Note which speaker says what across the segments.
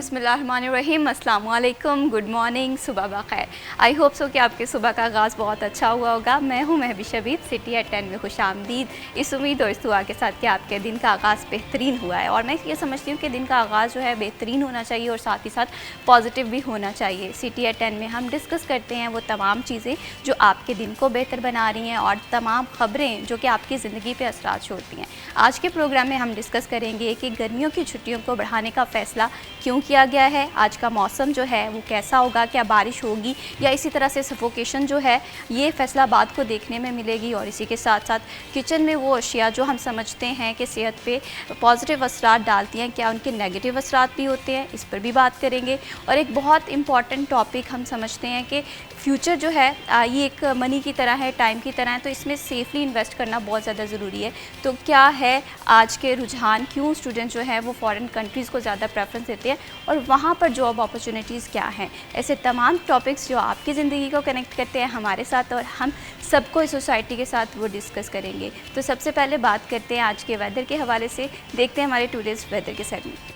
Speaker 1: बिस्मिल्लाहिर्रहमानिर्रहीम, अस्सलाम वालेकुम, गुड मॉर्निंग, सुबह बखैर। आई होप सो कि आपके सुबह का आगाज़ बहुत अच्छा हुआ होगा। मैं हूं महबी शबीब, सिटी एट 10 में खुश आमदीद। इस उम्मीद और इस दुआ के साथ कि आपके दिन का आगाज़ बेहतरीन हुआ है। और मैं ये समझती हूँ कि दिन का आगाज़ जो है बेहतरीन होना चाहिए और साथ ही साथ पॉजिटिव भी होना चाहिए। सिटी एट 10 में हम डिस्कस करते हैं वो तमाम चीज़ें जो आपके दिन को बेहतर बना रही हैं और तमाम ख़बरें जो कि आपकी ज़िंदगी पर असरात छोड़ती हैं। आज के प्रोग्राम में हम डिस्कस करेंगे कि गर्मियों की छुट्टियों को बढ़ाने का फ़ैसला क्यों किया गया है, आज का मौसम जो है वो कैसा होगा, क्या बारिश होगी या इसी तरह से सफोकेशन जो है ये फैसलाबाद को देखने में मिलेगी। और इसी के साथ साथ किचन में वो अशिया जो हम समझते हैं कि सेहत पे पॉजिटिव असरात डालती हैं, क्या उनके नेगेटिव असरात भी होते हैं, इस पर भी बात करेंगे। और एक बहुत इम्पॉर्टेंट टॉपिक हम समझते हैं कि फ्यूचर जो है ये एक मनी की तरह है, टाइम की तरह है, तो इसमें सेफली इन्वेस्ट करना बहुत ज़्यादा ज़रूरी है। तो क्या है आज के रुझान, क्यों स्टूडेंट जो है वो फॉरेन कंट्रीज़ को ज़्यादा प्रेफरेंस देते हैं और वहाँ पर जॉब अपॉर्चुनिटीज़ क्या हैं, ऐसे तमाम टॉपिक्स जो आपकी ज़िंदगी को कनेक्ट करते हैं हमारे साथ और हम सबको इस सोसाइटी के साथ वो डिस्कस करेंगे। तो सबसे पहले बात करते हैं आज के वेदर के हवाले से, देखते हैं हमारे टूडेज़ वेदर के सेगमेंट।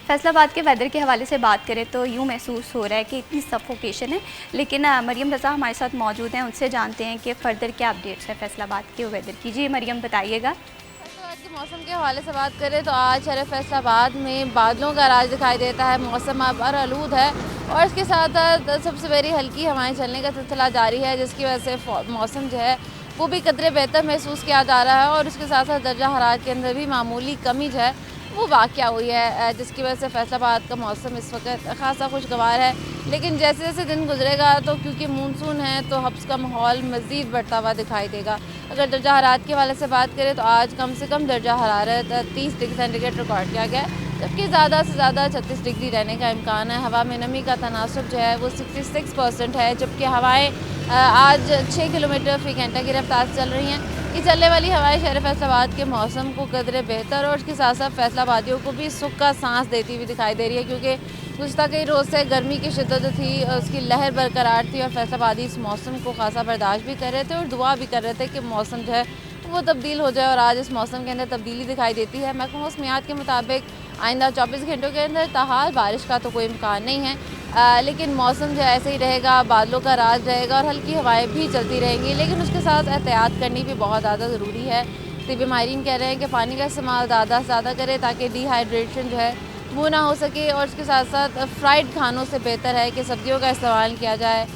Speaker 1: फैसलाबाद के वेदर के हवाले से बात करें तो यूँ महसूस हो रहा है कि इतनी सफोकेशन है, लेकिन मरियम रज़ा हमारे साथ मौजूद हैं, उनसे जानते हैं कि फ़र्दर क्या अपडेट्स है फैसलाबाद के वेदर की। जी मरियम बताइएगा।
Speaker 2: फैसलाबाद के मौसम के हवाले से बात करें तो आज शहर फैसलाबाद में बादलों का राज दिखाई देता है, मौसम आलूद है और इसके साथ साथ सबसे बड़ी हल्की हवाएं चलने का सिलसिला जारी है, जिसकी वजह से मौसम जो है वो भी कदरे बेहतर महसूस किया जा रहा है। और उसके साथ साथ दर्जा हरारत के अंदर भी मामूली कमी जो है वो वाक़या हुई है, जिसकी वजह से फैसलाबाद का मौसम इस वक्त ख़ासा खुशगवार है। लेकिन जैसे जैसे दिन गुजरेगा तो क्योंकि मानसून है तो हब्स का माहौल मज़ीद बढ़ता हुआ दिखाई देगा। अगर दर्जा हरारत के हवाले से बात करें तो आज कम से कम दर्जा हरारत 30 डिग्री सेंटीग्रेड रिकॉर्ड किया गया है, जबकि ज़्यादा से ज़्यादा 36 डिग्री रहने का इम्कान है। हवा में नमी का तनासब जो है वो 66% है, जबकि हवाएँ आज 6 किलोमीटर फ़ी घंटा की रफ्तार से चल रही हैं। ये चलने वाली हवाएं शहर फैसलाबाद के मौसम को कदरे बेहतर और उसके साथ साथ फैसलाबादियों को भी सुख का सांस देती हुई दिखाई दे रही है, क्योंकि गुज़श्ता कई रोज़ से गर्मी की शिद्दत थी, उसकी लहर बरकरार थी और फैसलाबादी इस मौसम को खासा बर्दाश्त भी कर रहे थे और दुआ भी कर रहे थे कि मौसम जो है वो तब्दील हो जाए। और आज इस मौसम के अंदर तब्दीली दिखाई देती है। महकमा मौसमियात के मुताबिक आइंदा 24 घंटों के अंदर ताहाल बारिश का तो कोई इम्कान नहीं है, लेकिन मौसम जो ऐसे ही रहेगा, बादलों का राज रहेगा और हल्की हवाएं भी चलती रहेंगी। लेकिन उसके साथ एहतियात करनी भी बहुत ज़्यादा ज़रूरी है। तिब्बी माहिरीन कह रहे हैं कि पानी का इस्तेमाल ज़्यादा से ज़्यादा करें ताकि डिहाइड्रेशन जो है वो ना हो सके। और उसके साथ साथ फ्राइड खानों से बेहतर है कि सब्जियों का इस्तेमाल किया जाए,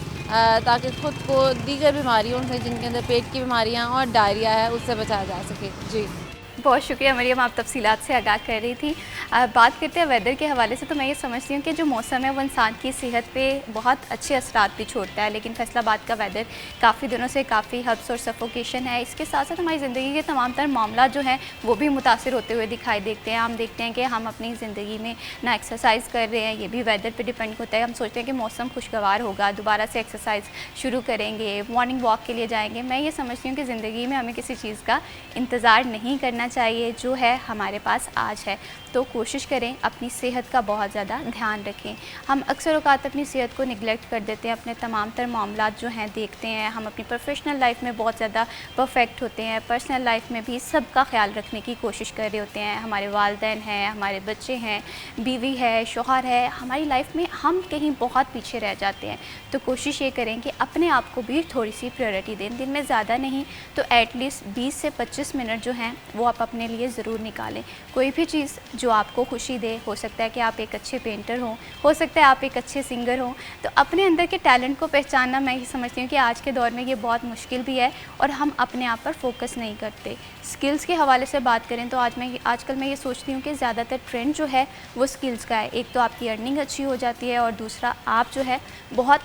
Speaker 2: ताकि ख़ुद को दीगर बीमारियों से जिनके अंदर पेट की बीमारियाँ और डायरिया है उससे बचाया जा सके। जी
Speaker 1: बहुत शुक्रिया मरियम, आप तफसीलात से आगाह कर रही थी। बात करते हैं वेदर के हवाले से, तो मैं ये समझती हूँ कि जो मौसम है वो इंसान की सेहत पे बहुत अच्छे असरात भी छोड़ता है, लेकिन फैसलाबाद का वेदर काफ़ी दिनों से काफ़ी हब्स और सफोकेशन है। इसके साथ साथ हमारी ज़िंदगी के तमाम तर मामला जो हैं वो भी मुतासर होते हुए दिखाई देते हैं। हम देखते हैं कि हम अपनी ज़िंदगी में ना एक्सरसाइज कर रहे हैं, ये भी वेदर पर डिपेंड होता है। हम सोचते हैं कि मौसम खुशगवार होगा, दोबारा से एक्सरसाइज शुरू करेंगे, मॉर्निंग वॉक के लिए जाएंगे। मैं ये समझती हूँ कि ज़िंदगी में हमें किसी चीज़ का इंतज़ार नहीं करना चाहिए, जो है हमारे पास आज है। तो कोशिश करें अपनी सेहत का बहुत ज़्यादा ध्यान रखें। हम अक्सर औक़ात अपनी सेहत को निगलेक्ट कर देते हैं, अपने तमाम तर मामलात जो हैं देखते हैं। हम अपनी प्रोफेशनल लाइफ में बहुत ज़्यादा परफेक्ट होते हैं, पर्सनल लाइफ में भी सबका ख्याल रखने की कोशिश कर रहे होते हैं। हमारे वालिदैन हैं, हमारे बच्चे हैं, बीवी है, शौहर है, हमारी लाइफ में हम कहीं बहुत पीछे रह जाते हैं। तो कोशिश ये करें कि अपने आप को भी थोड़ी सी प्रायोरिटी दें, दिन में ज़्यादा नहीं तो एटलीस्ट 20 से 25 मिनट जो हैं वो आप अपने लिए ज़रूर निकालें। कोई भी चीज़ जो आपको खुशी दे, हो सकता है कि आप एक अच्छे पेंटर हों, हो सकता है आप एक अच्छे सिंगर हों, तो अपने अंदर के टैलेंट को पहचानना मैं ये समझती हूँ कि आज के दौर में ये बहुत मुश्किल भी है और हम अपने आप पर फोकस नहीं करते। स्किल्स के हवाले से बात करें तो आजकल मैं ये सोचती हूँ कि ज़्यादातर ट्रेंड जो है वो स्किल्स का है। एक तो आपकी अर्निंग अच्छी हो जाती है और दूसरा आप जो है बहुत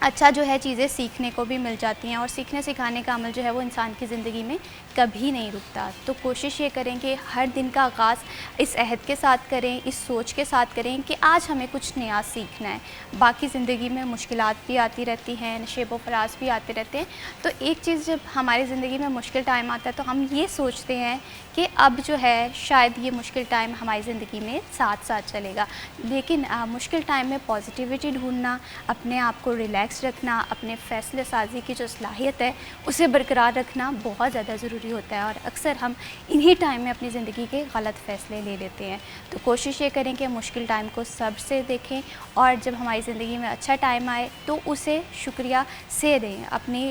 Speaker 1: अच्छा जो है चीज़ें सीखने को भी मिल जाती हैं और सीखने सिखाने का अमल जो है वो इंसान की ज़िंदगी में कभी नहीं रुकता। तो कोशिश ये करें कि हर दिन का आगाज़ इस अहद के साथ करें, इस सोच के साथ करें कि आज हमें कुछ नया सीखना है। बाकी ज़िंदगी में मुश्किलात भी आती रहती हैं, नशेब व फराज भी आते रहते हैं। तो एक चीज़ जब हमारी ज़िंदगी में मुश्किल टाइम आता है तो हम ये सोचते हैं कि अब जो है शायद ये मुश्किल टाइम हमारी ज़िंदगी में साथ साथ चलेगा, लेकिन मुश्किल टाइम में पॉजिटिविटी ढूंढना, अपने आप को रिलैक्स रिलैक्स रखना, अपने फ़ैसले साजी की जो सलाहियत है उसे बरकरार रखना बहुत ज़्यादा ज़रूरी होता है। और अक्सर हम इन्हीं टाइम में अपनी ज़िंदगी के गलत फ़ैसले ले लेते हैं। तो कोशिश ये करें कि मुश्किल टाइम को सब्र से देखें और जब हमारी ज़िंदगी में अच्छा टाइम आए तो उसे शुक्रिया से दें। अपने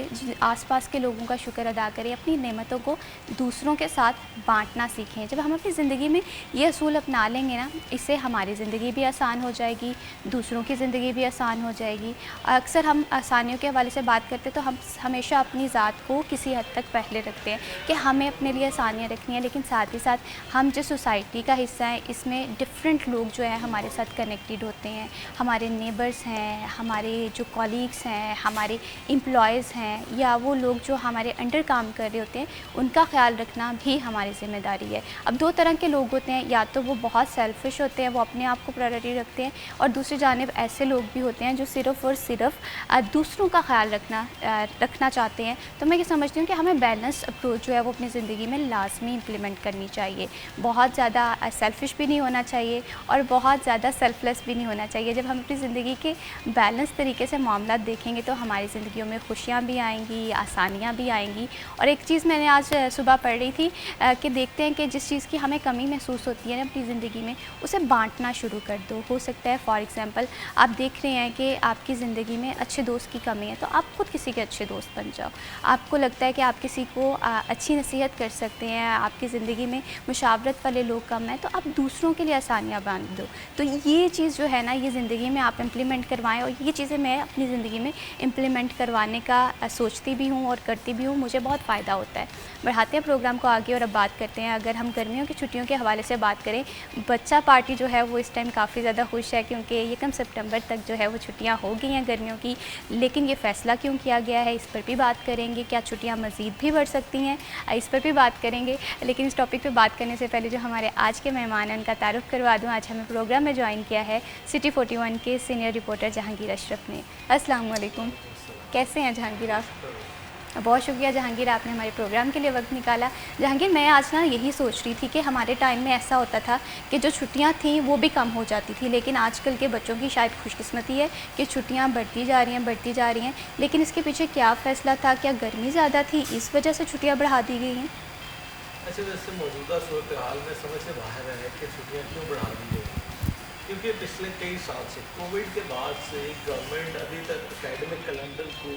Speaker 1: आसपास के लोगों का शुक्र अदा करें, अपनी नेमतों को दूसरों के साथ बांटना सीखें। जब हम अपनी ज़िंदगी में ये असूल अपना लेंगे ना, इससे हमारी ज़िंदगी भी आसान हो जाएगी, दूसरों की ज़िंदगी भी आसान हो जाएगी। अक्सर हम आसानियों के हवाले से बात करते तो हम हमेशा अपनी ज़ात को किसी हद तक पहले रखते हैं कि हमें अपने लिए आसानियाँ रखनी है, लेकिन साथ ही साथ हम जिस सोसाइटी का हिस्सा है इसमें डिफरेंट लोग जो है हमारे साथ कनेक्टेड होते हैं। हमारे नेबर्स हैं, हमारे जो कॉलीग्स हैं, हमारे एम्प्लॉयज़ हैं, या वो लोग जो हमारे अंडर काम कर रहे होते हैं, उनका ख्याल रखना भी हमारी ज़िम्मेदारी है। अब दो तरह के लोग होते हैं, या तो वो बहुत सेल्फिश होते हैं, वो अपने आप को प्रायोरिटी रखते हैं, और दूसरी जानिब ऐसे लोग भी होते हैं जो सिर्फ़ और सिर्फ दूसरों का ख्याल रखना चाहते हैं। तो मैं ये समझती हूँ कि हमें बैलेंस अप्रोच जो है वो अपनी ज़िंदगी में लाजमी इम्प्लीमेंट करनी चाहिए। बहुत ज़्यादा सेल्फिश भी नहीं होना चाहिए और बहुत ज़्यादा सेल्फलेस भी नहीं होना चाहिए। जब हम अपनी ज़िंदगी के बैलेंस तरीके से मामला देखेंगे तो हमारी ज़िंदगियों में खुशियाँ भी आएंगी, आसानियाँ भी आएंगी। और एक चीज़ मैंने आज सुबह पढ़ रही थी कि देखते हैं कि जिस चीज़ की हमें कमी महसूस होती है ना अपनी ज़िंदगी में, उसे बांटना शुरू कर दो। हो सकता है फॉर एग्ज़ाम्पल आप देख रहे हैं कि आपकी ज़िंदगी में अच्छे दोस्त की कमी है, तो आप खुद किसी के अच्छे दोस्त बन जाओ। आपको लगता है कि आप किसी को अच्छी नसीहत कर सकते हैं, आपकी ज़िंदगी में मुशावरत वाले लोग कम हैं, तो आप दूसरों के लिए आसानियाँ बांध दो। तो ये चीज़ जो है ना, ये ज़िंदगी में आप इम्प्लीमेंट करवाएं, और ये चीज़ें मैं अपनी ज़िंदगी में इम्प्लीमेंट करवाने का सोचती भी हूँ और करती भी हूँ। मुझे बहुत फ़ायदा होता है। बढ़ाते हैं प्रोग्राम को आगे और अब बात करते हैं, अगर हम गर्मियों की छुट्टियों के हवाले से बात करें, बच्चा पार्टी जो है वो इस टाइम काफ़ी ज़्यादा खुश है, क्योंकि यकम सितंबर तक जो है वो छुट्टियाँ हो गई हैं गर्मियों की। लेकिन ये फ़ैसला क्यों किया गया है, इस पर भी बात करेंगे। क्या छुट्टियाँ मज़ीद भी बढ़ सकती हैं, इस पर भी बात करेंगे। लेकिन इस टॉपिक पे बात करने से पहले जो हमारे आज के मेहमान हैं उनका तारुफ़ करवा दूँ। आज हमें प्रोग्राम में ज्वाइन किया है सिटी 41 के सीनियर रिपोर्टर जहांगीर अशरफ ने। अस्सलाम वालेकुम, कैसे हैं जहांगीर आप? बहुत शुक्रिया जहांगीर, आपने हमारे प्रोग्राम के लिए वक्त निकाला। जहांगीर, मैं आज ना यही सोच रही थी कि हमारे टाइम में ऐसा होता था कि जो छुट्टियां थीं वो भी कम हो जाती थी, लेकिन आजकल के बच्चों की शायद खुशकिस्मती है कि छुट्टियां बढ़ती जा रही हैं। लेकिन इसके पीछे क्या फ़ैसला था? क्या गर्मी ज़्यादा थी, इस वजह से छुट्टियाँ बढ़ा दी गई हैं?
Speaker 3: अच्छा, वैसे मौजूदा सूरत हाल में समझ से बाहर है कि छुट्टियाँ क्यों बढ़ा दी गई, क्योंकि पिछले कई साल से कोविड के बाद से गवर्नमेंट अभी तक एकेडमिक कैलेंडर को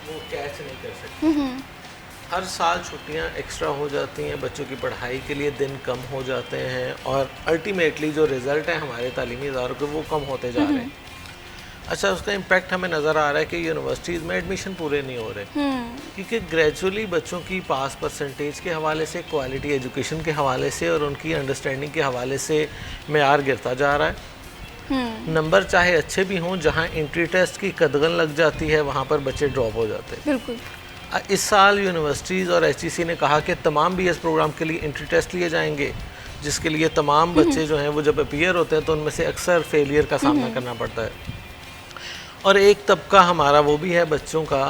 Speaker 3: वो कैच नहीं कर सकती। हर साल छुट्टियां एक्स्ट्रा हो जाती हैं, बच्चों की पढ़ाई के लिए दिन कम हो जाते हैं, और अल्टीमेटली जो रिज़ल्ट है हमारे तालीमी इदारों के वो कम होते जा रहे हैं। अच्छा, उसका इम्पैक्ट हमें नज़र आ रहा है कि यूनिवर्सिटीज़ में एडमिशन पूरे नहीं हो रहे, क्योंकि ग्रेजुअली बच्चों की पास परसेंटेज के हवाले से, क्वालिटी एजुकेशन के हवाले से और उनकी अंडरस्टैंडिंग के हवाले से मेयार गिरता जा रहा है। नंबर चाहे अच्छे भी हों, जहाँ एंट्री टेस्ट की कदगन लग जाती है वहाँ पर बच्चे ड्रॉप हो जाते हैं।
Speaker 1: बिल्कुल।
Speaker 3: इस साल यूनिवर्सिटीज़ और HEC ने कहा कि तमाम BS प्रोग्राम के लिए एंट्री टेस्ट लिए जाएंगे, जिसके लिए तमाम बच्चे जो हैं वो जब अपीयर होते हैं तो उनमें से अक्सर फेलियर का सामना करना पड़ता है। और एक तबका हमारा वो भी है बच्चों का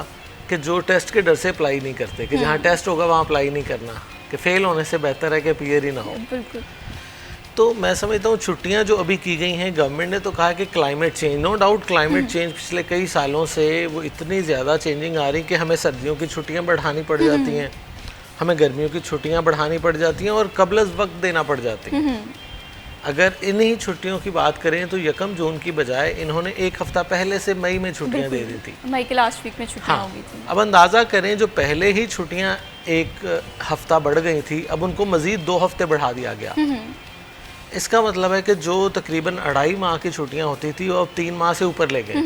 Speaker 3: कि जो टेस्ट के डर से अप्लाई नहीं करते, कि जहाँ टेस्ट होगा वहाँ अप्लाई नहीं करना, कि फ़ेल होने से बेहतर है कि अपीयर ही ना हो।
Speaker 1: बिल्कुल।
Speaker 3: तो मैं समझता हूँ छुट्टियाँ जो अभी की गई हैं, गवर्नमेंट ने तो कहा कि climate change, no doubt climate change पिछले कई सालों से वो इतनी ज़्यादा चेंजिंग आ रही कि हमें सर्दियों की छुट्टियाँ बढ़ानी पड़ जाती हैं, हमें गर्मियों की छुट्टियाँ बढ़ानी पड़ जाती हैं और कबल वक्त देना पड़ जाती हैं। अगर इन्हीं छुट्टियों की बात करें तो 1 जून की बजाय इन्होंने 1 हफ़्ता पहले से मई में छुट्टियाँ दे दी थी।
Speaker 1: मई के लास्ट वीक में छुट्टियाँ हो गई थी।
Speaker 3: अब अंदाज़ा करें, जो पहले ही छुट्टियाँ 1 हफ़्ता बढ़ गई थी, अब उनको मज़ीद 2 हफ़्ते बढ़ा दिया गया। इसका मतलब है कि जो तकरीबन 2.5 माह की छुट्टियां होती थी वो अब 3 माह से ऊपर ले गए।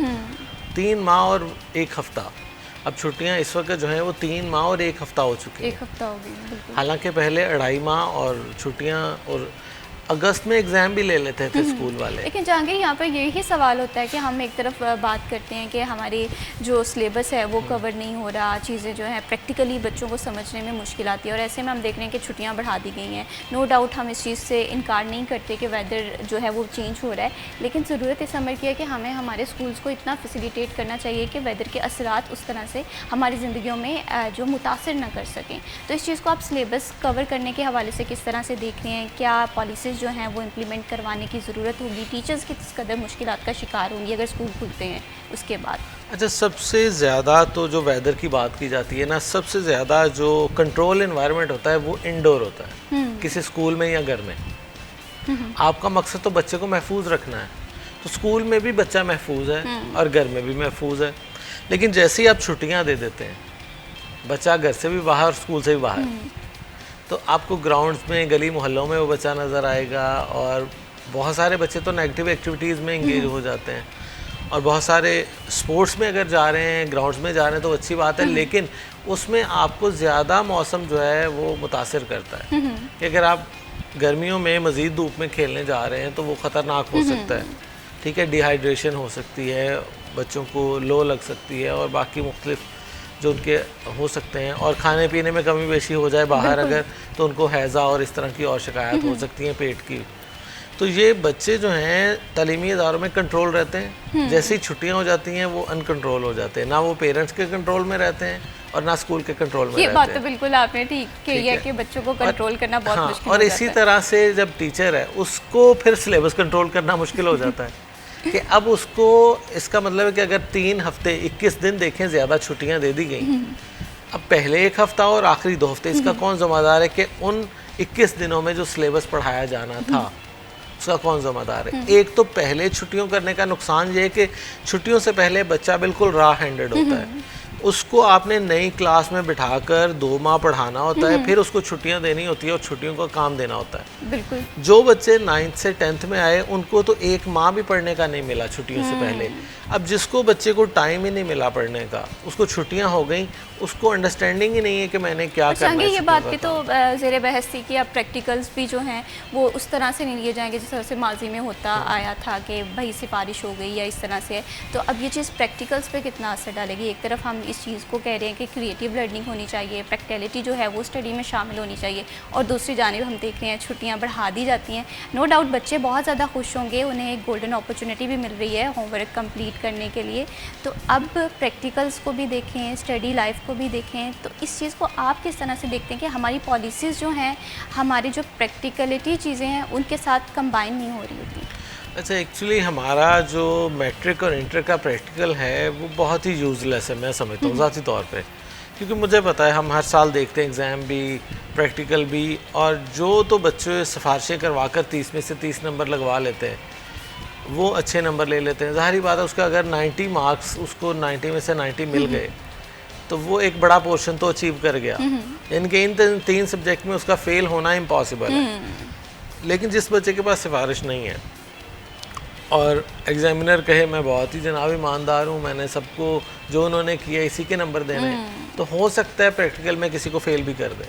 Speaker 3: 3 माह और 1 हफ़्ता। अब छुट्टियां इस वक्त जो हैं वो 3 माह और 1 हफ़्ता हो चुकी हैं।
Speaker 1: 1 हफ़्ता हो गई।
Speaker 3: हालांकि पहले 2.5 माह और छुट्टियां, और अगस्त में एग्ज़ाम भी ले लेते थे स्कूल वाले।
Speaker 1: लेकिन जहांगीर, यहाँ पर यही सवाल होता है कि हम एक तरफ बात करते हैं कि हमारी जो सिलेबस है वो कवर नहीं हो रहा, चीज़ें जो हैं प्रैक्टिकली बच्चों को समझने में मुश्किल आती है, और ऐसे में हम देख रहे हैं कि छुट्टियाँ बढ़ा दी गई हैं। नो डाउट हम इस चीज़ से इनकार नहीं करते कि वेदर जो है वो चेंज हो रहा है, लेकिन ज़रूरत इस अमर की है कि हमें हमारे स्कूल्स को इतना फैसिलिटेट करना चाहिए कि वेदर के असरात उस तरह से हमारी ज़िंदगियों में जो मुतासर ना कर सकें। तो इस चीज़ को आप सिलेबस कवर करने के हवाले से किस तरह से देख रहे हैं? क्या पॉलिसीज़ जो हैं वो इम्प्लीमेंट करवाने की ज़रूरत होगी? टीचर्स किस कदर मुश्किलात का शिकार होंगी अगर स्कूल खुलते हैं उसके बाद?
Speaker 3: अच्छा, सबसे ज़्यादा तो जो वेदर की बात की जाती है ना, सबसे ज़्यादा जो कंट्रोल इन्वायरमेंट होता है वो इंडोर होता है, किसी स्कूल में या घर में। आपका मकसद तो बच्चे को महफूज रखना है, तो स्कूल में भी बच्चा महफूज है और घर में भी महफूज है। लेकिन जैसे ही आप छुट्टियां दे देते हैं, बच्चा घर से भी बाहर और स्कूल से भी बाहर, तो आपको ग्राउंड्स में, गली मोहल्लों में वो बच्चा नज़र आएगा। और बहुत सारे बच्चे तो नेगेटिव एक्टिविटीज़ में इंगेज हो जाते हैं, और बहुत सारे स्पोर्ट्स में अगर जा रहे हैं, ग्राउंड्स में जा रहे हैं तो अच्छी बात है, लेकिन उसमें आपको ज़्यादा मौसम जो है वो मुतासिर करता है कि अगर आप गर्मियों में मज़ीद धूप में खेलने जा रहे हैं तो वो ख़तरनाक हो सकता है। ठीक है, डिहाइड्रेशन हो सकती है, बच्चों को लो लग सकती है और बाकी मुख्तलिफ जो उनके हो सकते हैं, और खाने पीने में कमी बेशी हो जाए बाहर अगर, तो उनको हैज़ा और इस तरह की और शिकायत हो सकती हैं पेट की। तो ये बच्चे जो हैं तालीमी इदारों में कंट्रोल रहते हैं, जैसे ही छुट्टियां हो जाती हैं वो अनकंट्रोल हो जाते हैं, ना वो पेरेंट्स के कंट्रोल में रहते हैं और ना स्कूल के कंट्रोल में रहते हैं।
Speaker 1: ये बात तो बिल्कुल आपने ठीक कही है कि बच्चों को कंट्रोल करना बहुत मुश्किल
Speaker 3: और इसी तरह से जब टीचर है उसको फिर सिलेबस कंट्रोल करना मुश्किल हो जाता है कि अब उसको, इसका मतलब है कि अगर 3 हफ्ते 21 दिन देखें ज़्यादा छुट्टियां दे दी गई, अब पहले 1 हफ्ता और आखिरी 2 हफ्ते इसका कौन ज़िम्मेदार है कि उन 21 दिनों में जो सिलेबस पढ़ाया जाना था उसका कौन ज़िम्मेदार है? एक तो पहले छुट्टियों करने का नुकसान ये है कि छुट्टियों से पहले बच्चा बिल्कुल रॉ हैंडेड होता है, उसको आपने नई क्लास में बिठाकर 2 माह पढ़ाना होता है, फिर उसको छुट्टियां देनी होती है और छुट्टियों का काम देना होता है।
Speaker 1: बिल्कुल।
Speaker 3: जो बच्चे 9th से 10th में आए उनको तो 1 माह भी पढ़ने का नहीं मिला छुट्टियों से पहले। अब जिसको बच्चे को टाइम ही नहीं मिला पढ़ने का, उसको छुट्टियां हो गई, उसको अंडरस्टैंडिंग ही नहीं है कि मैंने क्या करना है।
Speaker 1: ये बात भी तो ज़ेर बहस थी कि अब प्रैक्टिकल्स भी जो हैं वो उस तरह से नहीं लिए जाएंगे जिस तरह से माजी में होता आया था कि भाई सिफारिश हो गई या इस तरह से है। तो अब ये चीज़ प्रैक्टिकल्स पे कितना असर डालेगी? एक तरफ हम इस चीज़ को कह रहे हैं कि क्रिएटिव लर्निंग होनी चाहिए, प्रैक्टिकलिटी जो है वो स्टडी में शामिल होनी चाहिए, और दूसरी जानिब हम देख रहे हैं छुट्टियाँ बढ़ा दी जाती हैं। नो डाउट बच्चे बहुत ज़्यादा खुश होंगे, उन्हें एक गोल्डन अपॉर्चुनिटी भी मिल रही है होमवर्क कंप्लीट करने के लिए। तो अब प्रैक्टिकल्स को भी देखें, स्टडी लाइफ को भी देखें, तो इस चीज़ को आप किस तरह से देखते हैं कि हमारी पॉलिसीज़ जो हैं, हमारी जो प्रैक्टिकलिटी चीज़ें हैं उनके साथ कंबाइन नहीं हो रही होती?
Speaker 3: अच्छा, एक्चुअली हमारा जो मैट्रिक और इंटर का प्रैक्टिकल है वो बहुत ही यूज़लेस है, मैं समझता हूँ ज़ाती तौर पे, क्योंकि मुझे पता है हम हर साल देखते हैं एग्ज़ाम भी, प्रैक्टिकल भी, और जो तो बच्चे सिफारिशें करवा कर 30 में से 30 नंबर लगवा लेते हैं वो अच्छे नंबर ले लेते हैं। ज़ाहिर बात है उसका अगर 90 मार्क्स, उसको 90 में से 90 मिल गए तो वो एक बड़ा पोर्शन तो अचीव कर गया, यानी कि इन 3 सब्जेक्ट में उसका फेल होना इम्पॉसिबल है। लेकिन जिस बच्चे के पास सिफारिश नहीं है और एग्जामिनर कहे मैं बहुत ही जनाब ईमानदार हूँ, मैंने सबको जो उन्होंने किया इसी के नंबर देने, तो हो सकता है प्रैक्टिकल में किसी को फेल भी कर दे,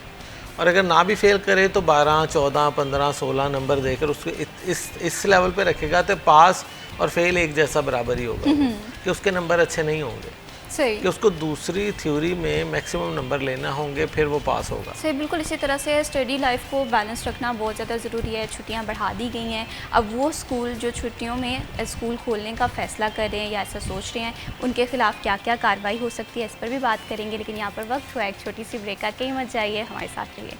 Speaker 3: और अगर ना भी फेल करे तो 12, 14, 15, 16 नंबर देकर उसको इस लेवल पे रखेगा तो पास और फेल एक जैसा बराबर ही होगा कि उसके नंबर अच्छे नहीं होंगे।
Speaker 1: सही
Speaker 3: कि उसको दूसरी थ्योरी में मैक्सिमम नंबर लेना होंगे, फिर वो पास होगा।
Speaker 1: सही, बिल्कुल इसी तरह से स्टडी लाइफ को बैलेंस रखना बहुत ज़्यादा ज़रूरी है। छुट्टियां बढ़ा दी गई हैं, अब वो स्कूल जो छुट्टियों में स्कूल खोलने का फ़ैसला कर रहे हैं या ऐसा सोच रहे हैं, उनके खिलाफ क्या क्या कार्रवाई हो सकती है, इस पर भी बात करेंगे। लेकिन यहाँ पर वक्त हुआ एक छोटी सी ब्रेक का, कहीं मत जाइए, हमारे साथ रहिए।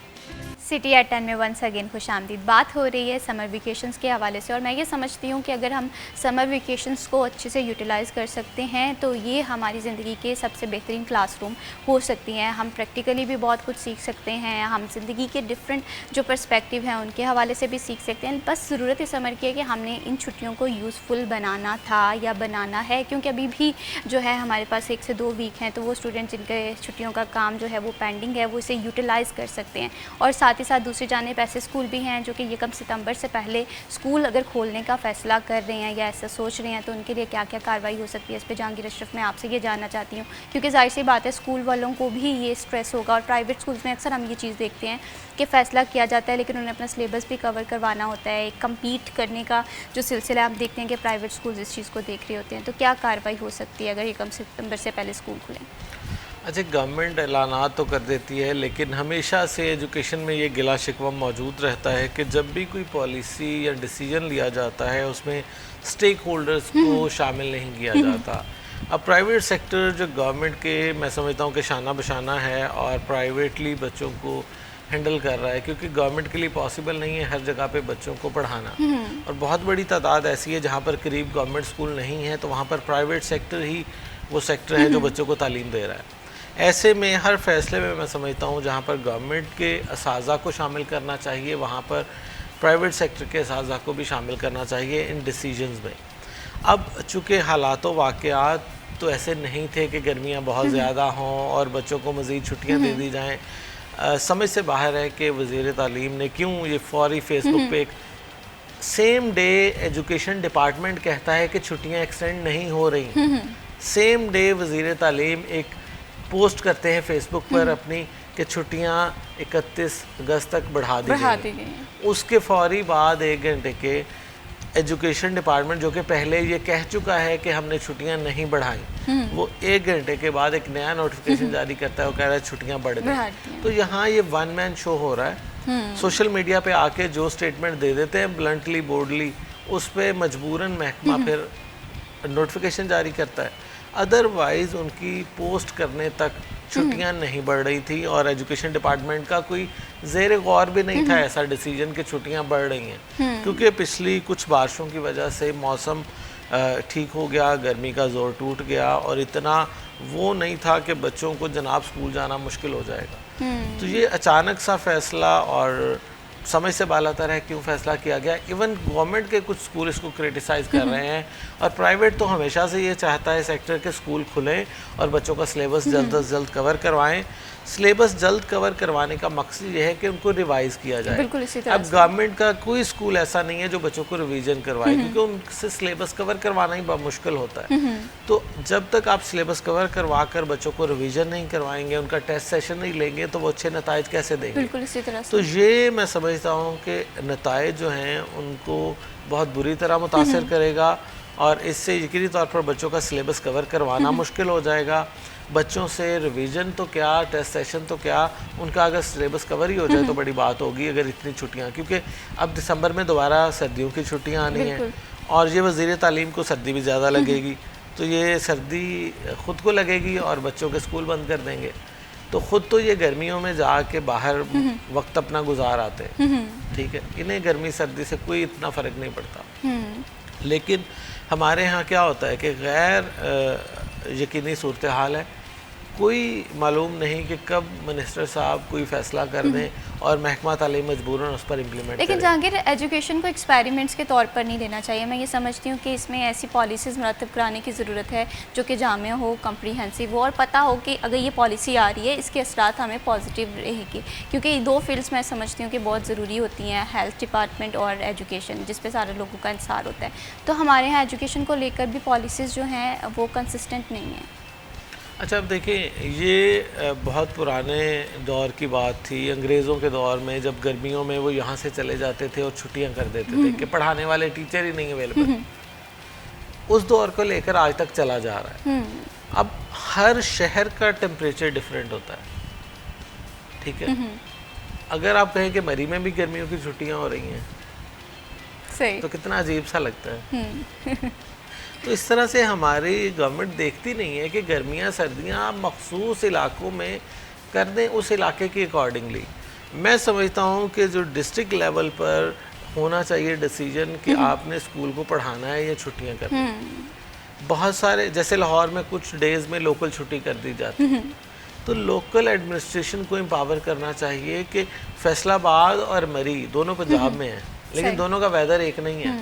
Speaker 1: सिटी एट 10 में वंस अगेन खुशामदीद। बात हो रही है समर वेकेशंस के हवाले से, और मैं ये समझती हूँ कि अगर हम समर वेकेशंस को अच्छे से यूटिलाइज़ कर सकते हैं तो ये हमारी ज़िंदगी के सबसे बेहतरीन क्लासरूम हो सकती हैं। हम प्रैक्टिकली भी बहुत कुछ सीख सकते हैं, हम ज़िंदगी के डिफरेंट जो पर्सपेक्टिव हैं उनके हवाले से भी सीख सकते हैं। बस ज़रूरत इस समर की है कि हमने इन छुट्टियों को यूज़फुल बनाना था या बनाना है, क्योंकि अभी भी जो है हमारे पास 1 से 2 वीक हैं, तो वो स्टूडेंट जिनके छुट्टियों का काम जो है वो पेंडिंग है वो इसे यूटिलाइज़ कर सकते हैं। और साथ ही साथ दूसरी जानिब ऐसे स्कूल भी हैं जो कि यकम सितंबर से पहले स्कूल अगर खोलने का फ़ैसला कर रहे हैं या ऐसा सोच रहे हैं, तो उनके लिए क्या क्या कार्रवाई हो सकती है, इस पर जहांगीर अशरफ मैं आपसे ये जानना चाहती हूँ। क्योंकि जाहिर सी बात है स्कूल वालों को भी ये स्ट्रेस होगा, और प्राइवेट स्कूल्स में अक्सर हम ये चीज़ देखते हैं कि फ़ैसला किया जाता है लेकिन उन्हें अपना सिलेबस भी कवर करवाना होता है, कम्पीट करने का जो सिलसिला आप देखते हैं कि प्राइवेट स्कूल्स इस चीज़ को देख रहे होते हैं। तो क्या कार्रवाई हो सकती है अगर यकम सितंबर से पहले स्कूल खुलें?
Speaker 3: अच्छा, गवर्नमेंट ऐलानात तो कर देती है, लेकिन हमेशा से एजुकेशन में ये गिला शिकवा मौजूद रहता है कि जब भी कोई पॉलिसी या डिसीजन लिया जाता है उसमें स्टेक होल्डर्स को शामिल नहीं किया जाता। अब प्राइवेट सेक्टर जो गवर्नमेंट के, मैं समझता हूँ कि शाना बशाना है और प्राइवेटली बच्चों को हैंडल कर रहा है, क्योंकि गवर्नमेंट के लिए पॉसिबल नहीं है हर जगह पे बच्चों को पढ़ाना, और बहुत बड़ी तादाद ऐसी है जहाँ पर करीब गवर्नमेंट स्कूल नहीं है, तो वहाँ पर प्राइवेट सेक्टर ही वो सेक्टर है जो बच्चों को तालीम दे रहा है। ऐसे में हर फैसले में मैं समझता हूँ जहाँ पर गवर्नमेंट के असाज़ा को शामिल करना चाहिए, वहाँ पर प्राइवेट सेक्टर के असाज़ा को भी शामिल करना चाहिए इन डिसीजंस में। अब चूँकि हालात वाक़यात तो ऐसे नहीं थे कि गर्मियाँ बहुत ज़्यादा हों और बच्चों को मज़ीद छुट्टियाँ दे दी जाएँ, समझ से बाहर है कि वज़ीर तालीम ने क्यों ये फौरी फेसबुक पे एक सेम डे एजुकेशन डिपार्टमेंट कहता है कि छुट्टियां एक्सटेंड नहीं हो रही, सेम डे वज़ीर तालीम एक पोस्ट करते हैं फेसबुक पर अपनी कि छुट्टियां 31 अगस्त तक बढ़ा दी गई। उसके फौरी बाद 1 घंटे के एजुकेशन डिपार्टमेंट जो कि पहले ये कह चुका है कि हमने छुट्टियां नहीं बढ़ाई, वो 1 घंटे के बाद एक नया नोटिफिकेशन जारी करता है, वो कह रहा है छुट्टियां बढ़ गई। तो यहाँ ये वन मैन शो हो रहा है। सोशल मीडिया पे आके जो स्टेटमेंट दे देते हैं ब्लंटली बोर्डली, उस पर मजबूरन महकमा फिर नोटिफिकेशन जारी करता है। अदरवाइज़ उनकी पोस्ट करने तक छुट्टियां नहीं बढ़ रही थी और एजुकेशन डिपार्टमेंट का कोई ज़ेर गौर भी नहीं था ऐसा डिसीजन कि छुट्टियां बढ़ रही हैं, क्योंकि पिछली कुछ बारिशों की वजह से मौसम ठीक हो गया, गर्मी का ज़ोर टूट गया और इतना वो नहीं था कि बच्चों को जनाब स्कूल जाना मुश्किल हो जाएगा। तो ये अचानक सा फैसला और समझ से बालातर है क्यों फैसला किया गया। इवन गवर्नमेंट के कुछ स्कूल इसको क्रिटिसाइज़ कर रहे हैं और प्राइवेट तो हमेशा से ये चाहता है सेक्टर के स्कूल खुलें और बच्चों का सिलेबस जल्द अज जल्द कवर करवाएं। सिलेबस जल्द कवर करवाने का मकसद ये है कि उनको रिवाइज़ किया जाए। अब गवर्नमेंट का कोई स्कूल ऐसा नहीं है जो बच्चों को रिवीजन करवाए, क्योंकि उनसे सिलेबस कवर करवाना ही बहुत मुश्किल होता है। तो जब तक आप सिलेबस कवर करवा कर बच्चों को रिवीजन नहीं करवाएंगे, उनका टेस्ट सेशन नहीं लेंगे, तो वो अच्छे नताइज कैसे देंगे।
Speaker 1: बिल्कुल इसी तरह से।
Speaker 3: तो ये मैं समझता हूँ कि नताइज जो हैं उनको बहुत बुरी तरह मुतासर करेगा और इससे यकीनी तौर पर बच्चों का सिलेबस कवर करवाना मुश्किल हो जाएगा। बच्चों से रिवीजन तो क्या, टेस्ट सेशन तो क्या, उनका अगर सिलेबस कवर ही हो जाए तो बड़ी बात होगी। अगर इतनी छुट्टियां, क्योंकि अब दिसंबर में दोबारा सर्दियों की छुट्टियां आनी हैं और ये वज़ीर तालीम को सर्दी भी ज़्यादा लगेगी, तो ये सर्दी ख़ुद को लगेगी और बच्चों के स्कूल बंद कर देंगे। तो ख़ुद तो ये गर्मियों में जाके बाहर वक्त अपना गुजार आते हैं, ठीक है, इन्हें गर्मी सर्दी से कोई इतना फ़र्क नहीं पड़ता। लेकिन हमारे यहाँ क्या होता है कि गैर यकीनी सूरत हाल है, कोई मालूम नहीं कि कब मिनिस्टर साहब कोई फ़ैसला कर दें और महकमा तालीम मजबूरन उस पर इम्प्लीमेंट।
Speaker 1: लेकिन जहांगीर, एजुकेशन को एक्सपेरिमेंट्स के तौर पर नहीं लेना चाहिए। मैं ये समझती हूँ कि इसमें ऐसी पॉलिसीज़ मरतब कराने की ज़रूरत है जो कि जामिया हो, कम्प्रीहेंसिव हो और पता हो कि अगर ये पॉलिसी आ रही है इसके असरात हमें पॉजिटिव रहेगी, क्योंकि 2 फील्ड्स मैं समझती हूँ कि बहुत ज़रूरी होती हैं, हेल्थ डिपार्टमेंट और एजुकेशन, जिस पर सारे लोगों का इंसार होता है। तो हमारे यहाँ एजुकेशन को लेकर भी पॉलिसीज़ जो हैं वो कंसिस्टेंट नहीं हैं।
Speaker 3: अच्छा, अब देखिए, ये बहुत पुराने दौर की बात थी। अंग्रेज़ों के दौर में जब गर्मियों में वो यहाँ से चले जाते थे और छुट्टियाँ कर देते थे कि पढ़ाने वाले टीचर ही नहीं अवेलेबल, उस दौर को लेकर आज तक चला जा रहा है। अब हर शहर का टेम्परेचर डिफरेंट होता है, ठीक है। अगर आप कहें कि मरी में भी गर्मियों की छुट्टियाँ हो रही हैं
Speaker 1: सही,
Speaker 3: तो कितना अजीब सा लगता है। तो इस तरह से हमारी गवर्नमेंट देखती नहीं है कि गर्मियाँ सर्दियाँ आप मखसूस इलाकों में कर दें उस इलाके के अकॉर्डिंगली। मैं समझता हूँ कि जो डिस्ट्रिक्ट लेवल पर होना चाहिए डिसीजन कि आपने स्कूल को पढ़ाना है या छुट्टियाँ करनी। बहुत सारे, जैसे लाहौर में कुछ डेज़ में लोकल छुट्टी कर दी जाती है, तो लोकल एडमिनिस्ट्रेशन को एम्पावर करना चाहिए कि फैसलाबाद और मरी दोनों पंजाब में हैं, लेकिन दोनों का वेदर एक नहीं है,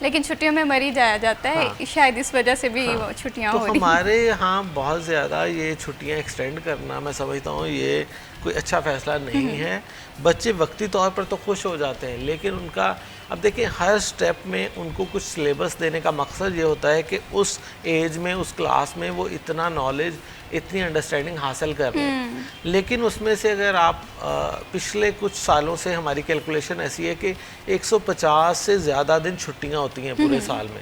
Speaker 1: लेकिन छुट्टियों में मरी जाया जाता है। हाँ। शायद इस वजह से भी छुट्टियाँ हो रही हैं।
Speaker 3: हमारे यहाँ बहुत ज़्यादा ये छुट्टियाँ एक्सटेंड करना, मैं समझता हूँ ये कोई अच्छा फ़ैसला नहीं है। बच्चे वक्ती तौर पर तो खुश हो जाते हैं, लेकिन उनका, अब देखिए, हर स्टेप में उनको कुछ सिलेबस देने का मकसद ये होता है कि उस एज में, उस क्लास में वो इतना नॉलेज, इतनी अंडरस्टैंडिंग हासिल कर रहे हैं। लेकिन उसमें से अगर आप पिछले कुछ सालों से हमारी कैलकुलेशन ऐसी है कि 150 से ज़्यादा दिन छुट्टियाँ होती हैं पूरे साल में,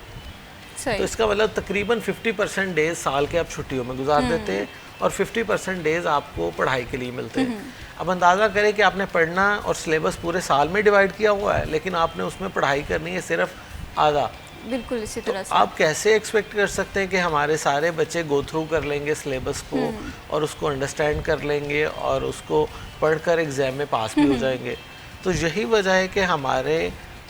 Speaker 3: तो इसका मतलब तकरीबन 50% डेज साल के आप छुट्टियों में गुजार देते हैं और 50% डेज आपको पढ़ाई के लिए मिलते हैं। अब अंदाज़ा करें कि आपने पढ़ना और सिलेबस पूरे साल में डिवाइड किया हुआ है, लेकिन आपने उसमें पढ़ाई करनी है सिर्फ आधा,
Speaker 1: बिल्कुल इसी
Speaker 3: तो
Speaker 1: तरह से।
Speaker 3: आप कैसे एक्सपेक्ट कर सकते हैं कि हमारे सारे बच्चे गो थ्रू कर लेंगे सिलेबस को और उसको अंडरस्टैंड कर लेंगे और उसको पढ़कर एग्ज़ाम में पास भी हो जाएंगे? तो यही वजह है कि हमारे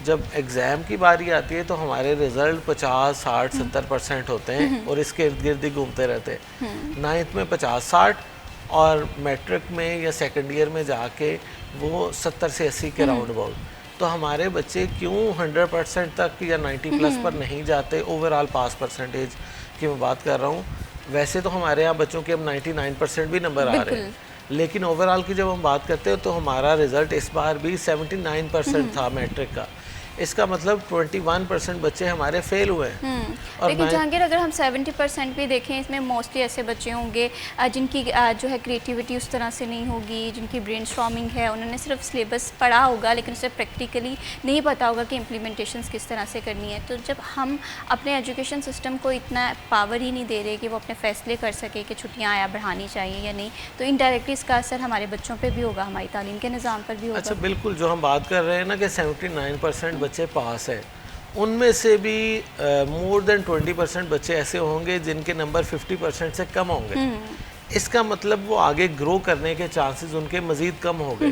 Speaker 3: जब एग्ज़ाम की बारी आती है तो हमारे रिज़ल्ट 50, 60, 70% होते हैं और इसके इर्द गिर्द ही घूमते रहते हैं। 9th में 50, 60 और मैट्रिक में या सेकेंड ईयर में जाके वो 70 से 80 के राउंड अबाउट। तो हमारे बच्चे क्यों 100% तक या 90+ पर नहीं जाते? ओवरऑल पास परसेंटेज की मैं बात कर रहा हूँ। वैसे तो हमारे यहाँ बच्चों के अब 99% भी नंबर आ रहे हैं, लेकिन ओवरऑल की जब हम बात करते हैं तो हमारा रिज़ल्ट इस बार भी 79% था मैट्रिक का। इसका मतलब 21% बच्चे हमारे फेल हुए हैं। और
Speaker 1: लेकिन जहांगीर, अगर हम 70% भी देखें, इसमें मोस्टली ऐसे बच्चे होंगे जिनकी जो है क्रिएटिविटी उस तरह से नहीं होगी, जिनकी ब्रेन स्टॉर्मिंग है, उन्होंने सिर्फ सिलेबस पढ़ा होगा लेकिन उसे प्रैक्टिकली नहीं पता होगा कि इम्प्लीमेंटेशंस किस तरह से करनी है। तो जब हम अपने एजुकेशन सिस्टम को इतना पावर ही नहीं दे रहे कि वो अपने फैसले कर सके कि छुट्टियाँ आया बढ़ानी चाहिए या नहीं, तो इनडायरेक्टली इसका असर हमारे बच्चों पर भी होगा, हमारी तालीम के निज़ाम पर भी होगा।
Speaker 3: अच्छा, बिल्कुल। जो हम बात कर रहे हैं ना कि 79% बच्चे पास हैं, उनमें से भी मोर देन 20% बच्चे ऐसे होंगे जिनके नंबर 50% से कम होंगे। इसका मतलब वो आगे ग्रो करने के चांसेस उनके मज़ीद कम हो गए,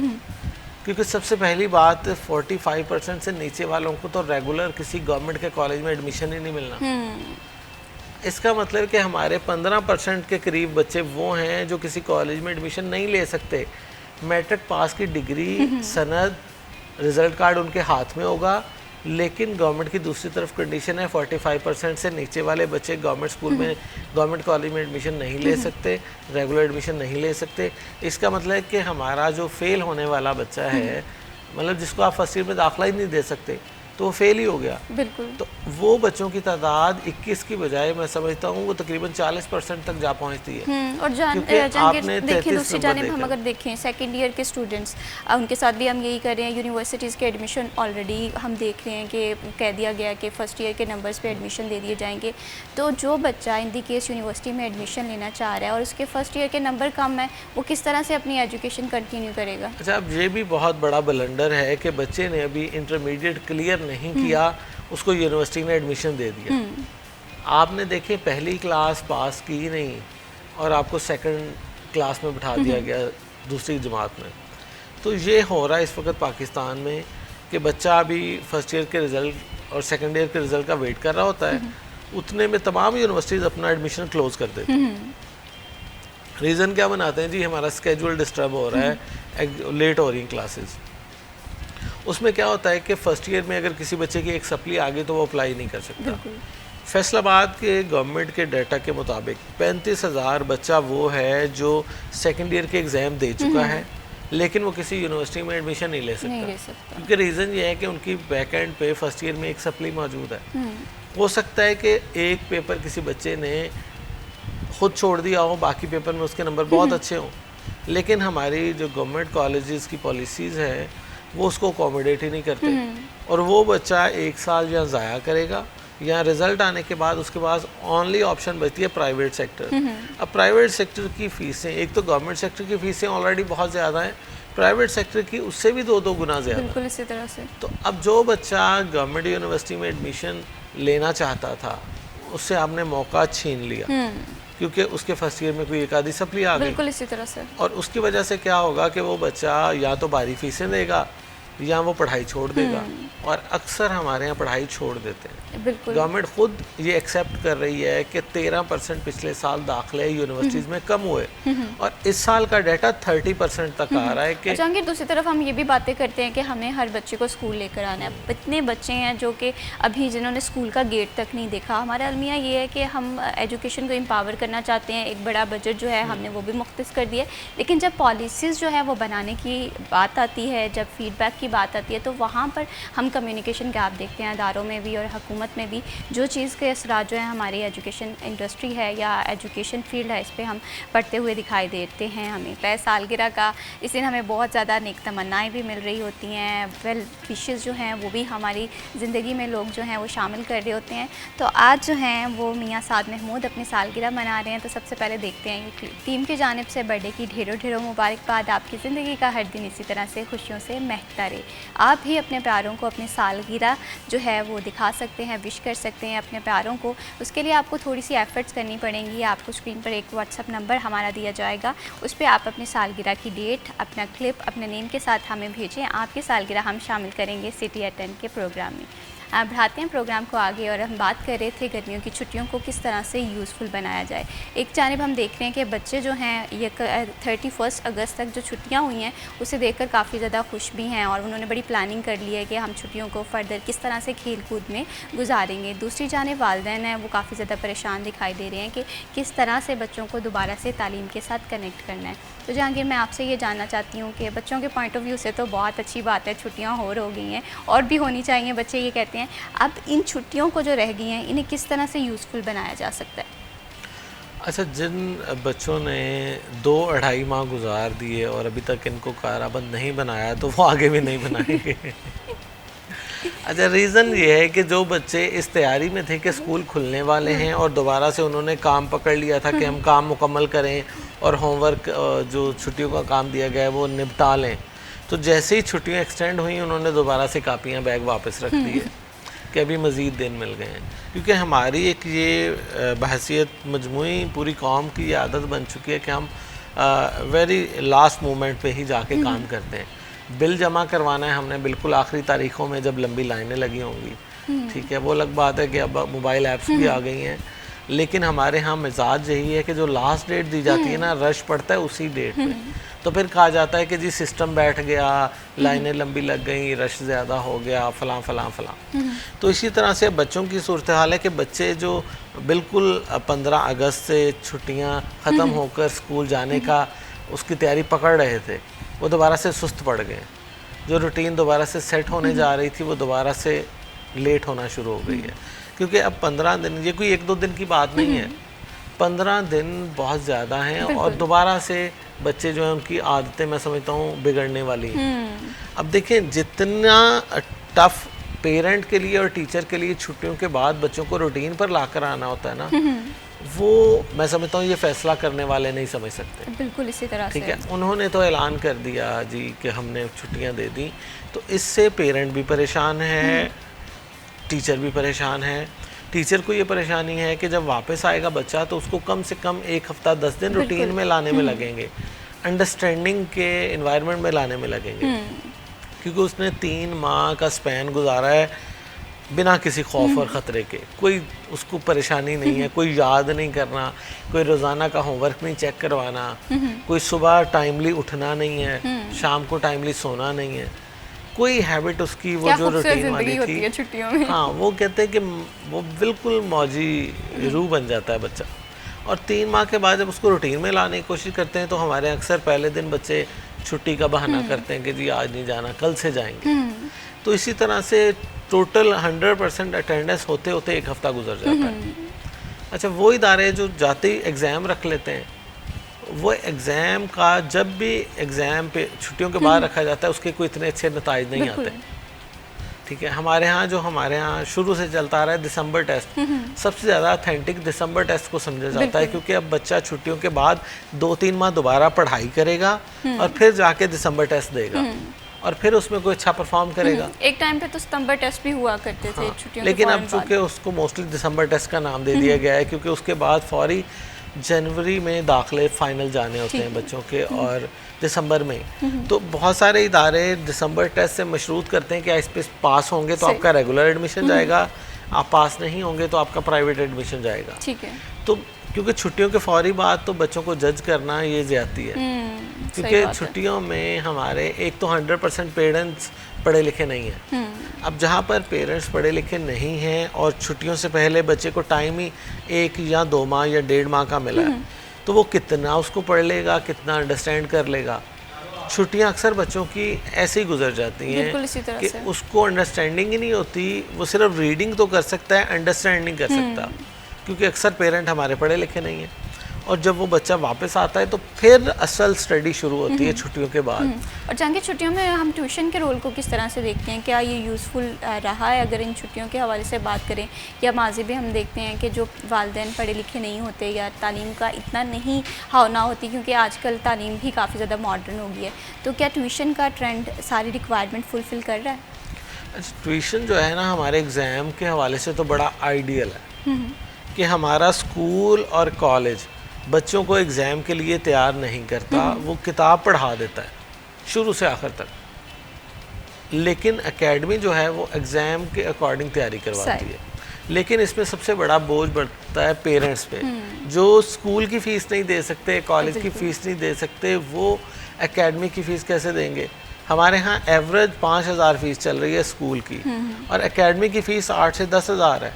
Speaker 3: क्योंकि सबसे पहली बात 45% से नीचे वालों को तो रेगुलर किसी गवर्नमेंट के कॉलेज में एडमिशन ही नहीं मिलना। इसका मतलब कि हमारे 15% के करीब बच्चे वो हैं जो किसी कॉलेज में एडमिशन नहीं ले सकते। मैट्रिक पास की डिग्री, सनद, रिज़ल्ट कार्ड उनके हाथ में होगा, लेकिन गवर्नमेंट की दूसरी तरफ कंडीशन है 45% से नीचे वाले बच्चे गवर्नमेंट स्कूल में, गवर्नमेंट कॉलेज में एडमिशन नहीं ले सकते, रेगुलर एडमिशन नहीं ले सकते। इसका मतलब है कि हमारा जो फेल होने वाला बच्चा है, मतलब जिसको आप फर्स्ट ईयर में दाखिला ही नहीं दे सकते, तो वो फेल ही हो गया।
Speaker 1: बिल्कुल।
Speaker 3: तो वो बच्चों की तादाद 21 की बजाय मैं समझता हूँ वो तकरीबन 40% तक जा पहुँचती है।
Speaker 1: और
Speaker 3: आपने
Speaker 1: देखें दूसरी जानिब हम अगर देखें सेकेंड ईयर के स्टूडेंट्स, उनके साथ भी हम यही कर रहे हैं। यूनिवर्सिटीज़ के एडमिशन ऑलरेडी हम देख रहे हैं कि कह दिया गया कि फ़र्स्ट ईयर के नंबर्स पे एडमिशन दे दिए जाएंगे। तो जो बच्चा इन दी केस यूनिवर्सिटी में एडमिशन लेना चाह रहा है और उसके फ़र्स्ट ईयर के नंबर कम है, वो किस तरह से अपनी एजुकेशन कंटिन्यू करेगा?
Speaker 3: अच्छा, अब ये भी बहुत बड़ा ब्लंडर है कि बच्चे ने अभी इंटरमीडिएट क्लियर नहीं किया, उसको यूनिवर्सिटी में एडमिशन दे दिया। आपने देखें पहली क्लास पास की नहीं और आपको सेकंड क्लास में बिठा दिया गया दूसरी जमात में। तो ये हो रहा है इस वक्त पाकिस्तान में कि बच्चा अभी फर्स्ट ईयर के रिज़ल्ट और सेकंड ईयर के रिज़ल्ट का वेट कर रहा होता है, उतने में तमाम यूनिवर्सिटीज़ अपना एडमिशन क्लोज़ कर देती हैं। रीज़न क्या बनाते हैं जी? हमारा स्केड्यूल डिस्टर्ब हो रहा है, लेट हो रही हैं क्लासेस। उसमें क्या होता है कि फ़र्स्ट ईयर में अगर किसी बच्चे की एक सप्ली आ गई तो वो अप्लाई नहीं कर सकता। फैसलाबाद के गवर्नमेंट के डाटा के मुताबिक 35,000 बच्चा वो है जो सेकंड ईयर के एग्ज़ाम दे चुका है, लेकिन वो किसी यूनिवर्सिटी में एडमिशन नहीं ले सकता। क्योंकि रीज़न ये है कि उनकी बैक एंड पे फर्स्ट ईयर में एक सप्ली मौजूद है। हो सकता है कि एक पेपर किसी बच्चे ने खुद छोड़ दिया हो, बाकी पेपर में उसके नंबर बहुत अच्छे हों, लेकिन हमारी जो गवर्नमेंट कॉलेजेस की पॉलिसीज़ हैं वो उसको अकोमोडेट ही नहीं करते, और वो बच्चा एक साल या ज़ाया करेगा या रिज़ल्ट आने के बाद उसके पास ओनली ऑप्शन बचती है प्राइवेट सेक्टर। अब प्राइवेट सेक्टर की फ़ीसें, एक तो गवर्नमेंट सेक्टर की फ़ीसें ऑलरेडी बहुत ज़्यादा हैं, प्राइवेट सेक्टर की उससे भी 2 गुना ज़्यादा।
Speaker 1: बिल्कुल इसी तरह से।
Speaker 3: तो अब जो बच्चा गवर्नमेंट यूनिवर्सिटी में एडमिशन लेना चाहता था उससे आपने मौका छीन लिया, क्योंकि उसके फर्स्ट ईयर में कोई एक आधी सप्ली आ गई।
Speaker 1: बिल्कुल इसी तरह से। और
Speaker 3: उसकी वजह से क्या होगा कि वो बच्चा या तो भारी फीसें देगा या वो पढ़ाई छोड़ देगा, और अक्सर हमारे यहाँ पढ़ाई छोड़ देते हैं।
Speaker 1: बिल्कुल।
Speaker 3: गवर्नमेंट खुद ये एक्सेप्ट कर रही है कि 13% पिछले साल दाखिले यूनिवर्सिटीज़ में कम हुए, और इस साल का डाटा 30% तक आ रहा है। कि
Speaker 1: जहांगीर, दूसरी तरफ हम ये भी बातें करते हैं कि हमें हर बच्चे को स्कूल लेकर आना है। इतने बच्चे हैं जो कि अभी जिन्होंने स्कूल का गेट तक नहीं देखा। हमारा अलमिया ये है कि हम एजुकेशन को एम्पावर करना चाहते हैं, एक बड़ा बजट जो है हमने वो भी मुख्तस कर दिया, लेकिन जब पॉलिसीज़ जो है वो बनाने की बात आती है, जब फीडबैक की बात आती है, तो वहाँ पर हम कम्युनिकेशन गैप देखते हैं इदारों में भी और हुकूमत में भी। जो चीज़ के असरात जो है हमारी एजुकेशन इंडस्ट्री है या एजुकेशन फील्ड है, इस पर हम पढ़ते हुए दिखाई देते हैं। हमें पै सालगिरह का इस दिन हमें बहुत ज़्यादा नेक तमन्नाएँ भी मिल रही होती हैं, वेल विशेज़ जो हैं वो भी हमारी ज़िंदगी में लोग जो हैं वो शामिल कर रहे होते हैं। तो आज जो हैं वो मियाँ साद महमूद अपनी सालगिरह मना रहे हैं। तो सबसे पहले देखते हैं ये टीम की जानिब से बर्थडे की ढेरों ढेरों मुबारकबाद। आपकी ज़िंदगी का हर दिन इसी तरह से खुशियों से महकता रहे। गुजारे। आप भी अपने प्यारों को अपनी सालगिरह जो है वो दिखा सकते हैं, विश कर सकते हैं अपने प्यारों को। उसके लिए आपको थोड़ी सी एफर्ट्स करनी पड़ेंगी। आपको स्क्रीन पर एक व्हाट्सअप नंबर हमारा दिया जाएगा, उस पर आप अपनी सालगिरह की डेट, अपना क्लिप अपने नेम के साथ हमें भेजें। आपकी सालगिरह हम शामिल करेंगे सिटी एट 10 के प्रोग्राम में। बढ़ाते हैं प्रोग्राम को आगे, और हम बात कर रहे थे गर्मियों की छुट्टियों को किस तरह से यूज़फुल बनाया जाए। एक जानिब हम देख रहे हैं कि बच्चे जो हैं ये 31 अगस्त तक जो छुट्टियां हुई हैं उसे देखकर काफ़ी ज़्यादा खुश भी हैं, और उन्होंने बड़ी प्लानिंग कर ली है कि हम छुट्टियों को फ़र्दर किस तरह से खेल कूद में गुजारेंगे। दूसरी जानिब वालिदैन हैं वो काफ़ी ज़्यादा परेशान दिखाई दे रहे हैं कि किस तरह से बच्चों को दोबारा से तालीम के साथ कनेक्ट करना है। तो जहांगीर, मैं आपसे ये जानना चाहती हूँ कि बच्चों के पॉइंट ऑफ व्यू से तो बहुत अच्छी बात है, छुट्टियाँ हो गई हैं और भी होनी चाहिए, बच्चे ये कहते हैं। अब इन छुट्टियों को जो रह गई हैं इन्हें किस तरह से यूज़फुल बनाया जा सकता है?
Speaker 3: अच्छा, जिन बच्चों ने 2-2.5 माह गुजार दिए और अभी तक इनको काराबंद नहीं बनाया तो वो आगे भी नहीं बनाएंगे। अच्छा, रीज़न ये है कि जो बच्चे इस तैयारी में थे कि स्कूल खुलने वाले हैं और दोबारा से उन्होंने काम पकड़ लिया था कि हम काम मुकम्मल करें और होमवर्क जो छुट्टियों का काम दिया गया है वो निपटा लें, तो जैसे ही छुट्टियां एक्सटेंड हुई उन्होंने दोबारा से कापियां बैग वापस रख दिए कि अभी मज़ीद दिन मिल गए हैं। क्योंकि हमारी एक ये बहसियत मजमूई पूरी कौम की ये आदत बन चुकी है कि हम वेरी लास्ट मोमेंट पे ही जाके काम करते हैं। बिल जमा करवाना है हमने बिल्कुल आखिरी तारीख़ों में जब लंबी लाइनें लगी होंगी, ठीक है, वो अलग बात है कि अब मोबाइल ऐप्स भी आ गई हैं, लेकिन हमारे यहाँ मिजाज यही है कि जो लास्ट डेट दी जाती है ना, रश पड़ता है उसी डेट पे। तो फिर कहा जाता है कि जी सिस्टम बैठ गया, लाइनें लंबी लग गई, रश ज़्यादा हो गया, फ़लाँ फ़लाँ फ़लाँ। तो इसी तरह से बच्चों की सूरत हाल है कि बच्चे जो बिल्कुल 15 अगस्त से छुट्टियाँ ख़त्म होकर स्कूल जाने का उसकी तैयारी पकड़ रहे थे, वो दोबारा से सुस्त पड़ गए। जो रूटीन दोबारा से सेट होने जा रही थी वो दोबारा से लेट होना शुरू हो गई है। क्योंकि अब 15 दिन, ये कोई 1-2 दिन की बात नहीं है, 15 दिन बहुत ज़्यादा हैं और दोबारा से बच्चे जो हैं उनकी आदतें मैं समझता हूँ बिगड़ने वाली हैं। अब देखें, जितना टफ पेरेंट के लिए और टीचर के लिए छुट्टियों के बाद बच्चों को रूटीन पर ला कर आना होता है ना, वो मैं समझता हूँ ये फैसला करने वाले नहीं समझ सकते।
Speaker 1: बिल्कुल इसी तरह
Speaker 3: ठीक है, उन्होंने तो ऐलान कर दिया जी कि हमने छुट्टियाँ दे दी, तो इससे पेरेंट भी परेशान है, टीचर भी परेशान है। टीचर को ये परेशानी है कि जब वापस आएगा बच्चा तो उसको कम से कम 1 हफ्ता 10 दिन रूटीन में लाने में लगेंगे, अंडरस्टैंडिंग के एनवायरनमेंट में लाने में लगेंगे, क्योंकि उसने 3 माह का स्पैन गुजारा है बिना किसी खौफ और ख़तरे के। कोई उसको परेशानी नहीं है, कोई याद नहीं करना, कोई रोज़ाना का होमवर्क नहीं चेक करवाना, कोई सुबह टाइमली उठना नहीं है, शाम को टाइमली सोना नहीं है, कोई हैबिट उसकी वो जो रूटीन वाली थी
Speaker 1: छुट्टियों में।
Speaker 3: हाँ, वो कहते हैं कि वो बिल्कुल मौजी रूह बन जाता है बच्चा। और 3 माह के बाद जब उसको रूटीन में लाने की कोशिश करते हैं तो हमारे अक्सर पहले दिन बच्चे छुट्टी का बहाना करते हैं कि जी आज नहीं जाना, कल से जाएंगे। तो इसी तरह से टोटल 100% अटेंडेंस होते होते 1 हफ्ता गुजर जाता है। अच्छा, वो इदारे जो जाते ही एग्ज़ाम रख लेते हैं, वो एग्ज़ाम का जब भी एग्ज़ाम पे छुट्टियों के बाद रखा जाता है उसके कोई इतने अच्छे नताइज नहीं आते। ठीक है, हमारे यहाँ शुरू से चलता आ रहा है दिसंबर टेस्ट, सबसे ज़्यादा ऑथेंटिक दिसंबर टेस्ट को समझा जाता है, क्योंकि अब बच्चा छुट्टियों के बाद 2-3 माह दोबारा पढ़ाई करेगा और फिर जाके दिसंबर टेस्ट देगा और फिर उसमें कोई अच्छा परफॉर्म करेगा।
Speaker 1: एक टाइम पे तो सितंबर टेस्ट भी हुआ करते थे छुट्टियों,
Speaker 3: लेकिन अब चूँकि उसको मोस्टली दिसंबर टेस्ट का नाम दे दिया गया है, क्योंकि उसके बाद फौरी जनवरी में दाखिले फाइनल जाने होते हैं बच्चों के और दिसंबर में। तो बहुत सारे इदारे दिसंबर टेस्ट से मशरूत करते हैं कि इस पे पास होंगे तो आपका रेगुलर एडमिशन जाएगा, आप पास नहीं होंगे तो आपका प्राइवेट एडमिशन जाएगा।
Speaker 1: ठीक है,
Speaker 3: तो क्योंकि छुट्टियों के फौरी बाद तो बच्चों को जज करना ये ज़्यादती है, क्योंकि छुट्टियों में हमारे एक तो 100% पेरेंट्स पढ़े लिखे नहीं हैं। अब जहाँ पर पेरेंट्स पढ़े लिखे नहीं हैं और छुट्टियों से पहले बच्चे को टाइम ही 1 या 2 माह या 1.5 माह का मिला है, तो वो कितना उसको पढ़ लेगा, कितना अंडरस्टैंड कर लेगा। छुट्टियाँ अक्सर बच्चों की ऐसे ही गुजर जाती हैं कि उसको अंडरस्टैंडिंग ही नहीं होती, वो सिर्फ रीडिंग तो कर सकता है, अंडरस्टैंड नहीं कर सकता, क्योंकि अक्सर पेरेंट हमारे पढ़े लिखे नहीं हैं। और जब वो बच्चा वापस आता है तो फिर असल स्टडी शुरू होती है छुट्टियों के बाद।
Speaker 1: और जहाँ छुट्टियों में हम ट्यूशन के रोल को किस तरह से देखते हैं, क्या ये यूज़फुल रहा है अगर इन छुट्टियों के हवाले से बात करें, या माजी में हम देखते हैं कि जो वालिदैन पढ़े लिखे नहीं होते या तालीम का इतना नहीं हावना होती, क्योंकि आजकल तालीम भी काफ़ी ज़्यादा मॉडर्न हो गई है, तो क्या ट्यूशन का ट्रेंड सारी रिक्वायरमेंट फुलफ़िल कर रहा है?
Speaker 3: अच्छा, ट्यूशन जो है ना हमारे एग्ज़ाम के हवाले से तो बड़ा आइडियल है कि हमारा स्कूल और कॉलेज बच्चों को एग्ज़ाम के लिए तैयार नहीं करता, वो किताब पढ़ा देता है शुरू से आखिर तक, लेकिन एकेडमी जो है वो एग्ज़ाम के अकॉर्डिंग तैयारी करवाती है। लेकिन इसमें सबसे बड़ा बोझ बढ़ता है पेरेंट्स पे, जो स्कूल की फ़ीस नहीं दे सकते, कॉलेज की फ़ीस नहीं दे सकते, वो एकेडमी की फ़ीस कैसे देंगे। हमारे यहाँ एवरेज 5,000 फ़ीस चल रही है स्कूल की, और एकेडमी की फ़ीस 8 से 10,000 है,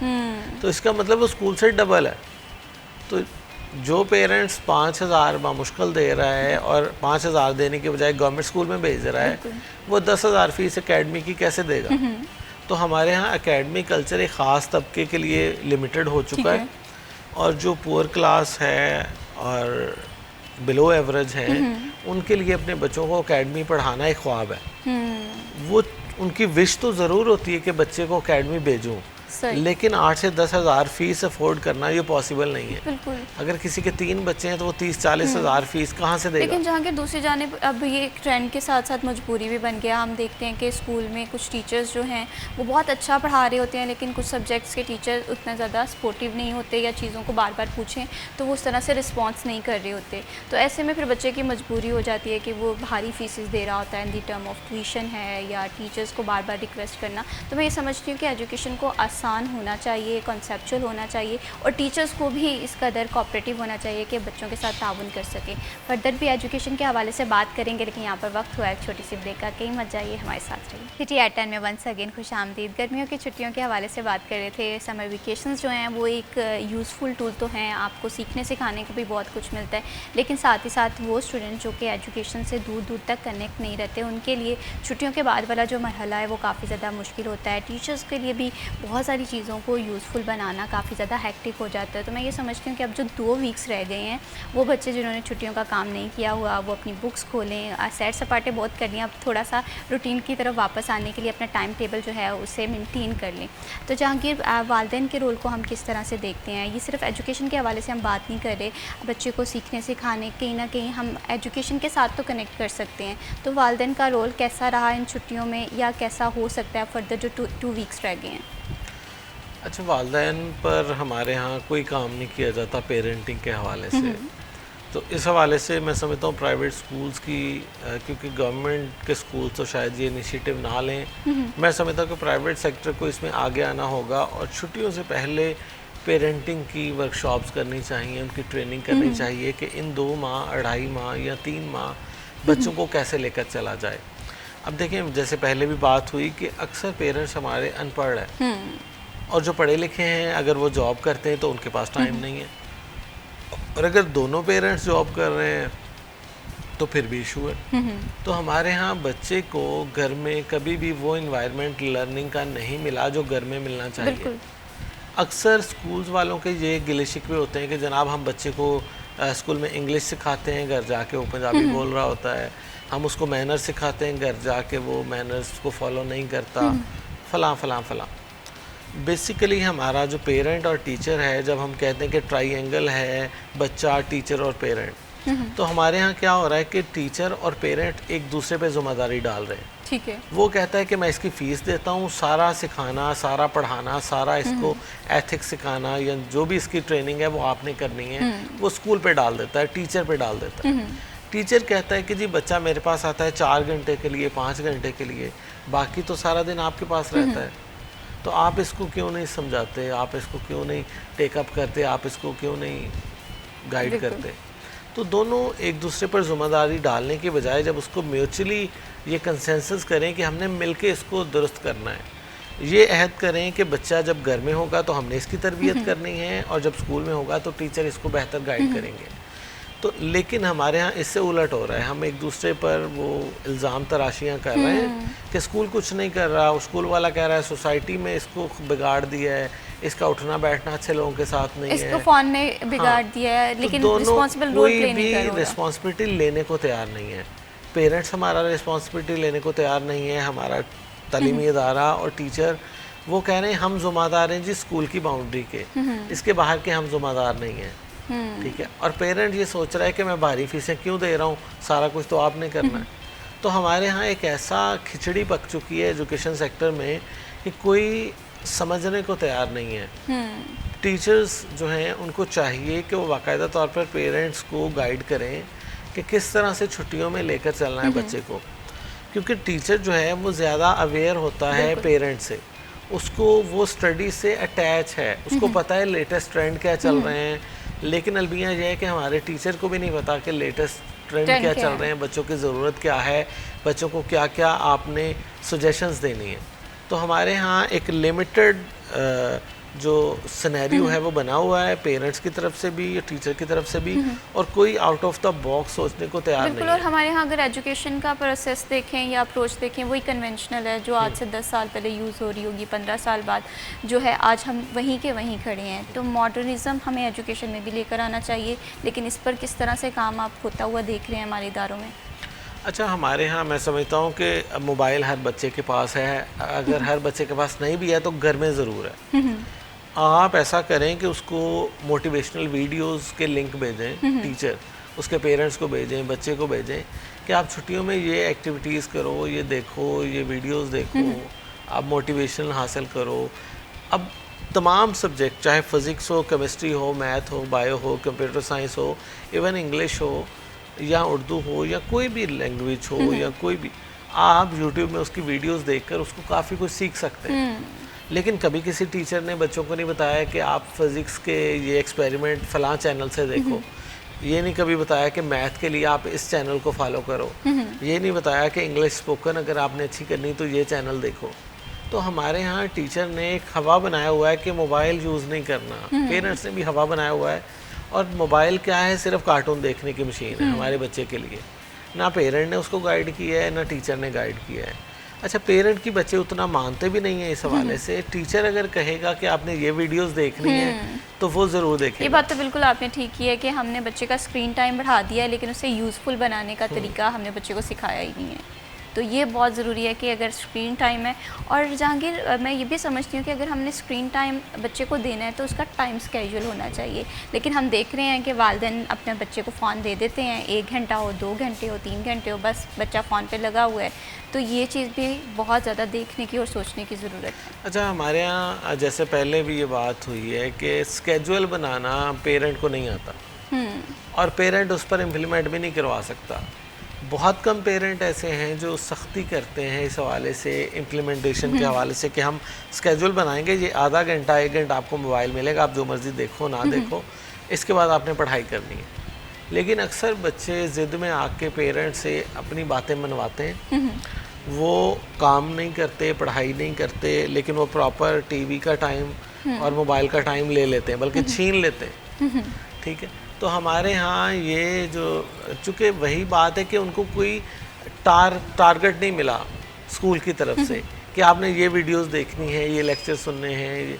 Speaker 3: तो इसका मतलब वो स्कूल से डबल है। तो जो पेरेंट्स 5,000 मुश्किल दे रहा है और 5,000 देने के बजाय गवर्नमेंट स्कूल में भेज रहा है, वो 10,000 फ़ीस एकेडमी की कैसे देगा। तो हमारे यहाँ एकेडमी कल्चर एक ख़ास तबके के लिए लिमिटेड हो चुका है, और जो पुअर क्लास है और बिलो एवरेज है उनके लिए अपने बच्चों को एकेडमी पढ़ाना एक ख्वाब है। वो उनकी विश तो ज़रूर होती है कि बच्चे को एकेडमी भेजूँ, लेकिन 8 से 10,000 फीस अफोर्ड करना ये पॉसिबल नहीं है।
Speaker 1: बिल्कुल।
Speaker 3: अगर किसी के 3 बच्चे हैं तो वो 30-40 हज़ार फीस कहाँ से देगा।
Speaker 1: लेकिन जहाँ के दूसरी जानिब अब ये एक ट्रेंड के साथ साथ मजबूरी भी बन गया। हम देखते हैं कि स्कूल में कुछ टीचर्स जो हैं वो बहुत अच्छा पढ़ा रहे होते हैं, लेकिन कुछ सब्जेक्ट्स के टीचर उतना ज़्यादा सपोर्टिव नहीं होते, या चीज़ों को बार बार पूछें तो वो उस तरह से रिस्पॉन्स नहीं कर रहे होते। तो ऐसे में फिर बच्चे की मजबूरी हो जाती है कि वो भारी फीसेस दे रहा होता है इन दी टर्म ऑफ ट्यूशन है या टीचर्स को बार बार रिक्वेस्ट करना। तो मैं ये समझती हूँ कि एजुकेशन को आसान होना चाहिए, कॉन्सेप्चुअल होना चाहिए, और टीचर्स को भी इस कदर कोऑपरेटिव होना चाहिए कि बच्चों के साथ ताउन कर सकें। फर्दर भी एजुकेशन के हवाले से बात करेंगे, लेकिन यहाँ पर वक्त हुआ एक छोटी सी ब्रेक का। कहीं मत जाइए, हमारे साथ रहिए। सिटी एट 10 में वंस अगेन खुश आमदीद। गर्मियों की छुट्टियों के हवाले से बात कर रहे थे। समर वेकेशंस जो हैं वो एक यूज़फुल टूल तो हैं, आपको सीखने सिखाने को भी बहुत कुछ मिलता है, लेकिन साथ ही साथ वो स्टूडेंट जो कि एजुकेशन से दूर दूर तक कनेक्ट नहीं रहते, उनके लिए छुट्टियों के बाद वाला जो मरहला है वो काफ़ी ज़्यादा मुश्किल होता है। टीचर्स के लिए भी बहुत सारी चीज़ों को यूज़फुल बनाना काफ़ी ज़्यादा हेक्टिक हो जाता है। तो मैं ये समझती हूँ कि अब जो 2 वीक्स रह गए हैं, वो बच्चे जिन्होंने छुट्टियों का काम नहीं किया हुआ वो अपनी बुक्स खोलें, सैर सपाटे बहुत कर लिया, अब थोड़ा सा रूटीन की तरफ वापस आने के लिए अपना टाइम टेबल जो है उसे मेंटेन कर लें। तो जहांगीर, वालिदैन के रोल को हम किस तरह से देखते हैं? ये सिर्फ एजुकेशन के हवाले से हम बात नहीं कर रहे, बच्चे को सीखने सिखाने कहीं ना कहीं हम एजुकेशन के साथ तो कनेक्ट कर सकते हैं। तो वालिदैन का रोल कैसा रहा इन छुट्टियों में, या कैसा हो सकता है फर्दर जो 2 वीक्स रह गए हैं?
Speaker 3: अच्छा, वालिदैन पर हमारे यहाँ कोई काम नहीं किया जाता पेरेंटिंग के हवाले से, तो इस हवाले से मैं समझता हूँ प्राइवेट स्कूल्स की, क्योंकि गवर्नमेंट के स्कूल तो शायद ये इनिशिएटिव ना लें, मैं समझता हूँ कि प्राइवेट सेक्टर को इसमें आगे आना होगा, और छुट्टियों से पहले पेरेंटिंग की वर्कशॉप्स करनी चाहिए, उनकी ट्रेनिंग करनी चाहिए कि इन 2 माह, 2.5 माह या 3 माह बच्चों को कैसे लेकर चला जाए। अब देखें, जैसे पहले भी बात हुई कि अक्सर पेरेंट्स हमारे अनपढ़ हैं, और जो पढ़े लिखे हैं अगर वो जॉब करते हैं तो उनके पास टाइम नहीं है, और अगर दोनों पेरेंट्स जॉब कर रहे हैं तो फिर भी इशू है। तो हमारे यहाँ बच्चे को घर में कभी भी वो इन्वायरमेंट लर्निंग का नहीं मिला जो घर में मिलना चाहिए। अक्सर स्कूल्स वालों के ये गिले शिकवे होते हैं कि जनाब हम बच्चे को स्कूल में इंग्लिश सिखाते हैं, घर जाके वो पंजाबी बोल रहा होता है, हम उसको मैनर्स सिखाते हैं, घर जाके वो मैनर्स को फॉलो नहीं करता, फलां फलां फलां। बेसिकली हमारा जो पेरेंट और टीचर है, जब हम कहते हैं कि ट्राइएंगल है बच्चा, टीचर और पेरेंट, तो हमारे यहाँ क्या हो रहा है कि टीचर और पेरेंट एक दूसरे पे जिम्मेदारी डाल रहे हैं।
Speaker 1: ठीक है।
Speaker 3: वो कहता है कि मैं इसकी फ़ीस देता हूँ, सारा सिखाना, सारा पढ़ाना, सारा इसको एथिक्स सिखाना या जो भी इसकी ट्रेनिंग है वो आपने करनी है, वो स्कूल पे डाल देता है, टीचर पे डाल देता है। टीचर कहता है कि जी बच्चा मेरे पास आता है 4 घंटे के लिए, 5 घंटे के लिए, बाकी तो सारा दिन आपके पास रहता है, तो आप इसको क्यों नहीं समझाते, आप इसको क्यों नहीं टेकअप करते, आप इसको क्यों नहीं गाइड करते। तो दोनों एक दूसरे पर जिम्मेदारी डालने के बजाय जब उसको म्यूचुअली ये कंसेंसस करें कि हमने मिलके इसको दुरुस्त करना है, ये अहद करें कि बच्चा जब घर में होगा तो हमने इसकी तरबियत करनी है, और जब स्कूल में होगा तो टीचर इसको बेहतर गाइड करेंगे। तो लेकिन हमारे यहाँ इससे उलट हो रहा है, हम एक दूसरे पर वो इल्ज़ाम तराशियाँ कर रहे हैं कि स्कूल कुछ नहीं कर रहा, स्कूल वाला कह रहा है सोसाइटी में इसको बिगाड़ दिया है, इसका उठना बैठना अच्छे लोगों के साथ नहीं है,
Speaker 1: इसको फोन ने बिगाड़ दिया है,
Speaker 3: तो
Speaker 1: लेकिन
Speaker 3: दोनों
Speaker 1: रिस्पॉन्सिबल रोल प्ले
Speaker 3: कोई
Speaker 1: नहीं कर
Speaker 3: भी
Speaker 1: रहा।
Speaker 3: रिस्पॉन्सिबिलिटी लेने को तैयार नहीं है। पेरेंट्स हमारा रिस्पॉन्सिबिलिटी लेने को तैयार नहीं है, हमारा तालीमी इदारा और टीचर वो कह रहे हैं हम ज़िम्मेदार हैं जी स्कूल की बाउंड्री के, इसके बाहर के हम ज़िम्मेदार नहीं हैं, ठीक है। और पेरेंट ये सोच रहा है कि मैं भारी फीसें क्यों दे रहा हूँ, सारा कुछ तो आपने करना है। तो हमारे यहाँ एक ऐसा खिचड़ी पक चुकी है एजुकेशन सेक्टर में कि कोई समझने को तैयार नहीं है। टीचर्स जो हैं उनको चाहिए कि वो बाकायदा तौर पर पेरेंट्स को गाइड करें कि किस तरह से छुट्टियों में लेकर चलना है बच्चे को, क्योंकि टीचर जो है वो ज़्यादा अवेयर होता है पेरेंट्स से, उसको वो स्टडी से अटैच है, उसको पता है लेटेस्ट ट्रेंड क्या चल रहे हैं। लेकिन अलमिया यह है कि हमारे टीचर को भी नहीं पता कि लेटेस्ट ट्रेंड क्या चल रहे हैं, बच्चों की ज़रूरत क्या है, बच्चों को क्या क्या आपने सजेशंस देनी है। तो हमारे यहाँ एक लिमिटेड जो सिनेरियो है वो बना हुआ है पेरेंट्स की तरफ से भी, टीचर की तरफ से भी, और कोई आउट ऑफ द बॉक्स सोचने को तैयार नहीं है।
Speaker 1: और हमारे यहाँ अगर एजुकेशन का प्रोसेस देखें या अप्रोच देखें, वही कन्वेंशनल है जो आज से 10 साल पहले यूज़ हो रही होगी, 15 साल बाद जो है आज हम वहीं के वहीं खड़े हैं। तो मॉडर्निज़म हमें एजुकेशन में भी लेकर आना चाहिए, लेकिन इस पर किस तरह से काम आप होता हुआ देख रहे हैं हमारे इदारों में?
Speaker 3: अच्छा, हमारे यहाँ मैं समझता हूँ कि मोबाइल हर बच्चे के पास है, अगर हर बच्चे के पास नहीं भी है तो घर में ज़रूर है। आप ऐसा करें कि उसको मोटिवेशनल वीडियोस के लिंक भेजें, टीचर उसके पेरेंट्स को भेजें, बच्चे को भेजें कि आप छुट्टियों में ये एक्टिविटीज़ करो, ये देखो, ये वीडियोस देखो, आप मोटिवेशन हासिल करो। अब तमाम सब्जेक्ट चाहे फ़िज़िक्स हो, केमिस्ट्री हो, मैथ हो, बायो हो, कंप्यूटर साइंस हो, इवन इंग्लिश हो या उर्दू हो या कोई भी लैंग्वेज हो या कोई भी, आप यूट्यूब में उसकी वीडियोस देखकर उसको काफ़ी कुछ सीख सकते हैं। लेकिन कभी किसी टीचर ने बच्चों को नहीं बताया कि आप फिज़िक्स के ये एक्सपेरिमेंट फ़लाँ चैनल से देखो, ये नहीं कभी बताया कि मैथ के लिए आप इस चैनल को फॉलो करो, ये नहीं बताया कि इंग्लिश स्पोकन अगर आपने अच्छी करनी तो ये चैनल देखो। तो हमारे यहाँ टीचर ने एक हवा बनाया हुआ है कि मोबाइल यूज़ नहीं करना, पेरेंट्स ने भी हवा बनाया हुआ है। और मोबाइल क्या है, सिर्फ कार्टून देखने की मशीन है हमारे बच्चे के लिए। ना पेरेंट ने उसको गाइड किया है, ना टीचर ने गाइड किया है। अच्छा, पेरेंट की बच्चे उतना मानते भी नहीं है इस हवाले से। टीचर अगर कहेगा कि आपने ये वीडियोस देखनी है तो वो ज़रूर देखेगा।
Speaker 1: ये बात तो बिल्कुल आपने ठीक की है कि हमने बच्चे का स्क्रीन टाइम बढ़ा दिया है, लेकिन उसे यूज़फुल बनाने का तरीका हमने बच्चे को सिखाया ही नहीं है। तो ये बहुत ज़रूरी है कि अगर स्क्रीन टाइम है, और जहांगीर मैं ये भी समझती हूँ कि अगर हमने स्क्रीन टाइम बच्चे को देना है तो उसका टाइम स्केड्यूल होना चाहिए। लेकिन हम देख रहे हैं कि वालिदैन अपने बच्चे को फ़ोन दे देते हैं, 1 घंटा हो, 2 घंटे हो, 3 घंटे हो, बस बच्चा फ़ोन पे लगा हुआ है। तो ये चीज़ भी बहुत ज़्यादा देखने की और सोचने की ज़रूरत है।
Speaker 3: अच्छा, हमारे यहाँ जैसे पहले भी ये बात हुई है कि स्केड्यूल बनाना पेरेंट को नहीं आता और पेरेंट उस पर इम्प्लीमेंट भी नहीं करवा सकता। बहुत कम पेरेंट ऐसे हैं जो सख्ती करते हैं इस हवाले से, इम्प्लीमेंटेशन के हवाले से, कि हम स्केड्यूल बनाएंगे, ये आधा घंटा 1 घंटा आपको मोबाइल मिलेगा, आप जो मर्ज़ी देखो ना देखो, इसके बाद आपने पढ़ाई करनी है। लेकिन अक्सर बच्चे ज़िद में आके पेरेंट से अपनी बातें मनवाते हैं, वो काम नहीं करते, पढ़ाई नहीं करते, लेकिन वो प्रॉपर टीवी का टाइम और मोबाइल का टाइम ले लेते हैं, बल्कि छीन लेते हैं, ठीक है। तो हमारे यहाँ ये जो, चूँकि वही बात है कि उनको कोई टारगेट नहीं मिला स्कूल की तरफ से कि आपने ये वीडियोस देखनी है, ये लेक्चर सुनने हैं।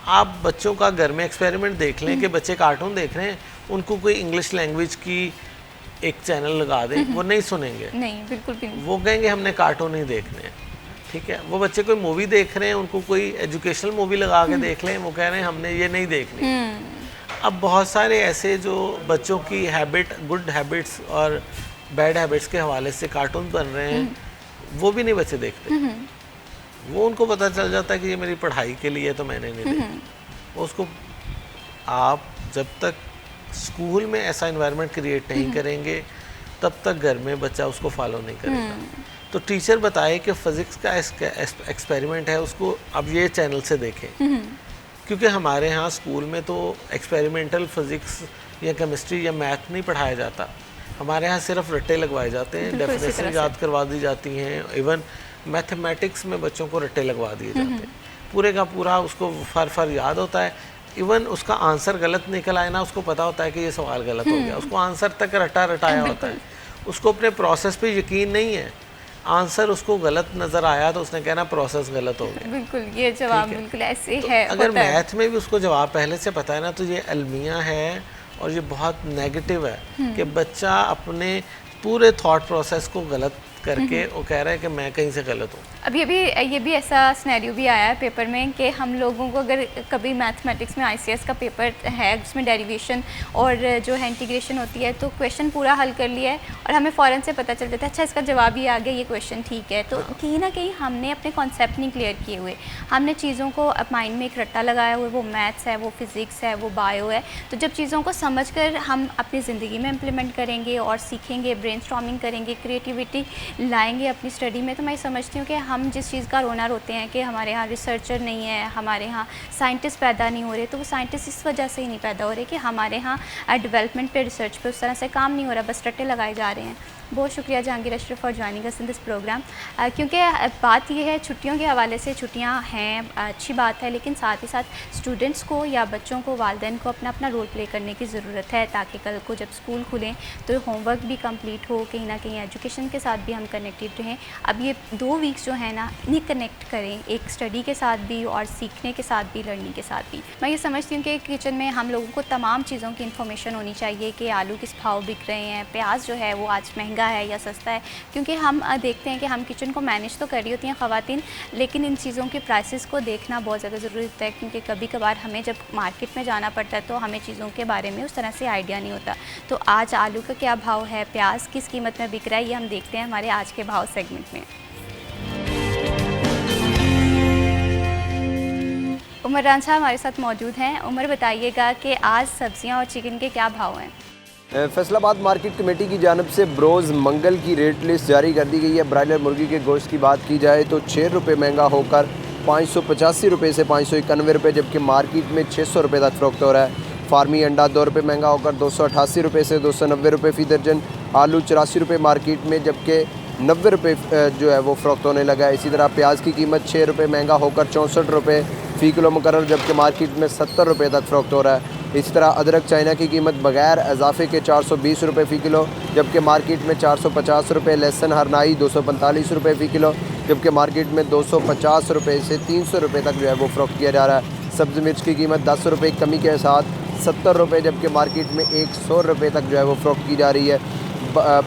Speaker 3: आप बच्चों का घर में एक्सपेरिमेंट देख लें कि बच्चे कार्टून देख रहे हैं, उनको कोई इंग्लिश लैंग्वेज की एक चैनल लगा दें, वो नहीं सुनेंगे,
Speaker 1: नहीं, बिल्कुल भी नहीं।
Speaker 3: वो कहेंगे हमने कार्टून ही देखने हैं, ठीक है। वो बच्चे कोई मूवी देख रहे हैं, उनको कोई एजुकेशनल मूवी लगा के देख लें, वो कह रहे हैं हमने ये नहीं देखनी। अब बहुत सारे ऐसे जो बच्चों की हैबिट, गुड हैबिट्स और बैड हैबिट्स के हवाले से कार्टून बन रहे हैं, वो भी नहीं बच्चे देखते। वो उनको पता चल जाता है कि ये मेरी पढ़ाई के लिए, तो मैंने नहीं देखी। उसको आप जब तक स्कूल में ऐसा एनवायरनमेंट क्रिएट नहीं करेंगे, तब तक घर में बच्चा उसको फॉलो नहीं करेगा। तो टीचर बताए कि फिज़िक्स का एक्सपेरिमेंट है, उसको अब ये चैनल से देखें, क्योंकि हमारे यहाँ स्कूल में तो एक्सपेरिमेंटल फिज़िक्स या केमिस्ट्री या मैथ नहीं पढ़ाया जाता। हमारे यहाँ सिर्फ रट्टे लगवाए जाते हैं, डेफिनेशन याद करवा दी जाती हैं, इवन मैथमेटिक्स में बच्चों को रट्टे लगवा दिए जाते हैं। पूरे का पूरा उसको फर याद होता है, इवन उसका आंसर गलत निकल आए ना, उसको पता होता है कि ये सवाल गलत हो गया, उसको आंसर तक रटाया होता है, उसको अपने प्रोसेस पे यकीन नहीं है। आंसर उसको गलत नज़र आया तो उसने कहना प्रोसेस गलत हो गया।
Speaker 1: बिल्कुल, ये जवाब बिल्कुल ऐसे
Speaker 3: तो
Speaker 1: है।
Speaker 3: अगर मैथ में भी उसको जवाब पहले से पता है ना, तो ये अलमिया है और ये बहुत नेगेटिव है कि बच्चा अपने पूरे थॉट प्रोसेस को गलत करके वो कह रहा है कि मैं कहीं से गलत हूँ।
Speaker 1: अभी ये भी ऐसा सिनेरियो भी आया है पेपर में कि हम लोगों को अगर कभी मैथमेटिक्स में आईसीएस का पेपर है जिसमें डेरिवेशन और जो है इंटीग्रेशन होती है, तो क्वेश्चन पूरा हल कर लिया है और हमें फ़ौरन से पता चल जाता है अच्छा इसका जवाब ही आ गया, ये क्वेश्चन ठीक है। तो कहीं ना कहीं हमने अपने कॉन्सेप्ट नहीं क्लियर किए हुए, हमने चीज़ों को माइंड में एक रट्टा लगाया हुआ है, वो मैथ्स है, वो फिज़िक्स है, वो बायो है। तो जब चीज़ों को समझ कर हम अपनी ज़िंदगी में इम्प्लीमेंट करेंगे और सीखेंगे, ब्रेनस्टॉर्मिंग करेंगे, क्रिएटिविटी लाएंगे अपनी स्टडी में, तो मैं समझती हूँ कि हम जिस चीज़ का रोना रोते हैं कि हमारे यहाँ रिसर्चर नहीं है, हमारे यहाँ साइंटिस्ट पैदा नहीं हो रहे, तो वो साइंटिस्ट इस वजह से ही नहीं पैदा हो रहे कि हमारे यहाँ डेवलपमेंट पे, रिसर्च पे उस तरह से काम नहीं हो रहा, बस रट्टे लगाए जा रहे हैं। बहुत शुक्रिया Jahangir Ashraf for joining us in this program. क्योंकि बात यह है छुट्टियों के हवाले से, छुट्टियां हैं अच्छी बात है, लेकिन साथ ही साथ स्टूडेंट्स को या बच्चों को, वालिदैन को अपना अपना रोल प्ले करने की ज़रूरत है ताकि कल को जब स्कूल खुलें तो होमवर्क भी कंप्लीट हो, कहीं ना कहीं एजुकेशन के साथ भी हम कनेक्टेड रहें। अब ये 2 वीक्स जो है ना, इन्हें कनेक्ट करें, एक स्टडी के साथ भी और सीखने के साथ भी, लर्निंग के साथ भी। मैं ये समझती हूँ कि किचन में हम लोगों को तमाम चीज़ों की इन्फॉर्मेशन होनी चाहिए कि आलू किस भाव बिक रहे हैं, प्याज जो है वो आज महंगा है या सस्ता है, क्योंकि हम देखते हैं कि हम किचन को मैनेज तो कर रही होती हैं ख़वातीन, लेकिन इन चीज़ों के प्राइसेस को देखना बहुत ज़्यादा ज़रूरी होता है, क्योंकि कभी कभार हमें जब मार्केट में जाना पड़ता है तो हमें चीज़ों के बारे में उस तरह से आइडिया नहीं होता। तो आज आलू का क्या भाव है, प्याज किस कीमत में बिक रहा है, ये हम देखते हैं हमारे आज के भाव सेगमेंट में। उमर रांझा हमारे साथ मौजूद हैं। उमर, बताइएगा कि आज सब्जियां और चिकन के क्या भाव हैं?
Speaker 4: फैसलाबाद मार्केट कमेटी की जानब से बरोज़ मंगल की रेट लिस्ट जारी कर दी गई है। ब्रायलर मुर्गी के गोश्त की बात की जाए तो 6 रुपये महंगा होकर 585 रुपये से 591 रुपये, जबकि मार्केट में 600 रुपये तक फ़रोख्त हो रहा है। फार्मी अंडा 2 रुपये महंगा होकर 288 रुपये से 290 रुपये फ़ी दर्जन। आलू 84 रुपये मार्केट में, जबकि 90 रुपये जो है वो फ़रोख्त होने लगा है। इसी तरह प्याज की कीमत 6 रुपये महंगा होकर 64 रुपये फ़ी किलो मुकर्रर, जबकि मार्केट में 70 रुपये तक फ़रोख्त हो रहा है। इसी तरह अदरक चाइना की कीमत बगैर इजाफे के 420 रुपये फ़ी किलो, जबकि मार्केट में 450 रुपये। लहसुन हरनाई 245 रुपये फ़ी किलो, जबकि मार्केट में 250 रुपये से 300 रुपये तक जो है वो फ़रोख्त किया जा रहा है। सब्ज़ी मिर्च की कीमत 10 रुपये कमी के साथ 70 रुपये, जबकि मार्केट में 100 रुपये तक जो है वो फ़रोख्त की जा रही है।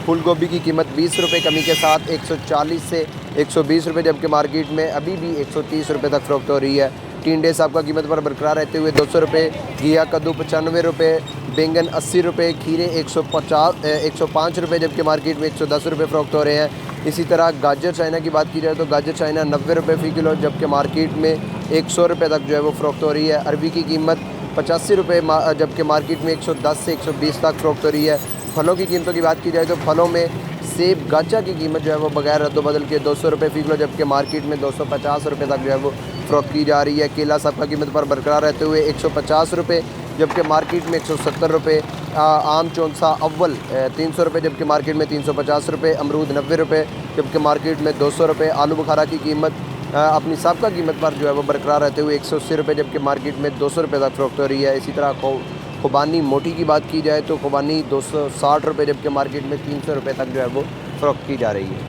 Speaker 4: फूल गोभी की कीमत 20 रुपये कमी के साथ 140 से 120 रुपये, जबकि मार्केट में अभी भी 130 रुपये तक फ़रोख्त हो रही है। टिंडे साहब का कीमत पर बरकरार रहते हुए 200 रुपये, घिया कद्दू 95 रुपये, बैंगन 80 रुपये, खीरे 105 रुपये, जबकि मार्केट में 110 रुपये फ़रोख्त हो रहे हैं। इसी तरह गाजर चाइना की बात की जाए तो गाजर चाइना 90 रुपये फ़ी किलो, जबकि मार्केट में 100 रुपये तक जो है वो फ़रोख्त हो रही है। अरबी की कीमत 85 रुपये, जबकि मार्केट में 110 से 120 तक फ़रोख्त हो रही है। फलों की कीमतों की बात की जाए तो फलों में सेब गाचा की कीमत जो है वो बगैर रद्दोबदल के 200 रुपये फ़ी किलो, जबकि मार्केट में 250 रुपये तक जो है वो फ़रोख्त की जा रही है। केला सब का कीमत पर बरकरार रहते हुए 150 रुपये, जबकि मार्केट में 170 रुपये। आम चौंसा अव्वल 300 रुपये, जबकि मार्केट में 350 रुपये। अमरूद 90 रुपये, जबकि मार्केट में 200 रुपये। आलू बुखारा की कीमत अपनी साबका कीमत पर जो है वो बरकरार रहते हुए 180 रुपये, जबकि मार्केट में 200 रुपये तक फ़रोख्त हो रही है। इसी तरह खुबानी मोटी की बात की जाए तो खुबानी 260 रुपये, जबकि मार्केट में 300 रुपये तक जो है वो फ़रोख्त की जा रही है।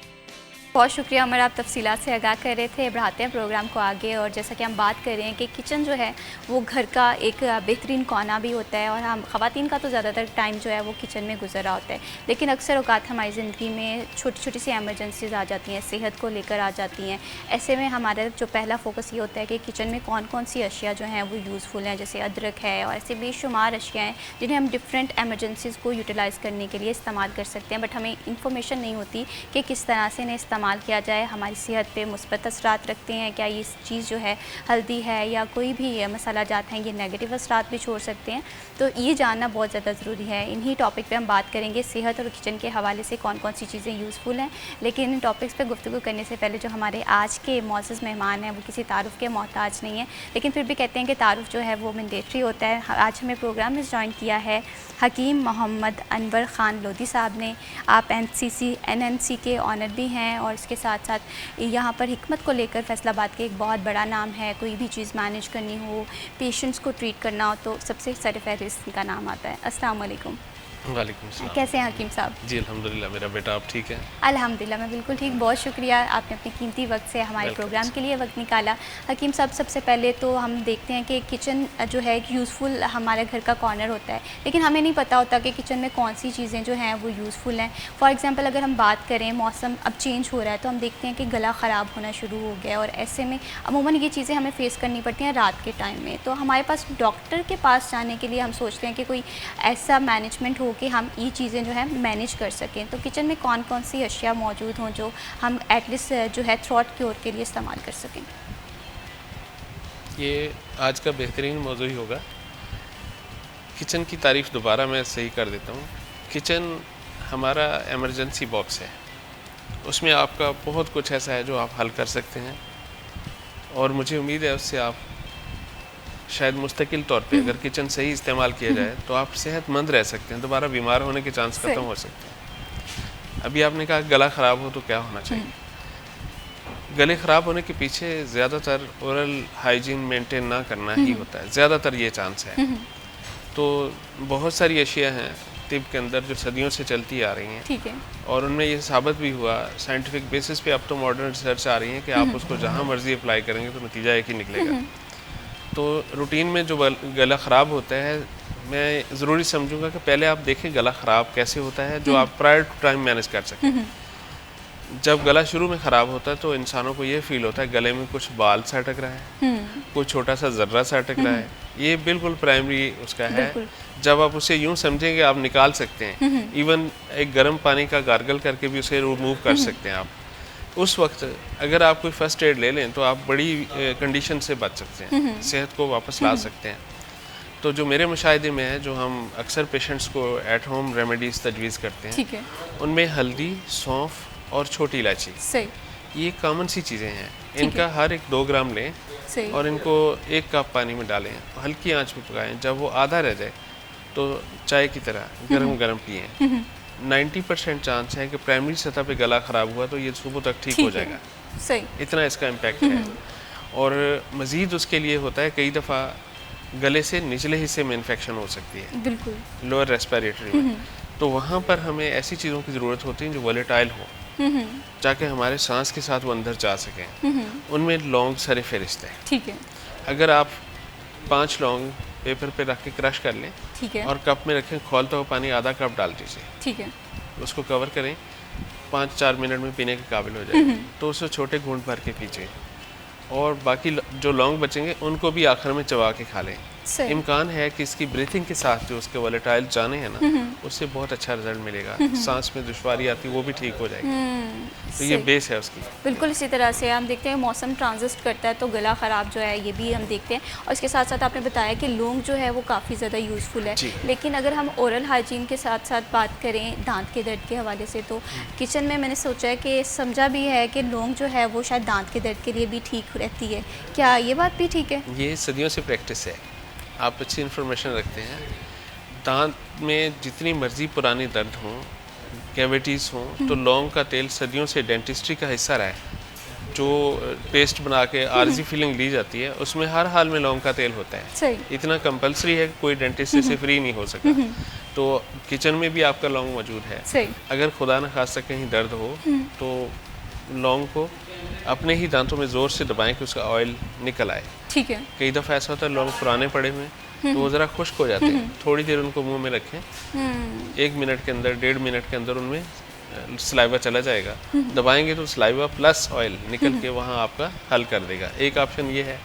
Speaker 1: बहुत शुक्रिया उमर, आप तफसीलात से आगाह कर रहे थे। बढ़ाते हैं प्रोग्राम को आगे, और जैसा कि हम बात कर रहे हैं कि किचन जो है वो घर का एक बेहतरीन कोना भी होता है, और हम ख़वातीन का तो ज़्यादातर टाइम जो है वो किचन में गुजर रहा होता है, लेकिन अक्सर औकात हमारी ज़िंदगी में छोटी छोटी सी एमरजेंसीज आ जाती हैं, सेहत को लेकर आ जाती हैं। ऐसे में हमारा जो पहला फोकस ये होता है कि किचन में कौन कौन सी अशिया जो हैं वो यूज़फुल हैं, जैसे अदरक है और ऐसे बेशुमार अशिया हैं जिन्हें हम डिफरेंट एमरजेंसीज़ को यूटिलाइज़ करने के लिए इस्तेमाल कर सकते हैं, बट हमें इंफॉर्मेशन नहीं होती कि किस तरह से इन्हें इस्तेमाल किया जाए, हमारी सेहत पे मुस्बत असरात रखते हैं, क्या ये चीज़ जो है हल्दी है या कोई भी मसाला जात हैं ये नेगेटिव असरात भी छोड़ सकते हैं। तो ये जानना बहुत ज़्यादा ज़रूरी है। इन्हीं टॉपिक पे हम बात करेंगे, सेहत और किचन के हवाले से कौन कौन सी चीज़ें यूज़फुल हैं। लेकिन इन टॉपिक्स पे गुफ्तगू करने से पहले जो हमारे आज के मौजूद मेहमान हैं वो किसी तारुफ़ के मोहताज नहीं है, लेकिन फिर भी कहते हैं कि तारुफ़ जो है वो मैंडेटरी होता है। आज हमें प्रोग्राम में ज्वाइन किया है हकीम मोहम्मद अनवर ख़ान लोधी साहब ने। आप NNC के ऑनर भी हैं, और इसके साथ साथ यहाँ पर हिकमत को लेकर फैसलाबाद के एक बहुत बड़ा नाम है। कोई भी चीज़ मैनेज करनी हो, पेशेंट्स को ट्रीट करना हो, तो सबसे सरफहरिस्त का नाम आता है। अस्सलाम वालेकुम।
Speaker 5: वालेकुम सलाम।
Speaker 1: कैसे हैं हकीम साहब?
Speaker 5: जी अल्हम्दुलिल्लाह, मेरा बेटा आप ठीक है?
Speaker 1: अल्हम्दुलिल्लाह मैं बिल्कुल ठीक। बहुत शुक्रिया आपने अपनी कीमती वक्त से हमारे प्रोग्राम के लिए वक्त निकाला। हकीम साहब, सबसे पहले तो हम देखते हैं कि किचन जो है एक यूज़फुल हमारे घर का कॉर्नर होता है, लेकिन हमें नहीं पता होता कि किचन में कौन सी चीज़ें जो हैं वो यूज़फुल हैं। फॉर एग्ज़ाम्पल अगर हम बात करें, मौसम अब चेंज हो रहा है तो हम देखते हैं कि गला ख़राब होना शुरू हो गया है, और ऐसे में अमूमन ये चीज़ें हमें फ़ेस करनी पड़ती हैं रात के टाइम में। तो हमारे पास डॉक्टर के पास जाने के लिए हम सोचते हैं कि कोई ऐसा मैनेजमेंट हो कि हम ये चीज़ें जो है मैनेज कर सकें। तो किचन में कौन कौन सी अशिया मौजूद हों जो हम एटलीस्ट जो है थ्रोट क्योर के लिए इस्तेमाल कर सकें?
Speaker 5: ये आज का बेहतरीन मौजू ही होगा। किचन की तारीफ़ दोबारा मैं सही कर देता हूँ। किचन हमारा एमरजेंसी बॉक्स है, उसमें आपका बहुत कुछ ऐसा है जो आप हल कर सकते हैं, और मुझे उम्मीद है उससे आप शायद मुस्तकिल तौर पे अगर किचन सही इस्तेमाल किया जाए तो आप सेहतमंद रह सकते हैं, दोबारा बीमार होने के चांस ख़त्म हो सकते हैं। अभी आपने कहा गला ख़राब हो तो क्या होना चाहिए? गले ख़राब होने के पीछे ज़्यादातर ओरल हाइजीन मेंटेन ना करना ही होता है, ज़्यादातर ये चांस है। तो बहुत सारी अशिया हैं तिब के अंदर जो सदियों से चलती आ रही हैं,
Speaker 1: ठीक है,
Speaker 5: और उनमें ये साबित भी हुआ साइंटिफिक बेसिस पे। अब तो मॉडर्न रिसर्च आ रही है कि आप उसको जहाँ मर्जी अप्लाई करेंगे तो नतीजा एक ही निकलेगा। तो रूटीन में जो गला ख़राब होता है, मैं ज़रूरी समझूंगा कि पहले आप देखें गला ख़राब कैसे होता है, जो आप प्रायर टू टाइम मैनेज कर सकें। जब गला शुरू में ख़राब होता है तो इंसानों को ये फील होता है गले में कुछ बाल सा अटक रहा है, कोई छोटा सा ज़र्रा सा अटक रहा है। ये बिल्कुल प्राइमरी उसका है। जब आप उसे यूँ समझेंगे आप निकाल सकते हैं, इवन एक गर्म पानी का गार्गल करके भी उसे रिमूव कर सकते हैं आप। उस वक्त अगर आप कोई फ़र्स्ट एड ले लें तो आप बड़ी कंडीशन से बच सकते हैं, सेहत को वापस ला सकते हैं। तो जो मेरे मुशाहिदे में है, जो हम अक्सर पेशेंट्स को एट होम रेमेडीज़ तजवीज़ करते हैं,
Speaker 1: ठीक है,
Speaker 5: उनमें हल्दी, सौंफ और छोटी इलायची,
Speaker 1: सही,
Speaker 5: ये कॉमन सी चीज़ें हैं। इनका हर एक 2 ग्राम लें
Speaker 1: सही,
Speaker 5: और इनको 1 कप पानी में डालें, हल्की आंच पे पकाएं। जब वो आधा रह जाए तो चाय की तरह गरम गरम पिएं। 90% चांस है कि प्राइमरी सतह पे गला ख़राब हुआ तो ये सुबह तक ठीक हो जाएगा।
Speaker 1: सही,
Speaker 5: इतना इसका इम्पैक्ट है। और मज़ीद उसके लिए होता है, कई दफ़ा गले से निचले हिस्से में इन्फेक्शन हो सकती है,
Speaker 1: बिल्कुल,
Speaker 5: लोअर रेस्पिरेटरी में। तो वहाँ पर हमें ऐसी चीज़ों की ज़रूरत होती है जो वोलेटाइल हो, ताकि हमारे सांस के साथ वो अंदर जा सकें। उनमें लौंग सरे फहरिस्त है।
Speaker 1: ठीक है,
Speaker 5: अगर आप 5 लौंग पेपर पे रख के क्रश कर लें,
Speaker 1: ठीक है,
Speaker 5: और कप में रखें, खोलता हुआ पानी आधा कप डाल दीजिए,
Speaker 1: ठीक है,
Speaker 5: उसको कवर करें, 5-4 मिनट में पीने के काबिल हो जाएगा। तो उसे छोटे घूंट भर के पीजिए, और बाकी जो लौंग बचेंगे उनको भी आखिर में चबा के खा लें।
Speaker 1: सही,
Speaker 5: इम्कान है कि इसकी ब्रीथिंग के साथ जो उसके वोलेटाइल जाने हैं ना, उससे बहुत अच्छा रिजल्ट मिलेगा। सांस में दुश्वारी आती है वो भी ठीक हो जाएगी। तो ये बेस है उसकी।
Speaker 1: बिल्कुल इसी तरह से हम देखते हैं मौसम ट्रांजिस्ट करता है तो गला ख़राब जो है ये भी हम देखते हैं। और इसके साथ साथ आपने बताया कि लौंग जो है वो काफ़ी ज़्यादा यूज़फुल है। लेकिन अगर हम ओरल हाइजीन के साथ साथ बात करें दांत के दर्द के हवाले से, तो किचन में मैंने सोचा है कि समझा भी है कि लौंग जो है वो शायद दांत के दर्द के लिए भी ठीक रहती है। क्या ये बात भी ठीक है?
Speaker 5: ये सदियों से प्रैक्टिस है, आप अच्छी इन्फॉर्मेशन रखते हैं। दांत में जितनी मर्जी पुरानी दर्द हों, कैविटीज़ हों, तो लौंग का तेल सदियों से डेंटिस्ट्री का हिस्सा रहा है। जो पेस्ट बना के आर्जी फीलिंग ली जाती है, उसमें हर हाल में लौंग का तेल होता है।
Speaker 1: सही,
Speaker 5: इतना कंपलसरी है कि कोई डेंटिस्ट से फ्री नहीं हो सका। तो किचन में भी आपका लौंग मौजूद है।
Speaker 1: सही,
Speaker 5: अगर खुदा न खास्ता कहीं दर्द हो तो लौंग को अपने ही दांतों में ज़ोर से दबाएं कि उसका ऑयल निकल आए।
Speaker 1: ठीक है,
Speaker 5: कई दफ़ा ऐसा होता है लौंग पुराने पड़े हुए हैं तो वो ज़रा खुश्क हो जाते हैं, थोड़ी देर उनको मुंह में रखें, 1 मिनट के अंदर 1.5 मिनट के अंदर उनमें सलाइवा चला जाएगा। दबाएंगे तो सलाइवा प्लस ऑयल निकल के वहाँ आपका हल कर देगा। एक ऑप्शन ये है।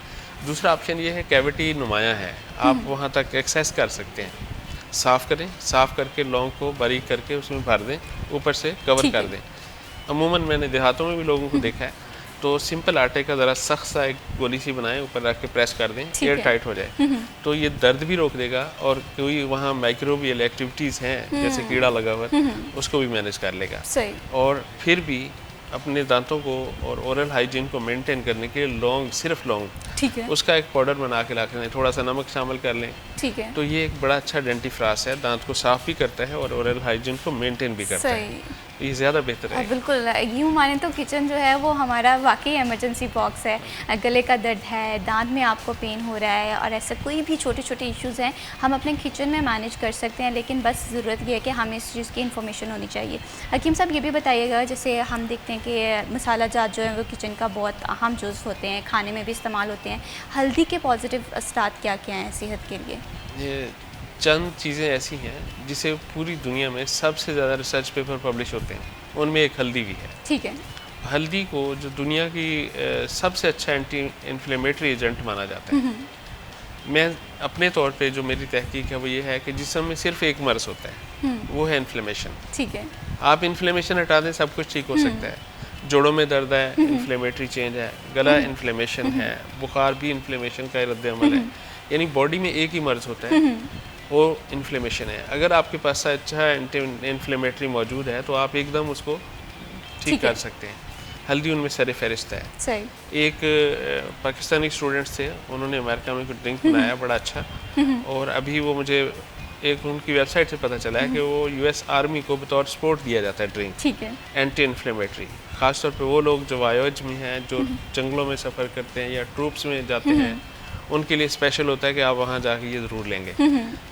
Speaker 5: दूसरा ऑप्शन ये है, कैविटी नुमाया है, आप वहाँ तक एक्सेस कर सकते हैं। साफ़ करें, साफ़ करके लौंग को बारीक करके उसमें भर दें, ऊपर से कवर कर दें। अमूमन मैंने देहातों में भी लोगों को देखा है, तो सिंपल आटे का ज़रा सख्त सा एक गोली सी बनाएं, ऊपर रख के प्रेस कर दें, एयर टाइट हो जाए, तो ये दर्द भी रोक देगा और कोई वहाँ माइक्रोबियल एक्टिविटीज़ हैं जैसे कीड़ा लगा हुआ है उसको भी मैनेज कर लेगा।
Speaker 1: सही,
Speaker 5: और फिर भी अपने दांतों को और ओरल हाइजीन को मेंटेन करने के लिए लौंग, सिर्फ लौंग,
Speaker 1: ठीक है,
Speaker 5: उसका एक पाउडर बना के ला लें, थोड़ा सा नमक शामिल कर लें,
Speaker 1: ठीक है,
Speaker 5: तो ये एक बड़ा अच्छा डेंटिफ्रास है, दांत को साफ़ भी करता है और ओरल हाइजीन को मेंटेन भी करता है। ये ज़्यादा बेहतर है।
Speaker 1: बिल्कुल, यूँ माने तो किचन जो है वो हमारा वाकई इमरजेंसी बॉक्स है। गले का दर्द है, दांत में आपको पेन हो रहा है और ऐसा कोई भी छोटे छोटे इश्यूज़ हैं हम अपने किचन में मैनेज कर सकते हैं, लेकिन बस ज़रूरत ये है कि हमें इस चीज़ की इन्फॉर्मेशन होनी चाहिए। हकीम साहब ये भी बताइएगा, जैसे हम देखते हैं कि मसाला जात जो है वो किचन का बहुत अहम जुज़ होते हैं, खाने में भी इस्तेमाल होते हैं। हल्दी के पॉजिटिव असरात क्या क्या हैं सेहत के लिए?
Speaker 5: ये चंद चीज़ें ऐसी हैं जिसे पूरी दुनिया में सबसे ज़्यादा रिसर्च पेपर पब्लिश होते हैं, उनमें एक हल्दी भी है।
Speaker 1: ठीक है।
Speaker 5: हल्दी को जो दुनिया की सबसे अच्छा एंटी इन्फ्लेमेटरी एजेंट माना जाता है। मैं अपने तौर पे जो मेरी तहकीक है वो ये है कि जिस्म में सिर्फ एक मर्ज़ होता है, वो है इन्फ्लेमेशन।
Speaker 1: ठीक है।
Speaker 5: आप इन्फ्लेमेशन हटा दें सब कुछ ठीक हो सकता है। जोड़ों में दर्द है, इन्फ्लेमेटरी चेंज है, गला इन्फ्लेमेशन है, बुखार भी इन्फ्लेमेशन का रद्द अमल है। यानी बॉडी में एक ही मर्ज़ होता है, वो इन्फ्लेमेशन है। अगर आपके पास अच्छा एंटी इन्फ्लेमेटरी मौजूद है तो आप एकदम उसको ठीक कर सकते हैं। हल्दी उनमें सर फहरिस्त है।
Speaker 1: सही।
Speaker 5: एक पाकिस्तानी स्टूडेंट्स थे, उन्होंने अमेरिका में कुछ ड्रिंक बनाया बड़ा अच्छा, और अभी वो मुझे एक उनकी वेबसाइट से पता चला है कि वो यूएस आर्मी को बतौर स्पोर्ट दिया जाता है ड्रिंक।
Speaker 1: ठीक है।
Speaker 5: एंटी इन्फ्लेमेटरी, ख़ासतौर पे वो लोग जो वायोज में हैं, जो जंगलों में सफ़र करते हैं या ट्रूप्स में जाते हैं, उनके लिए स्पेशल होता है कि आप वहाँ जाके ये ज़रूर लेंगे।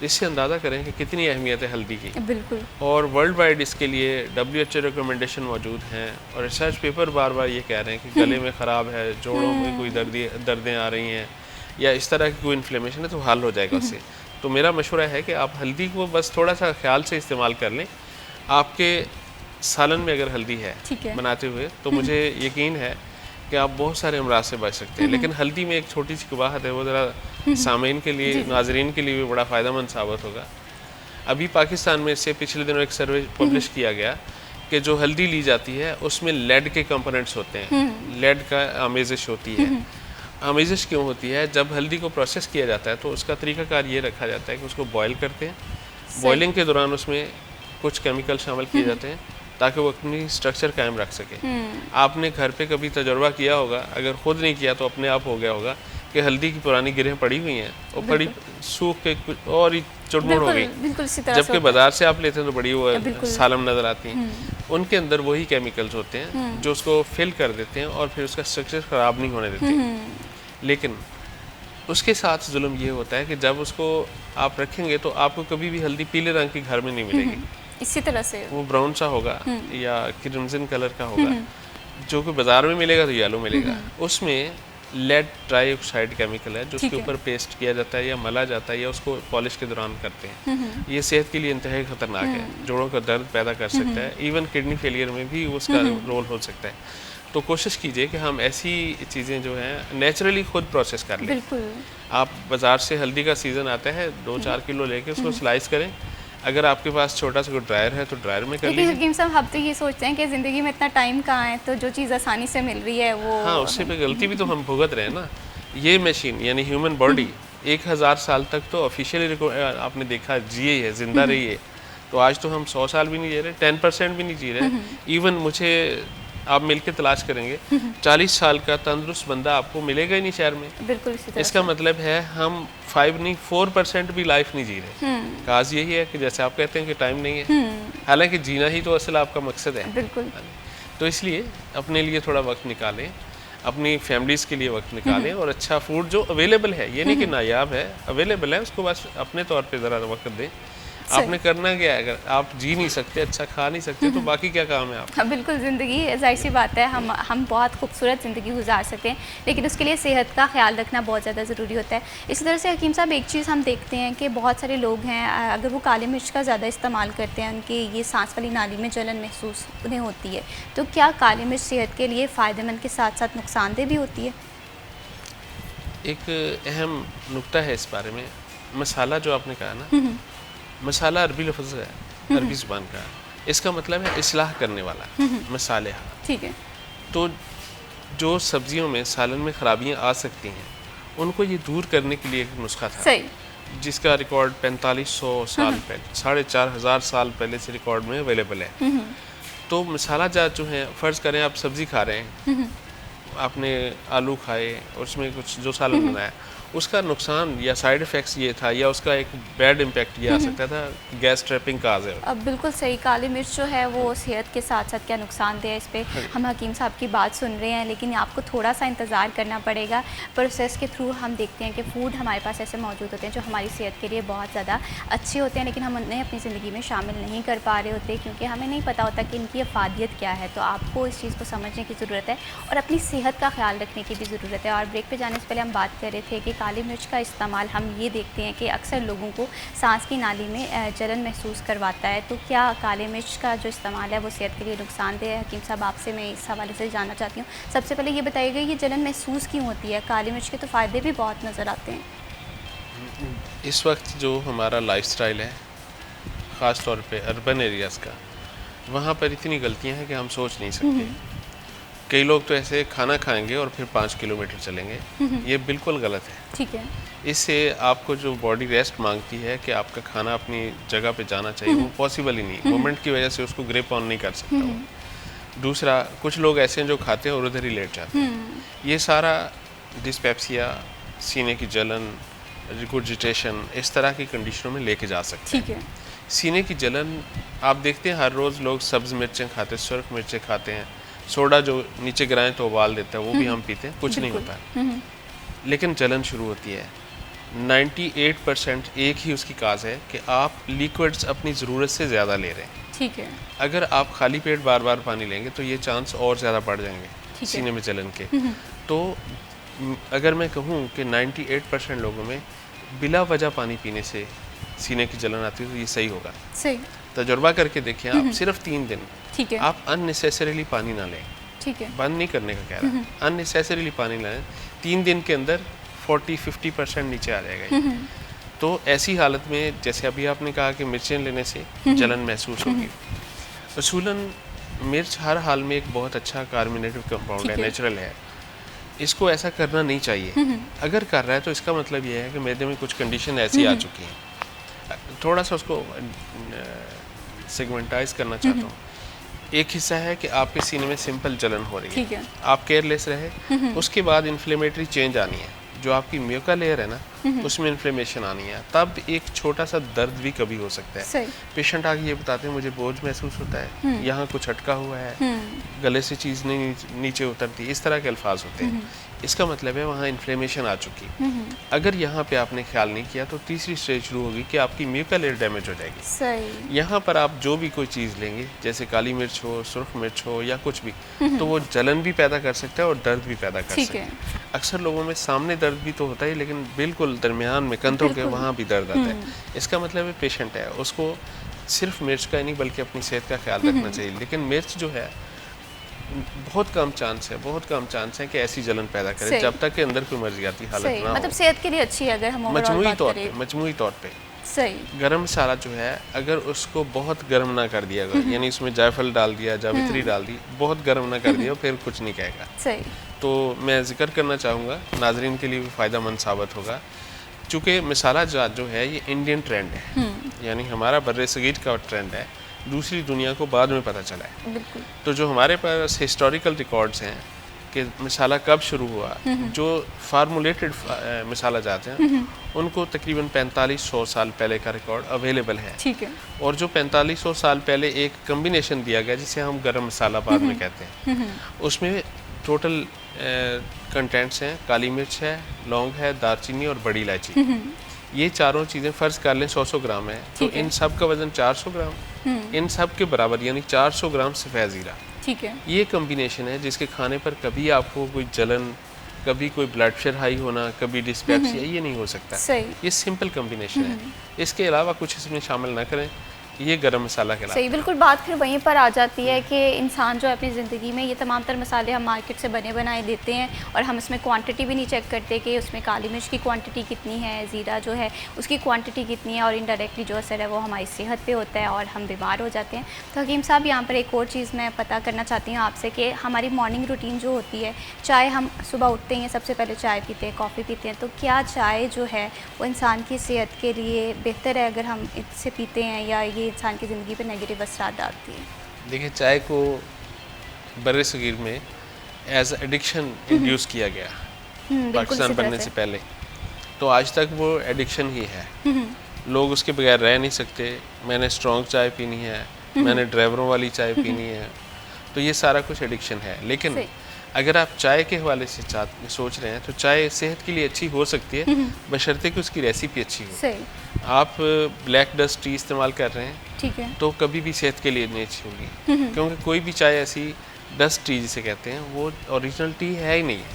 Speaker 5: इससे अंदाज़ा करें कि कितनी अहमियत है हल्दी की।
Speaker 1: बिल्कुल।
Speaker 5: और वर्ल्ड वाइड इसके लिए WHO रिकमेंडेशन मौजूद हैं, और रिसर्च पेपर बार बार ये कह रहे हैं कि गले में ख़राब है, जोड़ों में कोई दर्दें आ रही हैं या इस तरह की कोई इन्फ्लेमेशन है तो हल हो जाएगा उससे। तो मेरा मशवरा है कि आप हल्दी को बस थोड़ा सा ख्याल से इस्तेमाल कर लें। आपके सालन में अगर हल्दी है बनाते हुए तो मुझे यकीन है कि आप बहुत सारे अमराज से बच सकते हैं। लेकिन हल्दी में एक छोटी सी कबाहत है, वो ज़रा सामीन के लिए, नाजरीन के लिए भी बड़ा फ़ायदेमंद साबित होगा। अभी पाकिस्तान में इससे पिछले दिनों एक सर्वे पब्लिश किया गया कि जो हल्दी ली जाती है उसमें लेड के कंपोनेंट्स होते हैं, लेड का आमेजिश होती है। आमेजिश क्यों होती है? जब हल्दी को प्रोसेस किया जाता है तो उसका तरीकाकार ये रखा जाता है कि उसको बॉयल करते हैं। बॉयलिंग के दौरान उसमें कुछ केमिकल शामिल किए जाते हैं ताकि वो अपनी स्ट्रक्चर कायम रख सके। आपने घर पे कभी तजुर्बा किया होगा, अगर खुद नहीं किया तो अपने आप हो गया होगा कि हल्दी की पुरानी गिरें पड़ी हुई हैं और बड़ी सूख के कुछ और ही चुड़मुड़ हो गई, जबकि बाजार से आप लेते हैं तो बड़ी वो सालम नज़र आती हैं। उनके अंदर वही केमिकल्स होते हैं जो उसको फिल कर देते हैं और फिर उसका स्ट्रक्चर ख़राब नहीं होने देते। लेकिन उसके साथ जुल्म ये होता है कि जब उसको आप रखेंगे तो आपको कभी भी हल्दी पीले रंग की घर में नहीं मिलेगी।
Speaker 1: इसी तरह से वो
Speaker 5: ब्राउन सा होगा या क्रिम्सन कलर का होगा। जो कि बाजार में मिलेगा तो येलो मिलेगा। उसमें लेड ट्राईऑक्साइड केमिकल है जो उसके ऊपर पेस्ट किया जाता है या मला जाता है या उसको पॉलिश के दौरान करते हैं। ये सेहत के लिए इंतहाई ख़तरनाक है, जोड़ों का दर्द पैदा कर सकता है, इवन किडनी फेलियर में भी उसका रोल हो सकता है। तो कोशिश कीजिए कि हम ऐसी चीज़ें जो हैं नेचुरली खुद प्रोसेस कर लें।
Speaker 1: बिल्कुल।
Speaker 5: आप बाज़ार से हल्दी का सीज़न आता है, 2-4 किलो लेके उसको स्लाइस करें। अगर आपके पास छोटा सा कोई ड्रायर है तो ड्रायर में कर लीजिए।
Speaker 1: लेकिन हकीम साहब, हम तो ये सोचते हैं कि ज़िंदगी में इतना टाइम कहाँ है, तो जो चीज़ आसानी से मिल रही है वो,
Speaker 5: हाँ, उससे पे गलती भी तो हम भुगत रहे हैं ना। ये मशीन यानी ह्यूमन बॉडी 1000 साल तक तो ऑफिशियली आपने देखा जिए है, जिंदा रही है। तो आज तो हम 100 साल भी नहीं जी रहे, 10% भी नहीं जी रहे। इवन मुझे आप मिलके तलाश करेंगे 40 साल का तंदुरुस्त बंदा आपको मिलेगा ही नहीं शहर में।
Speaker 1: बिल्कुल।
Speaker 5: इसका मतलब है हम 5 नहीं 4% भी लाइफ नहीं जी रहे। काज यही है कि जैसे आप कहते हैं कि टाइम नहीं है, हालांकि जीना ही तो असल आपका मकसद है।
Speaker 1: बिल्कुल।
Speaker 5: तो इसलिए अपने लिए थोड़ा वक्त निकालें, अपनी फैमिलीज़ के लिए वक्त निकालें और अच्छा फूड जो अवेलेबल है, ये नहीं कि नायाब है, अवेलेबल है, उसको बस अपने तौर पे ज़रा वक्त दें। आपने करना क्या है? अगर आप जी नहीं सकते, अच्छा खा नहीं सकते, तो बाकी क्या काम है आप?
Speaker 1: हाँ, बिल्कुल। ज़िंदगी जाहिर सी बात है, हम बहुत खूबसूरत ज़िंदगी गुजार सकते हैं, लेकिन उसके लिए सेहत का ख्याल रखना बहुत ज़्यादा ज़रूरी होता है। इसी तरह से हकीम साहब, एक चीज़ हम देखते हैं कि बहुत सारे लोग हैं, अगर वो काली मिर्च का ज़्यादा इस्तेमाल करते हैं, उनकी ये सांस वाली नाली में जलन महसूस उन्हें होती है, तो क्या काली मिर्च सेहत के लिए फ़ायदेमंद के साथ साथ नुकसानदेह भी होती है?
Speaker 5: एक अहम नुक्ता है इस बारे में। मसाला जो आपने कहा ना, मसाला अरबी लफ्ज़ है, अरबी ज़ुबान का। इसका मतलब है इस्लाह करने वाला, मसाले।
Speaker 1: ठीक है।
Speaker 5: तो जो सब्जियों में सालन में ख़राबियाँ आ सकती हैं, उनको ये दूर करने के लिए एक नुस्खा था।
Speaker 1: सही।
Speaker 5: जिसका रिकॉर्ड 4500 साल पहले, 4500 साल पहले से रिकॉर्ड में अवेलेबल है। तो मसाला जात जो है, फ़र्ज़ करें आप सब्ज़ी खा रहे हैं, आपने आलू खाए और उसमें कुछ जो सालन बनाया, उसका नुकसान या साइड इफ़ेक्ट्स ये था या उसका एक बैड इम्पैक्ट ये आ सकता था, गैस ट्रैपिंग काज है।
Speaker 1: अब बिल्कुल सही, काली मिर्च जो है वो सेहत के साथ साथ क्या नुकसानदेह है, इस पे हम हकीम साहब की बात सुन रहे हैं, लेकिन आपको थोड़ा सा इंतज़ार करना पड़ेगा। प्रोसेस के थ्रू हम देखते हैं कि फ़ूड हमारे पास ऐसे मौजूद होते हैं जो हमारी सेहत के लिए बहुत ज़्यादा अच्छे होते हैं, लेकिन हम उन्हें अपनी ज़िंदगी में शामिल नहीं कर पा रहे होते क्योंकि हमें नहीं पता होता कि इनकी अफादियत क्या है। तो आपको इस चीज़ को समझने की ज़रूरत है और अपनी सेहत का ख्याल रखने की भी ज़रूरत है। और ब्रेक पे जाने से पहले हम बात कर रहे थे कि काली मिर्च का इस्तेमाल हम ये देखते हैं कि अक्सर लोगों को सांस की नाली में जलन महसूस करवाता है। तो क्या काली मिर्च का जो इस्तेमाल है वो सेहत के लिए नुकसानदेह है? हकीम साहब, आपसे मैं इस हवाले से जानना चाहती हूँ। सबसे पहले ये बताइएगा, ये जलन महसूस क्यों होती है? काली मिर्च के तो फ़ायदे भी बहुत नज़र आते हैं।
Speaker 5: इस वक्त जो हमारा लाइफस्टाइल है, ख़ास तौर पे अर्बन एरियाज़ का, वहाँ पर इतनी गलतियाँ हैं कि हम सोच नहीं सकते। कई लोग तो ऐसे खाना खाएंगे और फिर 5 किलोमीटर चलेंगे, ये बिल्कुल गलत है।
Speaker 1: ठीक है।
Speaker 5: इससे आपको जो बॉडी रेस्ट मांगती है कि आपका खाना अपनी जगह पे जाना चाहिए, वो पॉसिबल ही नहीं। मोमेंट की वजह से उसको ग्रिप ऑन नहीं कर सकता वो। दूसरा, कुछ लोग ऐसे हैं जो खाते हैं और उधर ही लेट जाते हैं। ये सारा डिस्पेप्सिया, सीने की जलन, रिगुर्जिटेशन, इस तरह की कंडीशनों में लेके जा सकते हैं।
Speaker 1: ठीक है।
Speaker 5: सीने की जलन आप देखते हैं हर रोज़ लोग सब्ज़ मिर्चें खाते हैं, सुर्ख मिर्चें खाते हैं, सोडा जो नीचे गिराएं तो उबाल देता है वो भी हम पीते हैं, कुछ नहीं होता। लेकिन जलन शुरू होती है। 98% एक ही उसकी काज है कि आप लिक्विड्स अपनी ज़रूरत से ज़्यादा ले रहे हैं।
Speaker 1: ठीक है।
Speaker 5: अगर आप खाली पेट बार बार पानी लेंगे तो ये चांस और ज़्यादा बढ़ जाएंगे सीने में जलन के। तो अगर मैं कहूँ कि 98% लोगों में बिला वजह पानी पीने से सीने की जलन आती है तो ये सही होगा।
Speaker 1: सही।
Speaker 5: तजुर्बा करके देखिए आप, सिर्फ 3 दिन
Speaker 1: ठीक है।
Speaker 5: आप अननेसेसरीली पानी ना लें।
Speaker 1: ठीक है।
Speaker 5: बंद नहीं करने का कह रहा, अननेसेसरीली पानी ना लें। 3 दिन के अंदर 40-50% नीचे आ जाएगा ये। तो ऐसी हालत में, जैसे अभी आपने कहा कि मिर्चें लेने से जलन महसूस होगी, असूलन मिर्च हर हाल में एक बहुत अच्छा कार्बोनेटिव कंपाउंड है, नेचुरल है। इसको ऐसा करना नहीं चाहिए। अगर कर रहा है तो इसका मतलब ये है कि मैदे में कुछ कंडीशन ऐसी आ चुकी है। थोड़ा सा उसको सेगमेंटाइज करना चाहता हूँ। एक हिस्सा है कि आपके सीने में सिंपल जलन हो रही है, आप केयरलेस रहे। उसके बाद इन्फ्लेमेटरी चेंज आनी है, जो आपकी म्यूका लेयर है ना, उसमें इन्फ्लेमेशन आनी है, तब एक छोटा सा दर्द भी कभी हो सकता है। पेशेंट आके ये बताते हैं मुझे बोझ महसूस होता है, यहाँ कुछ अटका हुआ है, गले से चीज़ नहीं नीचे उतरती, इस तरह के अल्फाज होते हैं। इसका मतलब है वहाँ इन्फ्लेमेशन आ चुकी। अगर यहाँ पे आपने ख्याल नहीं किया तो तीसरी स्टेज शुरू होगी कि आपकी म्यूका लेयर डैमेज हो जाएगी।
Speaker 1: सही।
Speaker 5: यहाँ पर आप जो भी कोई चीज़ लेंगे, जैसे काली मिर्च हो, सुर्ख मिर्च हो या कुछ भी, तो वो जलन भी पैदा कर सकता है और दर्द भी पैदा कर सकता है। अक्सर लोगों में सामने दर्द भी तो होता है, लेकिन बिल्कुल दरमियान में कंधों के वहाँ भी दर्द आता है। इसका मतलब है पेशेंट है, उसको सिर्फ मिर्च का ही नहीं बल्कि अपनी सेहत का ख्याल रखना चाहिए। लेकिन मिर्च जो है बहुत कम चांस है कि ऐसी जलन पैदा करे जब तक के अंदर कोई मर्जियाती हालत ना हो।
Speaker 1: मतलब सेहत के लिए अच्छी है अगर हम
Speaker 5: मजमूई तौर पे।
Speaker 1: सही।
Speaker 5: गरम मसाला जो है, अगर उसको बहुत गर्म ना कर दिया गया, यानी उसमें जायफल डाल दिया, जावित्री डाल दी, बहुत गर्म ना कर दिया, फिर कुछ नहीं कहेगा।
Speaker 1: सही।
Speaker 5: तो मैं जिक्र करना चाहूँगा, नाजरीन के लिए भी फ़ायदेमंद साबित होगा। चूँकि मसाला जात जो है ये इंडियन ट्रेंड है, यानी हमारा बर्रे सगीर का ट्रेंड है, दूसरी दुनिया को बाद में पता चला है।
Speaker 1: बिल्कुल।
Speaker 5: तो जो हमारे पास हिस्टोरिकल रिकॉर्ड्स हैं कि मसाला कब शुरू हुआ, जो फार्मूलेटेड मसाला जाते हैं उनको तकरीबन 4500 साल पहले का रिकॉर्ड अवेलेबल है।
Speaker 1: ठीक है।
Speaker 5: और जो 4500 साल पहले एक कम्बिनेशन दिया गया जिसे हम गरम मसाला बाद में कहते हैं, उसमें टोटल कंटेंट्स हैं, काली मिर्च है, लौंग है, दालचीनी और बड़ी इलायची। ये चारों चीज़ें फ़र्ज़ कर लें 100 ग्राम है, तो इन सब का वज़न 400 ग्राम, इन सब के बराबर, यानी 400 ग्राम सफ़ेद ज़ीरा।
Speaker 1: ठीक है।
Speaker 5: ये कम्बिनेशन है जिसके खाने पर कभी आपको कोई जलन, कभी कोई ब्लड प्रेशर हाई होना, कभी डिस्पेप्सिया, ये नहीं हो सकता।
Speaker 1: सही।
Speaker 5: ये सिंपल कम्बिनेशन है। इसके अलावा कुछ इसमें शामिल ना करें, ये गरम मसाला कहलाता है।
Speaker 1: सही। बिल्कुल। बात फिर वहीं पर आ जाती है कि इंसान जो अपनी ज़िंदगी में ये तमाम तर मसाले हम मार्केट से बने बनाए देते हैं और हम इसमें क्वांटिटी भी नहीं चेक करते कि उसमें काली मिर्च की क्वांटिटी कितनी है, ज़ीरा जो है उसकी क्वांटिटी कितनी है, और इनडायरेक्टली जो असर है वो हमारी सेहत पे होता है और हम बीमार हो जाते हैं। तो हकीम साहब, यहाँ पर एक और चीज़ मैं पता करना चाहती हूँ आपसे कि हमारी मॉर्निंग रूटीन जो होती है, चाय हम सुबह उठते हैं सबसे पहले चाय पीते हैं, कॉफ़ी पीते हैं, तो क्या चाय जो है वो इंसान की सेहत के लिए बेहतर है अगर हम इससे पीते हैं, या ये इंसान की ज़िंदगी पे नेगेटिव असर डालती है?
Speaker 5: देखिए, चाय को बर्रे सगीर में एज एडिक्शन इंड्यूस किया गया पाकिस्तान बनने से पहले। तो आज तक वो एडिक्शन ही है। लोग उसके बगैर रह नहीं सकते। मैंने स्ट्रॉन्ग चाय पीनी है, मैंने ड्राइवरों वाली चाय पीनी है, तो ये सारा कुछ एडिक्शन है। लेकिन अगर आप चाय के हवाले से सोच रहे हैं तो चाय सेहत के लिए अच्छी हो सकती है, बशर्ते कि उसकी रेसिपी अच्छी हो। आप ब्लैक डस्ट टी इस्तेमाल कर रहे हैं,
Speaker 1: ठीक है,
Speaker 5: तो कभी भी सेहत के लिए नहीं अच्छी होगी, क्योंकि कोई भी चाय ऐसी डस्ट टी जिसे कहते हैं वो ओरिजिनल टी है ही नहीं है।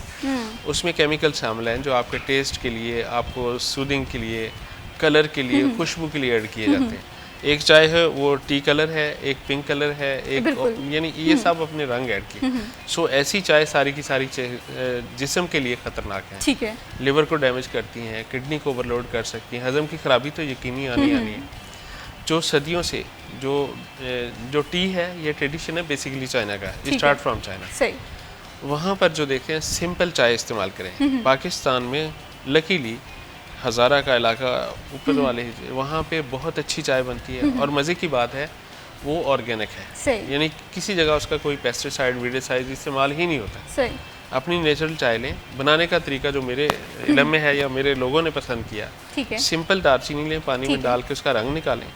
Speaker 5: उसमें केमिकल शामिल हैं जो आपके टेस्ट के लिए, आपको सूदिंग के लिए, कलर के लिए, खुशबू के लिए ऐड किए जाते हैं। एक चाय है वो टी कलर है, एक पिंक कलर है, एक यानी ये सब अपने रंग ऐड किए। सो ऐसी चाय सारी की सारी जिस्म के लिए ख़तरनाक है, ठीक है, लिवर को डैमेज करती हैं, किडनी को ओवरलोड कर सकती हैं, हज़म की खराबी तो यकीनी आनी है। जो सदियों से जो टी है ये ट्रेडिशन है बेसिकली चाइना का, स्टार्ट फ्रॉम चाइना। वहाँ पर जो देखें सिंपल चाय इस्तेमाल करें। पाकिस्तान में लकीली हज़ारा का इलाका ऊपर वाले वहाँ पे बहुत अच्छी चाय बनती है, और मज़े की बात है वो ऑर्गेनिक है, यानी किसी जगह उसका कोई पेस्टिसाइड वीडिसाइड इस्तेमाल ही नहीं होता। अपनी नेचुरल चाय लें। बनाने का तरीका जो मेरे इल्म में है या मेरे लोगों ने पसंद किया, सिंपल दालचीनी लें, पानी में डाल के उसका रंग निकालें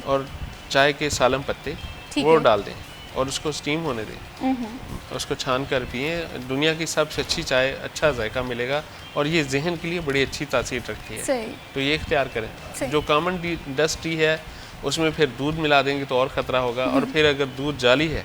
Speaker 5: और चाय के सालम पत्ते वो डाल दें और उसको स्टीम होने दें, उसको छान कर पिए। दुनिया की सबसे अच्छी चाय, अच्छा जायका मिलेगा और ये जहन के लिए बड़ी अच्छी तासीर रखती है। तो ये इख्तियार करें। जो कॉमन डस्ट टी है उसमें फिर दूध मिला देंगे तो और ख़तरा होगा, और फिर अगर दूध जाली है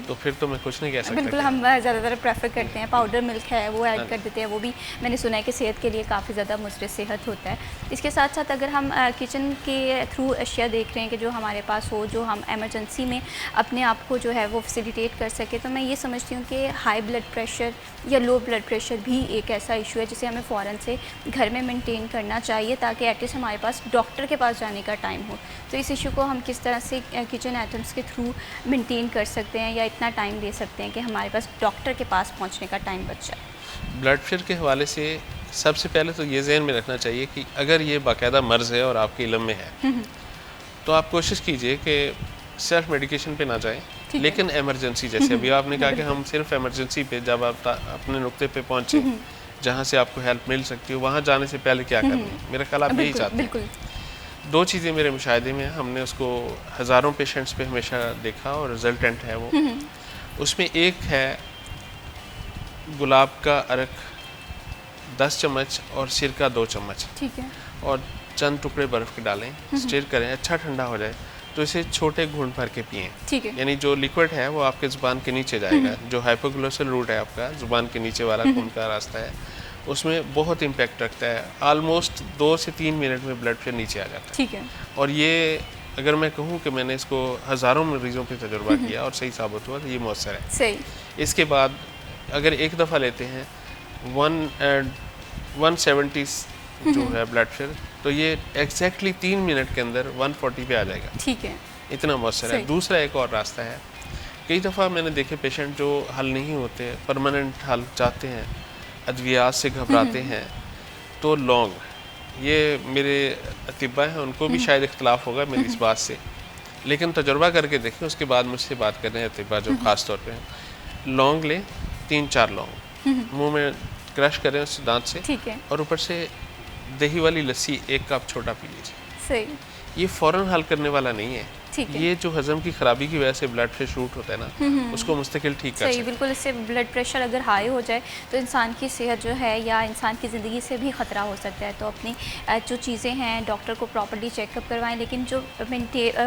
Speaker 5: तो फिर तो मैं कुछ नहीं कह सकता।
Speaker 1: बिल्कुल, हम ज़्यादातर प्रेफर करते हैं पाउडर मिल्क है वो ऐड कर देते हैं, वो भी मैंने सुना है कि सेहत के लिए काफ़ी ज़्यादा मुस्रिद सेहत होता है। इसके साथ साथ अगर हम किचन के थ्रू अशिया देख रहे हैं कि जो हमारे पास हो, जो हम एमरजेंसी में अपने आप को जो है वो फैसिलिटेट कर सके, तो मैं ये समझती हूँ कि हाई ब्लड प्रेशर या लो ब्लड प्रेशर भी एक ऐसा इशू है जिसे हमें फ़ौरन से घर में मेंटेन करना चाहिए, ताकि एटलीस्ट हमारे पास डॉक्टर के पास जाने का टाइम हो। तो इस इशू को हम किस तरह से किचन आइटम्स के थ्रू मेंटेन कर सकते हैं या इतना टाइम दे सकते हैं कि हमारे पास डॉक्टर के पास पहुंचने का टाइम बच जाए?
Speaker 5: ब्लड प्रेशर के हवाले से सबसे पहले तो ये जहन में रखना चाहिए कि अगर ये बाकायदा मर्ज़ है और आपके इल्म में है तो आप कोशिश कीजिए कि सेल्फ मेडिकेशन पे ना जाएं, लेकिन एमरजेंसी जैसे अभी आपने कहा कि हम सिर्फ एमरजेंसी पे जब आप अपने नुक्ते पे पहुँचे जहाँ से आपको हेल्प मिल सकती है वहाँ जाने से पहले क्या करना है, मेरा ख्याल आप यही चाहते हैं। दो चीज़ें मेरे मुशाहिदे में, हमने उसको हज़ारों पेशेंट्स पे हमेशा देखा और रिजल्टेंट है वो। उसमें एक है गुलाब का अर्क 10 चम्मच और सिरका 2 चम्मच, ठीक है, और चंद टुकड़े बर्फ़ के डालें, स्टिर करें, अच्छा ठंडा हो जाए तो इसे छोटे घूंट भर के पिएँ, ठीक है। यानी जो लिक्विड है वो आपके ज़ुबान के नीचे जाएगा, जो हाइपोग्लोसल रूट है आपका ज़ुबान के नीचे वाला खून का रास्ता है, उसमें बहुत इम्पैक्ट रखता है। आलमोस्ट 2 से 3 मिनट में ब्लड प्रेशर नीचे आ जाता है, ठीक है। और ये अगर मैं कहूँ कि मैंने इसको हज़ारों मरीज़ों पे तजुर्बा किया और सही साबित हुआ तो ये मौसर है। सही। इसके बाद अगर एक दफ़ा लेते हैं 170 जो है ब्लड प्रेशर, तो ये एग्जैक्टली 3 मिनट के अंदर 140 पे आ जाएगा, ठीक है, इतना मौसर है। दूसरा एक और रास्ता है, कई दफ़ा मैंने देखे पेशेंट जो हल नहीं होते, परमानेंट हल चाहते हैं, अद्वियात से घबराते हैं, तो लौंग, ये मेरे अतिबा हैं उनको भी शायद इख्तलाफ होगा मेरी इस बात से, लेकिन तजुर्बा करके देखें उसके बाद मुझसे बात कर रहे हैं अतिबा जो ख़ास तौर पे हैं। लौंग लें, 3-4 लौंग मुंह में क्रश करें उस दांत से, ठीक है, और ऊपर से दही वाली लस्सी 1 कप छोटा पी लीजिए। सही। ये फ़ौरन हल करने वाला नहीं है, ये जो हजम की खराबी की वजह से ब्लड प्रेशर शूट होता है ना, उसको मुस्तकिल ठीक कर सकते हैं।
Speaker 1: बिल्कुल, इससे ब्लड प्रेशर अगर हाई हो जाए तो इंसान की सेहत जो है या इंसान की ज़िंदगी से भी ख़तरा हो सकता है। तो अपनी जो चीज़ें हैं डॉक्टर को प्रॉपर्ली चेकअप करवाएं, लेकिन जो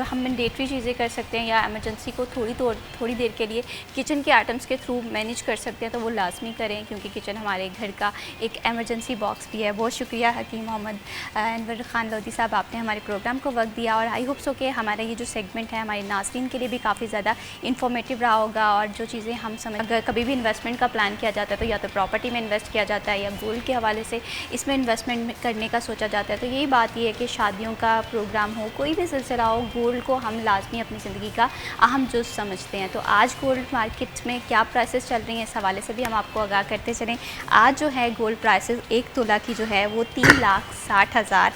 Speaker 1: हम मैंडेटरी चीज़ें कर सकते हैं या एमरजेंसी को थोड़ी देर के लिए किचन के आइटम्स के थ्रू मैनेज कर सकते हैं तो वो लाजमी करें, क्योंकि किचन हमारे घर का एक एमरजेंसी बॉक्स भी है। बहुत शुक्रिया हकीम मोहम्मद अनवर ख़ान लोधी साहब, आपने हमारे प्रोग्राम को वक्त दिया, और आई होप सो कि हमारा ये जो सेगमेंट है हमारे नाज़रीन के लिए भी काफ़ी ज़्यादा इन्फॉर्मेटिव रहा होगा। और जो चीज़ें हम अगर कभी भी इन्वेस्टमेंट का प्लान किया जाता है तो या तो प्रॉपर्टी में इन्वेस्ट किया जाता है या गोल्ड के हवाले से इसमें इन्वेस्टमेंट करने का सोचा जाता है। तो यही बात ये है कि शादियों का प्रोग्राम हो, कोई भी सिलसिला हो, गोल्ड को हम लाजमी अपनी ज़िंदगी का अहम जुज़ समझते हैं। तो आज गोल्ड मार्केट में क्या प्राइसेस चल रही हैं इस हवाले से भी हम आपको आगाह करते चलें। आज जो है गोल्ड प्राइसेस 1 तोला की जो है वो 3,60,000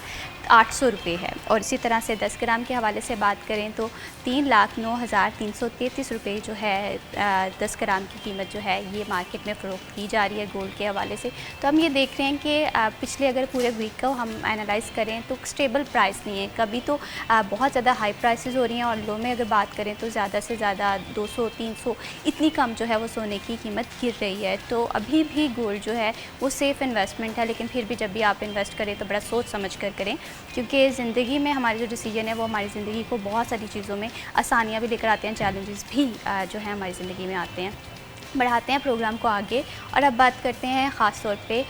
Speaker 1: 800 रुपये है। और इसी तरह से 10 ग्राम के हवाले से बात करें तो 3,09,333 रुपये जो है 10 ग्राम की कीमत जो है ये मार्केट में फ़रोख्त की जा रही है गोल्ड के हवाले से। तो हम ये देख रहे हैं कि पिछले अगर पूरे वीक को हम एनालाइज़ करें तो स्टेबल प्राइस नहीं है, कभी तो बहुत ज़्यादा हाई प्राइसेस हो रही हैं और लो में अगर बात करें तो ज़्यादा से ज़्यादा 200-300 इतनी कम जो है वो सोने की कीमत गिर रही है। तो अभी भी गोल्ड जो है वो सेफ़ इन्वेस्टमेंट है, लेकिन फिर भी जब भी आप इन्वेस्ट करें तो बड़ा सोच समझ कर करें, क्योंकि ज़िंदगी में हमारी जो डिसीजन है वो हमारी ज़िंदगी को बहुत सारी चीज़ों में आसानियाँ भी लेकर आते हैं, चैलेंजेस भी जो है हमारी ज़िंदगी में आते हैं। बढ़ाते हैं प्रोग्राम को आगे और अब बात करते हैं ख़ास तौर पे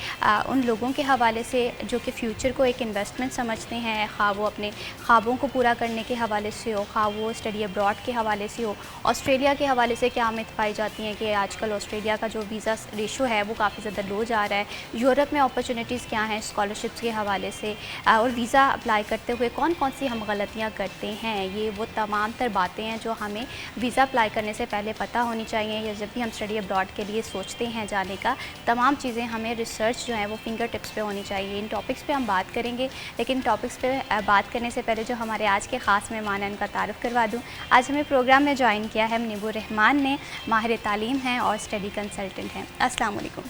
Speaker 1: उन लोगों के हवाले से जो कि फ़्यूचर को एक इन्वेस्टमेंट समझते हैं, ख़्वाह वो अपने ख्वाबों को पूरा करने के हवाले से हो, ख़्वाह वो स्टडी अब्रॉड के हवाले से हो। ऑस्ट्रेलिया के हवाले से क्या मिथ पाई जाती हैं कि आजकल ऑस्ट्रेलिया का जो वीज़ा रेशो है वो काफ़ी ज़्यादा लो जा रहा है। यूरोप में अपॉर्चुनिटीज़ क्या हैं स्कॉलरशिप्स के हवाले से, और वीज़ा अप्लाई करते हुए कौन कौन सी हम गलतियाँ करते हैं, ये वो तमाम तर बातें हैं जो हमें वीज़ा अप्लाई करने से पहले पता होनी चाहिए, या जब भी हम स्टडी अब्रॉड के लिए सोचते हैं जाने का, तमाम चीज़ें हमें रिसर्च जो है वो फिंगर टिप्स पे होनी चाहिए। इन टॉपिक्स पे हम बात करेंगे, लेकिन टॉपिक्स पे बात करने से पहले जो हमारे आज के ख़ास मेहमान हैं उनका तारुफ़ करवा दूँ। आज हमें प्रोग्राम में ज्वाइन किया है मुनीबुर रहमान ने, माहिर तालीम हैं और स्टडी कंसल्टेंट हैं। अस्सलाम वालेकुम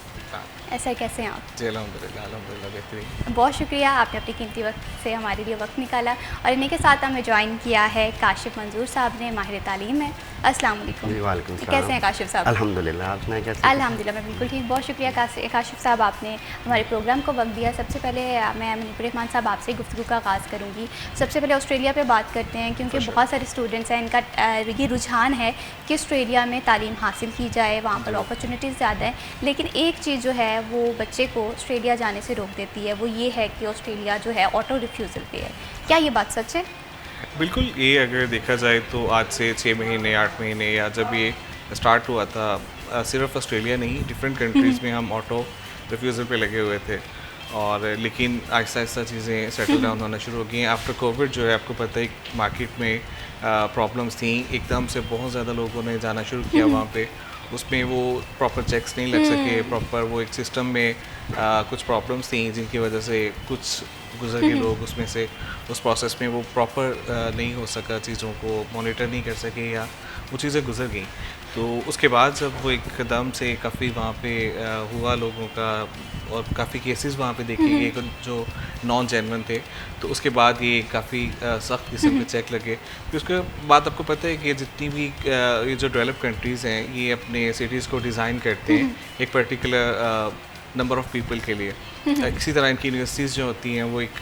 Speaker 1: सर, कैसे हैं आप?
Speaker 6: जी अल्हम्दुलिल्लाह बेहतरीन।
Speaker 1: बहुत शुक्रिया, आपने अपनी कीमती वक्त से हमारे लिए वक्त निकाला। और इन्हीं के साथ हमें ज्वाइन किया है काशिफ मंजूर साहब ने, माहिर तालीम है। अस्सलाम वालेकुम।
Speaker 7: जी वालेकुम सलाम।
Speaker 1: कैसे हैं काशिफ साहब?
Speaker 7: अल्हम्दुलिल्लाह, आप सुनाइए कैसे?
Speaker 1: अल्हम्दुलिल्लाह मैं बिल्कुल ठीक। बहुत शुक्रिया काशिफ साहब, आपने हमारे प्रोग्राम को वक्त दिया। सबसे पहले मैं मुनीबुर रहमान साहब आपसे गुफ्तगू का आगाज़ करूँगी। सबसे पहले ऑस्ट्रेलिया पे बात करते हैं, क्योंकि बहुत सारे स्टूडेंट्स हैं, इनका ये रुझान है कि ऑस्ट्रेलिया में तालीम हासिल की जाए, वहाँ पर अपॉर्चुनिटीज़ ज़्यादा है। लेकिन एक चीज़ जो है वो बच्चे को ऑस्ट्रेलिया जाने से रोक देती है, वो ये है कि ऑस्ट्रेलिया जो है ऑटो रिफ्यूज़ल पे है। क्या ये बात सच है?
Speaker 6: बिल्कुल, ये अगर देखा जाए तो आज से 6 महीने 8 महीने या जब ये स्टार्ट हुआ था, सिर्फ ऑस्ट्रेलिया नहीं डिफरेंट कंट्रीज़ में हम ऑटो रिफ्यूज़ल पे लगे हुए थे। और लेकिन आहिस्ता आहिस्ता चीज़ें सेटल डाउन होना शुरू हो गई हैं। आफ्टर कोविड जो है आपको पता है मार्केट में प्रॉब्लम्स थी, एकदम से बहुत ज़्यादा लोगों ने जाना शुरू किया वहाँ पे। उसमें वो प्रॉपर चेक्स नहीं लग सके, प्रॉपर वो एक सिस्टम में कुछ प्रॉब्लम्स थी जिनकी वजह से कुछ गुजर के लोग उसमें से उस प्रोसेस में वो प्रॉपर नहीं हो सका, चीज़ों को मॉनिटर नहीं कर सके या वो चीज़ें गुजर गई। तो उसके बाद जब वो एकदम से काफ़ी वहाँ पे हुआ लोगों का और काफ़ी केसेस वहाँ पे देखे गए जो नॉन जेन्युइन थे, तो उसके बाद ये काफ़ी सख्त किस्म के चेक लगे। फिर उसके बाद आपको पता है कि जितनी भी ये जो डेवलप कंट्रीज़ हैं ये अपने सिटीज़ को डिज़ाइन करते हैं एक पर्टिकुलर नंबर ऑफ़ पीपल के लिए। इसी तरह इनकी यूनिवर्सिटीज़ जो होती हैं वो एक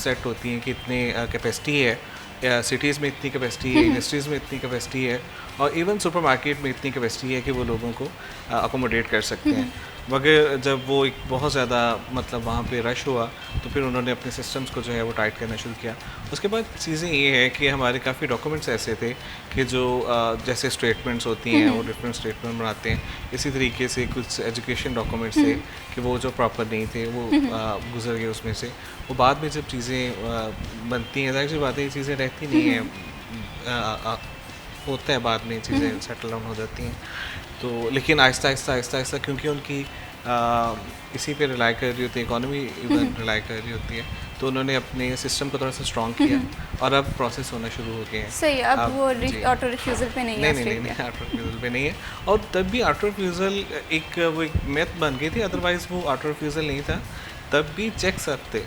Speaker 6: सेट होती हैं कि इतने कैपेसिटी है, सिटीज़ में इतनी कैपेसिटी है, इंडस्ट्रीज़ में इतनी कैपेसिटी है, और इवन सुपरमार्केट में इतनी कैपेसिटी है कि वो लोगों को अकोमोडेट कर सकते हैं। मगर जब वो एक बहुत ज़्यादा मतलब वहाँ पे रश हुआ तो फिर उन्होंने अपने सिस्टम्स को जो है वो टाइट करना शुरू किया। उसके बाद चीज़ें ये है कि हमारे काफ़ी डॉक्यूमेंट्स ऐसे थे कि जो जैसे स्टेटमेंट्स होती हैं वो डिफरेंट स्टेटमेंट बनाते हैं, इसी तरीके से कुछ एजुकेशन डॉक्यूमेंट्स थे कि वो जो प्रॉपर नहीं थे वो गुजर गए उसमें से। वो बाद में जब चीज़ें बनती हैं, जाहिर सी बात है ये चीज़ें रहती नहीं हैं, होता है बाद में चीज़ें सेटल डाउन हो जाती हैं। तो लेकिन आहिस्ता आहिस्ता क्योंकि उनकी इसी पे रिलाई कर रही होती है, इकॉनमी इवन रिलाई कर रही होती है, तो उन्होंने अपने सिस्टम को थोड़ा सा स्ट्रॉन्ग किया और अब प्रोसेस होना शुरू हो गए हैं।
Speaker 1: सही, अब वो ऑटो रिफ्यूज़ल पे नहीं है।
Speaker 6: नहीं ऑटो रिफ्यूज़ल पे नहीं है। और तब भी ऑटो रिफ्यूज़ल वो एक मेथ बन गई थी, अदरवाइज़ वो ऑटो रिफ्यूज़ल नहीं था, तब भी चेक्स अब थे।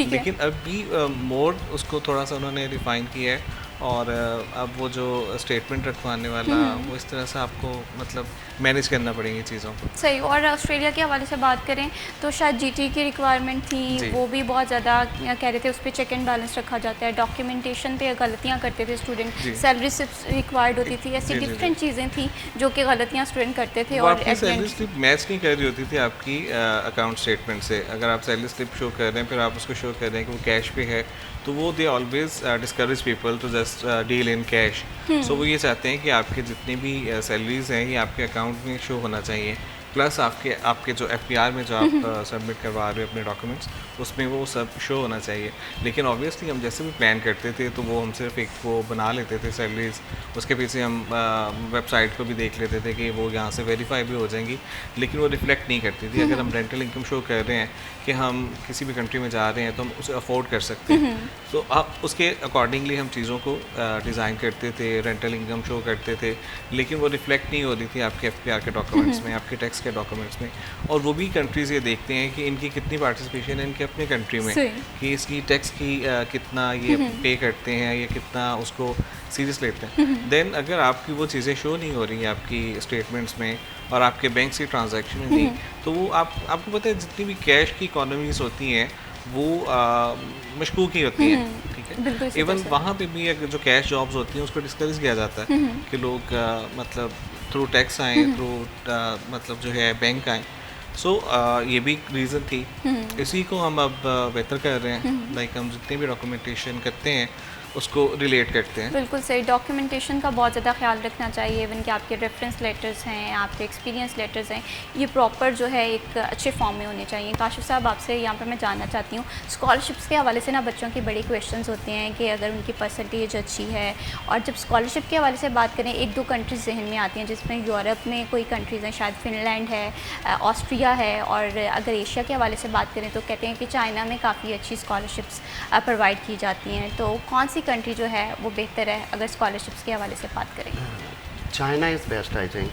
Speaker 6: लेकिन अब भी मोर उसको थोड़ा सा उन्होंने रिफाइन किया है, और अब वो जो स्टेटमेंट रखवाने वाला वो इस तरह से आपको मतलब मैनेज करना पड़ेंगी चीज़ों को।
Speaker 1: सही। और ऑस्ट्रेलिया के हवाले से बात करें तो शायद जीटी की रिक्वायरमेंट थी, वो भी बहुत ज़्यादा कह रहे थे उस पर चेक एंड बैलेंस रखा जाता है, डॉक्यूमेंटेशन पे गलतियाँ करते थे स्टूडेंट, सैलरी स्लिप रिक्वायर्ड होती थी, ऐसी डिफरेंट चीज़ें थी जो कि गलतियाँ स्टूडेंट करते थे। और
Speaker 6: सैलरी स्लिप मैच नहीं कर रही होती थी आपकी अकाउंट स्टेटमेंट से। अगर आप सैलरी स्लिप शो कर रहे हैं फिर आप उसको शो कर रहे हैं कि वो कैश पे है, तो वो they always discourage people to just deal in cash. So वो ये चाहते हैं कि आपके जितनी भी सैलरीज हैं ये आपके अकाउंट में शो होना चाहिए, प्लस आपके जो FPR में जो आप सबमिट करवा रहे हो अपने डॉक्यूमेंट्स, उसमें वो सब शो होना चाहिए। लेकिन ऑब्वियसली हम जैसे भी प्लान करते थे तो वो हम सिर्फ एक वो बना लेते थे सैलरीज, उसके पीछे हम वेबसाइट को भी देख लेते थे कि वो यहाँ से वेरीफाई भी हो जाएंगी, लेकिन वो रिफ्लेक्ट नहीं करती थी। अगर हम रेंटल इनकम शो कर रहे हैं कि हम किसी भी कंट्री में जा रहे हैं तो हम उसे अफोर्ड कर सकते हैं, तो आप उसके अकॉर्डिंगली हम चीज़ों को डिज़ाइन करते थे, रेंटल इनकम शो करते थे, लेकिन वो रिफ्लेक्ट नहीं होती थी आपके FPR के डॉक्यूमेंट्स में, आपके टैक्स के डॉक्यूमेंट्स में। और वो भी कंट्रीज़ ये देखते हैं कि इनकी कितनी पार्टिसिपेशन है इनके अपने कंट्री में, कि इसकी टैक्स की कितना ये पे करते हैं, ये कितना उसको सीरियस लेते हैं। देन अगर आपकी वो चीज़ें शो नहीं हो रही आपकी स्टेटमेंट्स में और आपके बैंक से ट्रांजैक्शन में नहीं, तो वो आपको पता है जितनी भी कैश की इकोनॉमीज होती हैं वो मशकूक ही होती हैं, ठीक है। इवन वहाँ पे भी अगर जो कैश जॉब्स होती हैं उसको डिस्करेज किया जाता है कि लोग मतलब थ्रू टैक्स आएँ, थ्रू मतलब जो है बैंक आएँ। सो ये भी रीज़न थी। इसी को हम अब बेहतर कर रहे हैं, लाइक हम जितने भी डॉक्यूमेंटेशन करते हैं उसको रिलेट करते हैं।
Speaker 1: बिल्कुल सही, डॉक्यूमेंटेशन का बहुत ज़्यादा ख्याल रखना चाहिए। इवन कि आपके रेफरेंस लेटर्स हैं, आपके एक्सपीरियंस लेटर्स हैं, ये प्रॉपर जो है एक अच्छे फॉर्म में होने चाहिए। काशिफ साहब, आपसे यहाँ पर मैं जानना चाहती हूँ, स्कॉलरशिप्स के हवाले से ना बच्चों की बड़ी क्वेश्चंस होते हैं कि अगर उनकी परसेंटेज अच्छी है, और जब स्कॉलरशिप के हवाले से बात करें, एक दो कंट्रीज़ जहन में आती हैं जिसमें यूरोप में कोई कंट्रीज़ हैं, शायद फिनलैंड है, ऑस्ट्रिया है, और अगर एशिया के हवाले से बात करें तो कहते हैं कि चाइना में काफ़ी अच्छी स्कॉलरशिप्स प्रोवाइड की जाती हैं। तो कौन सी कंट्री जो है वो बेहतर है अगर स्कॉलरशिप्स के हवाले से बात करें?
Speaker 7: China is best I think.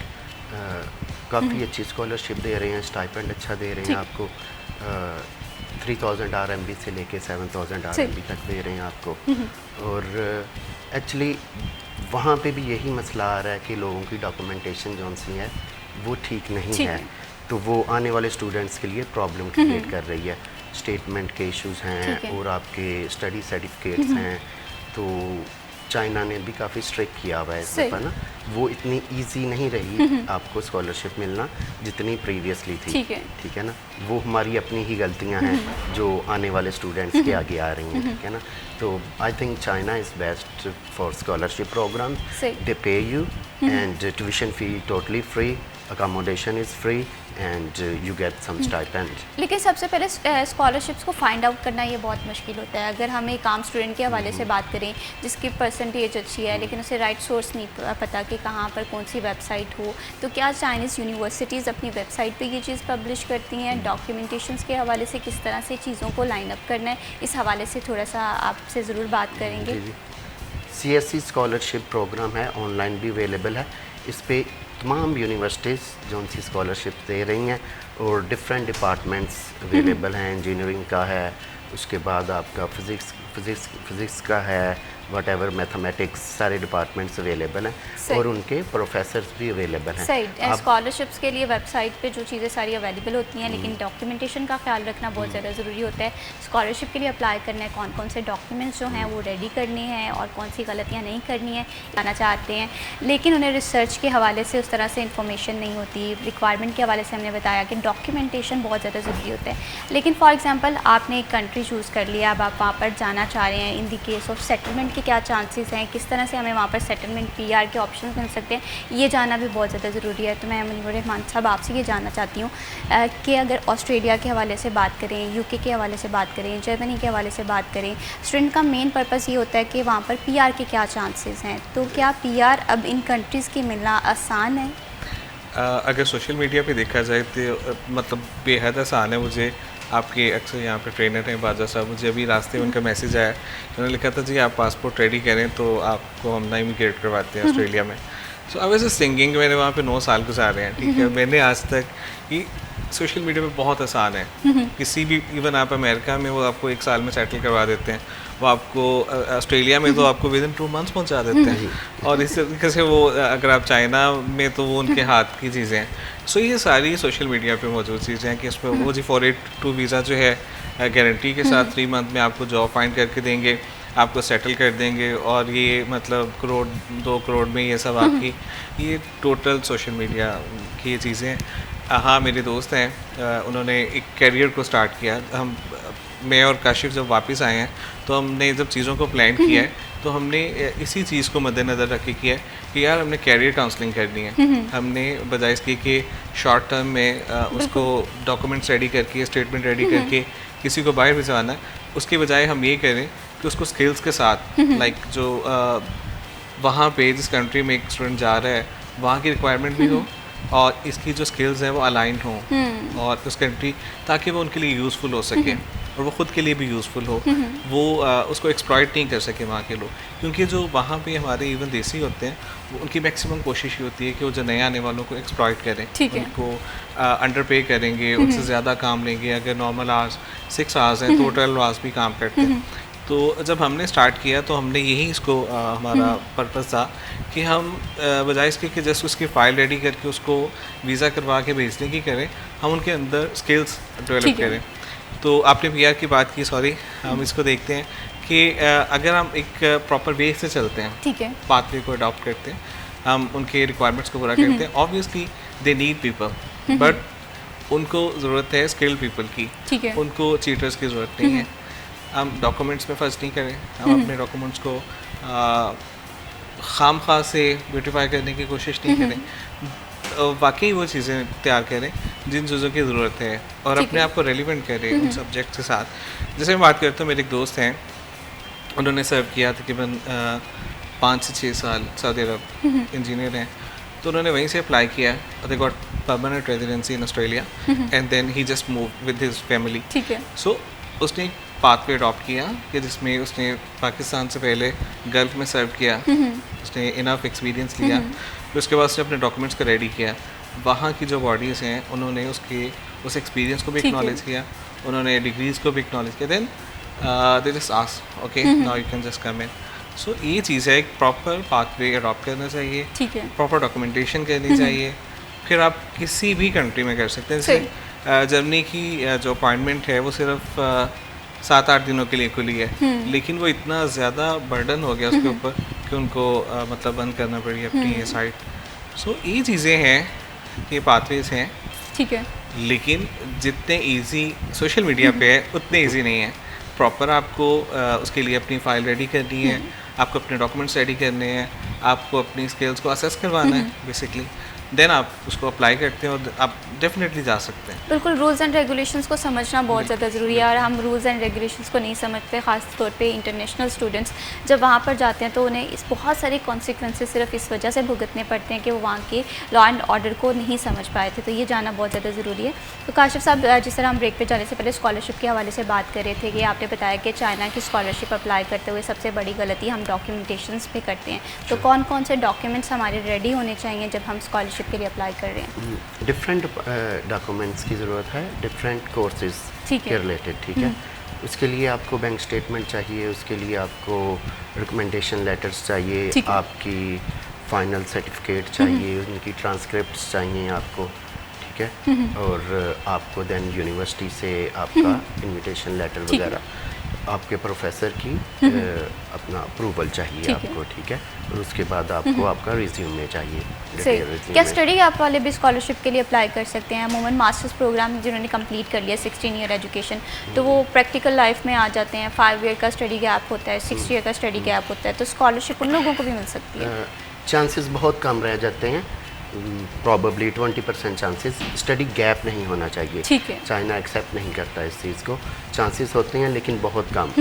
Speaker 7: काफ़ी अच्छी स्कॉलरशिप दे रहे हैं, स्टाइपेंड अच्छा दे रहे हैं आपको। 3000 RMB से लेके 7000 RMB तक दे रहे हैं आपको। और एक्चुअली वहाँ पे भी यही मसला आ रहा है कि लोगों की डॉक्यूमेंटेशन जो सी है वो ठीक नहीं है, तो वो आने वाले स्टूडेंट्स के लिए प्रॉब्लम क्रिएट कर रही है। स्टेटमेंट के इश्यूज़ हैं और आपके स्टडी सर्टिफिकेट्स हैं, तो चाइना ने भी काफ़ी स्ट्रिक्ट किया हुआ है इस दफ़ा ना। वो इतनी इजी नहीं रही आपको स्कॉलरशिप मिलना जितनी प्रीवियसली थी, ठीक है ना। वो हमारी अपनी ही गलतियां हैं जो आने वाले स्टूडेंट्स के आगे आ रही हैं, ठीक है ना। तो I think China is best for scholarship programme. They pay you and tuition fee totally free, accommodation is free and you get some stipend।
Speaker 1: लेकिन सबसे पहले स्कॉलरशिप्स को फाइंड आउट करना ये बहुत मुश्किल होता है। अगर हम एक आम स्टूडेंट के हवाले से बात करें जिसकी परसेंटेज अच्छी है लेकिन उसे राइट सोर्स नहीं पता कि कहाँ पर कौन सी वेबसाइट हो, तो क्या चाइनीज़ यूनिवर्सिटीज़ अपनी वेबसाइट पे ये चीज़ पब्लिश करती हैं? डॉक्यूमेंटेशंस के हवाले से किस तरह से चीज़ों को लाइन अप करना है, इस हवाले से थोड़ा सा आपसे ज़रूर बात करेंगे।
Speaker 7: CSC स्कॉलरशिप प्रोग्राम है, ऑनलाइन भी अवेलेबल है। इस पर तमाम यूनिवर्सिटीज़ जो उनकी स्कॉलरशिप दे रही हैं और डिफरेंट डिपार्टमेंट्स अवेलेबल हैं। इंजीनियरिंग का है, उसके बाद आपका फिज़िक्स का है, वट एवर मैथमेटिक्स, सारे डिपार्टमेंट्स अवेलेबल हैं और उनके प्रोफेसर्स भी अवेलेबल हैं।
Speaker 1: सही, स्कॉलरशिप्स के लिए वेबसाइट पे जो चीज़ें सारी अवेलेबल होती हैं, लेकिन डॉक्यूमेंटेशन का ख्याल रखना बहुत ज़्यादा ज़रूरी होता है। स्कॉलरशिप के लिए अप्लाई करना है, कौन कौन से डॉक्यूमेंट्स जो हैं वो रेडी करने हैं और कौन सी गलतियाँ नहीं करनी है जाना चाहते हैं, लेकिन उन्हें रिसर्च के हवाले से उस तरह से इंफॉर्मेशन नहीं होती। रिक्वायरमेंट के हवाले से हमने बताया कि डॉक्यूमेंटेशन बहुत ज़्यादा ज़रूरी होता है। लेकिन फॉर एग्ज़ाम्पल आपने एक कंट्री चूज़ कर लिया, अब आप वहाँ पर जाना चाह रहे हैं, in the case of settlement के क्या चांसेस हैं, किस तरह से हमें वहाँ पर सेटलमेंट PR के ऑप्शन मिल सकते हैं, ये जानना भी बहुत ज़्यादा ज़रूरी है। तो मैं मुनीर रहमान साहब आपसे ये जानना चाहती हूँ कि अगर ऑस्ट्रेलिया के हवाले से बात करें, UK के हवाले से बात करें, जर्मनी के हवाले से बात करें, स्टूडेंट का मेन पर्पज़ ये होता है कि वहाँ पर PR के क्या चांसेस हैं, तो क्या PR अब इन कंट्रीज़ की मिलना आसान है?
Speaker 6: अगर सोशल मीडिया पे देखा जाए तो मतलब बेहद आसान है। मुझे आपके अक्सर यहाँ पे ट्रेनर हैं बाजा साहब, मुझे अभी रास्ते में उनका मैसेज आया, उन्होंने लिखा था जी आप पासपोर्ट रेडी करें तो आपको हम ना इमिग्रेट करवाते हैं ऑस्ट्रेलिया में। सो आई वाज जस्ट थिंकिंग, मैंने वहाँ पे 9 साल गुजारे हैं, ठीक है। मैंने आज तक कि सोशल मीडिया पे बहुत आसान है, किसी भी इवन आप अमेरिका में वो आपको 1 साल में सेटल करवा देते हैं, वो आपको ऑस्ट्रेलिया में तो आपको विदिन 2 मंथ्स पहुंचा देते हैं, और इस तरीके से वो अगर आप चाइना में तो वो उनके हाथ की चीज़ें हैं। सो ये सारी सोशल मीडिया पे मौजूद चीज़ें हैं कि इसमें वो जी 482 वीज़ा जो है गारंटी के साथ 3 मंथ में आपको जॉब फाइंड करके देंगे, आपको सेटल कर देंगे, और ये मतलब 1 करोड़ 2 करोड़ में ये सब आपकी, ये टोटल सोशल मीडिया की ये चीज़ें हैं। हाँ, मेरे दोस्त हैं, उन्होंने एक कैरियर को स्टार्ट किया। मैं और काशिफ जब वापस आए हैं तो हमने जब चीज़ों को प्लान किया है तो हमने इसी चीज़ को मद्देनज़र रख के किया है कि यार हमने कैरियर काउंसलिंग करनी है। हमने बजाय इसके कि शॉर्ट टर्म में उसको डॉक्यूमेंट्स रेडी करके, स्टेटमेंट रेडी करके किसी को बाहर भिजवाना है, उसके बजाय हम ये करें कि उसको स्किल्स के साथ लाइक जो वहाँ पे जिस कंट्री में एक स्टूडेंट जा रहा है वहाँ की रिक्वायरमेंट भी हो और इसकी जो स्किल्स हैं वो अलाइंड हों और उस कंट्री, ताकि वो उनके लिए यूज़फुल हो सके और वो ख़ुद के लिए भी यूज़फुल हो, वो उसको एक्सप्लॉइट नहीं कर सके वहाँ के लोग। क्योंकि जो वहाँ पे हमारे इवन देसी होते हैं वो उनकी मैक्सिमम कोशिश ये होती है कि वो जो नए आने वालों को एक्सप्लॉइट करें, उनको अंडर पे करेंगे, उनसे ज़्यादा काम लेंगे। अगर नॉर्मल आवर्स 6 आवर्स हैं तो 12 आवर्स भी काम करते हैं। तो जब हमने स्टार्ट किया तो हमने यही इसको हमारा पर्पस था कि हम बजाय इसके कि जस्ट उसकी फ़ाइल रेडी करके उसको वीज़ा करवा के भेजने की करें, हम उनके अंदर स्किल्स डेवलप करें। तो आपने पीआर की बात की, सॉरी, हम इसको देखते हैं कि अगर हम एक प्रॉपर वे से चलते हैं,
Speaker 1: ठीक है,
Speaker 6: पाथवे को अडॉप्ट करते हैं, हम उनके रिक्वायरमेंट्स को पूरा करते हैं। Obviously they need people, but उनको ज़रूरत है स्किल्ड पीपल की,
Speaker 1: ठीक है,
Speaker 6: उनको चीटर्स की ज़रूरत नहीं है। हम डॉक्यूमेंट्स में फर्स्ट नहीं करें, हम अपने डॉक्यूमेंट्स को खामखा से ब्यूटिफाई करने की कोशिश नहीं करें, वाकई वो चीज़ें तैयार करें जिन चीज़ों की ज़रूरत है और अपने आप को रेलिवेंट करें उन सब्जेक्ट के साथ। जैसे मैं बात करता हूँ, मेरे एक दोस्त हैं, उन्होंने सर्व किया तकरीबन 5 से 6 साल सऊदी अरब, इंजीनियर हैं। तो उन्होंने वहीं से अप्लाई किया, they got permanent residency in Australia and then he just move with his family.
Speaker 1: ठीक है।
Speaker 6: सो उसने एक पाथवे अडॉप्ट किया कि जिसमें उसने पाकिस्तान से पहले गल्फ में सर्व किया, उसने इनफ एक्सपीरियंस लिया, फिर उसके बाद उसने अपने डॉक्यूमेंट्स को रेडी किया। वहाँ की जो बॉडीज़ हैं उन्होंने उस एक्सपीरियंस को भी एक्नॉलेज किया, उन्होंने डिग्रीज़ को भी एक्नॉलेज किया। Then they just asked, okay now you can just come in. So ये चीज़ है, एक प्रॉपर पाथवे अडॉप्ट करना चाहिए, प्रॉपर डॉक्यूमेंटेशन करनी चाहिए, फिर आप किसी भी कंट्री में कर सकते हैं। जैसे जर्मनी की जो अपॉइंटमेंट है वो सिर्फ 7-8 दिनों के लिए खुली है, लेकिन वो इतना ज़्यादा बर्डन हो गया उसके ऊपर कि उनको मतलब बंद करना पड़ी अपनी ये साइट। सो ये चीज़ें हैं, ये पाथवेज हैं,
Speaker 1: ठीक है,
Speaker 6: लेकिन जितने इजी सोशल मीडिया पे है उतने इजी नहीं है। प्रॉपर आपको उसके लिए अपनी फ़ाइल रेडी करनी है, आपको अपने डॉक्यूमेंट्स रेडी करने हैं, आपको अपनी स्किल्स को असेस करवाना है बेसिकली, देन आप उसको अप्लाई करते हैं और आप डेफिनेटली जा सकते हैं।
Speaker 1: बिल्कुल, रूल्स एंड रेगुलेशंस को समझना बहुत ज़्यादा ज़रूरी है और हम रूल्स एंड रेगुलेशंस को नहीं समझते, ख़ास तौर पे इंटरनेशनल स्टूडेंट्स जब वहाँ पर जाते हैं तो उन्हें इस बहुत सारे कॉन्सिक्वेंसेस सिर्फ इस वजह से भुगतने पड़ते हैं कि वो वहाँ के लॉ एंड ऑर्डर को नहीं समझ पाए थे। तो ये जानना बहुत ज़्यादा ज़रूरी है। तो काशिफ साहब, जिस तरह हम ब्रेक पे जाने से पहले स्कॉलरशिप के हवाले से बात कर रहे थे कि आपने बताया कि चाइना की स्कॉलरशिप अप्लाई करते हुए सबसे बड़ी गलती हम डॉक्यूमेंटेशंस पे करते हैं। तो कौन कौन से डॉक्यूमेंट्स हमारे रेडी होने चाहिए जब हम स्कॉलरशिप के लिए अप्लाई कर रहे हैं?
Speaker 7: डिफरेंट डॉक्यूमेंट्स की ज़रूरत है, डिफरेंट कोर्सेज के रिलेटेड, ठीक है। उसके लिए आपको बैंक स्टेटमेंट चाहिए, उसके लिए आपको रिकमेंडेशन लेटर्स चाहिए, आपकी फाइनल सर्टिफिकेट चाहिए, उनकी ट्रांसक्रिप्ट्स चाहिए आपको, ठीक है। और आपको देन यूनिवर्सिटी से आपका इनविटेशन लेटर वगैरह, आपके प्रोफेसर की अपना अप्रूवल चाहिए आपको, ठीक है। और उसके बाद आपको आपका रिज्यूमे चाहिए।
Speaker 1: क्या स्टडी गैप वाले भी स्कॉलरशिप के लिए अप्लाई कर सकते हैं? अमूमन मास्टर्स प्रोग्राम जिन्होंने कंप्लीट कर लिया 16 ईयर एजुकेशन, तो वो प्रैक्टिकल लाइफ में आ जाते हैं, 5 ईयर का स्टडी गैप होता है, 6 ईयर का स्टडी गैप होता है, तो स्कॉलरशिप उन लोगों को भी मिल सकती है?
Speaker 7: चांसेस बहुत कम रह जाते हैं, प्रॉबली 20% चांसेस। स्टडी गैप नहीं होना चाहिए,
Speaker 1: ठीक है।
Speaker 7: चाइना एक्सेप्ट नहीं करता इस चीज़ को, चांसेस होते हैं लेकिन बहुत कम।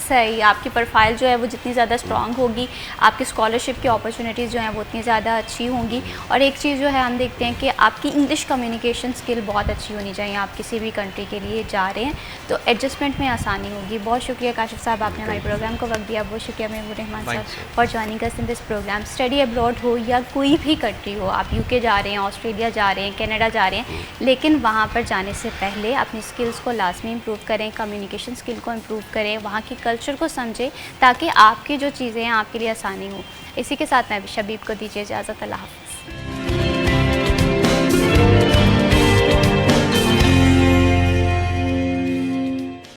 Speaker 1: सही, आपकी प्रोफाइल जो है वो जितनी ज़्यादा स्ट्रॉन्ग होगी, आपकी स्कॉलरशिप की अपॉर्चुनिटीज़ जो हैं वो उतनी ज़्यादा अच्छी होंगी। और एक चीज़ जो है हम देखते हैं कि आपकी इंग्लिश कम्युनिकेशन स्किल बहुत अच्छी होनी चाहिए। आप किसी भी कंट्री के लिए जा रहे हैं तो एडजस्टमेंट में आसानी होगी। बहुत शुक्रिया काशिफ साहब, आपने हमारे प्रोग्राम को वक्त दिया। बहुत शुक्रिया महबूब रहमान साहब for joining us in this program. Study abroad हो या कोई भी कंट्री हो, आप यूके जा रहे हैं, ऑस्ट्रेलिया जा रहे हैं, कनाडा जा रहे हैं, लेकिन वहाँ पर जाने से पहले अपनी स्किल्स को लाजमी इम्प्रूव करें, कम्युनिकेशन स्किल को इम्प्रूव करें, वहाँ की कल्चर को समझें, ताकि आपकी जो चीज़ें हैं आपके लिए आसानी हो। इसी के साथ मैं शबीब को दीजिए इजाज़त। अल्लाह हाफ़िज़।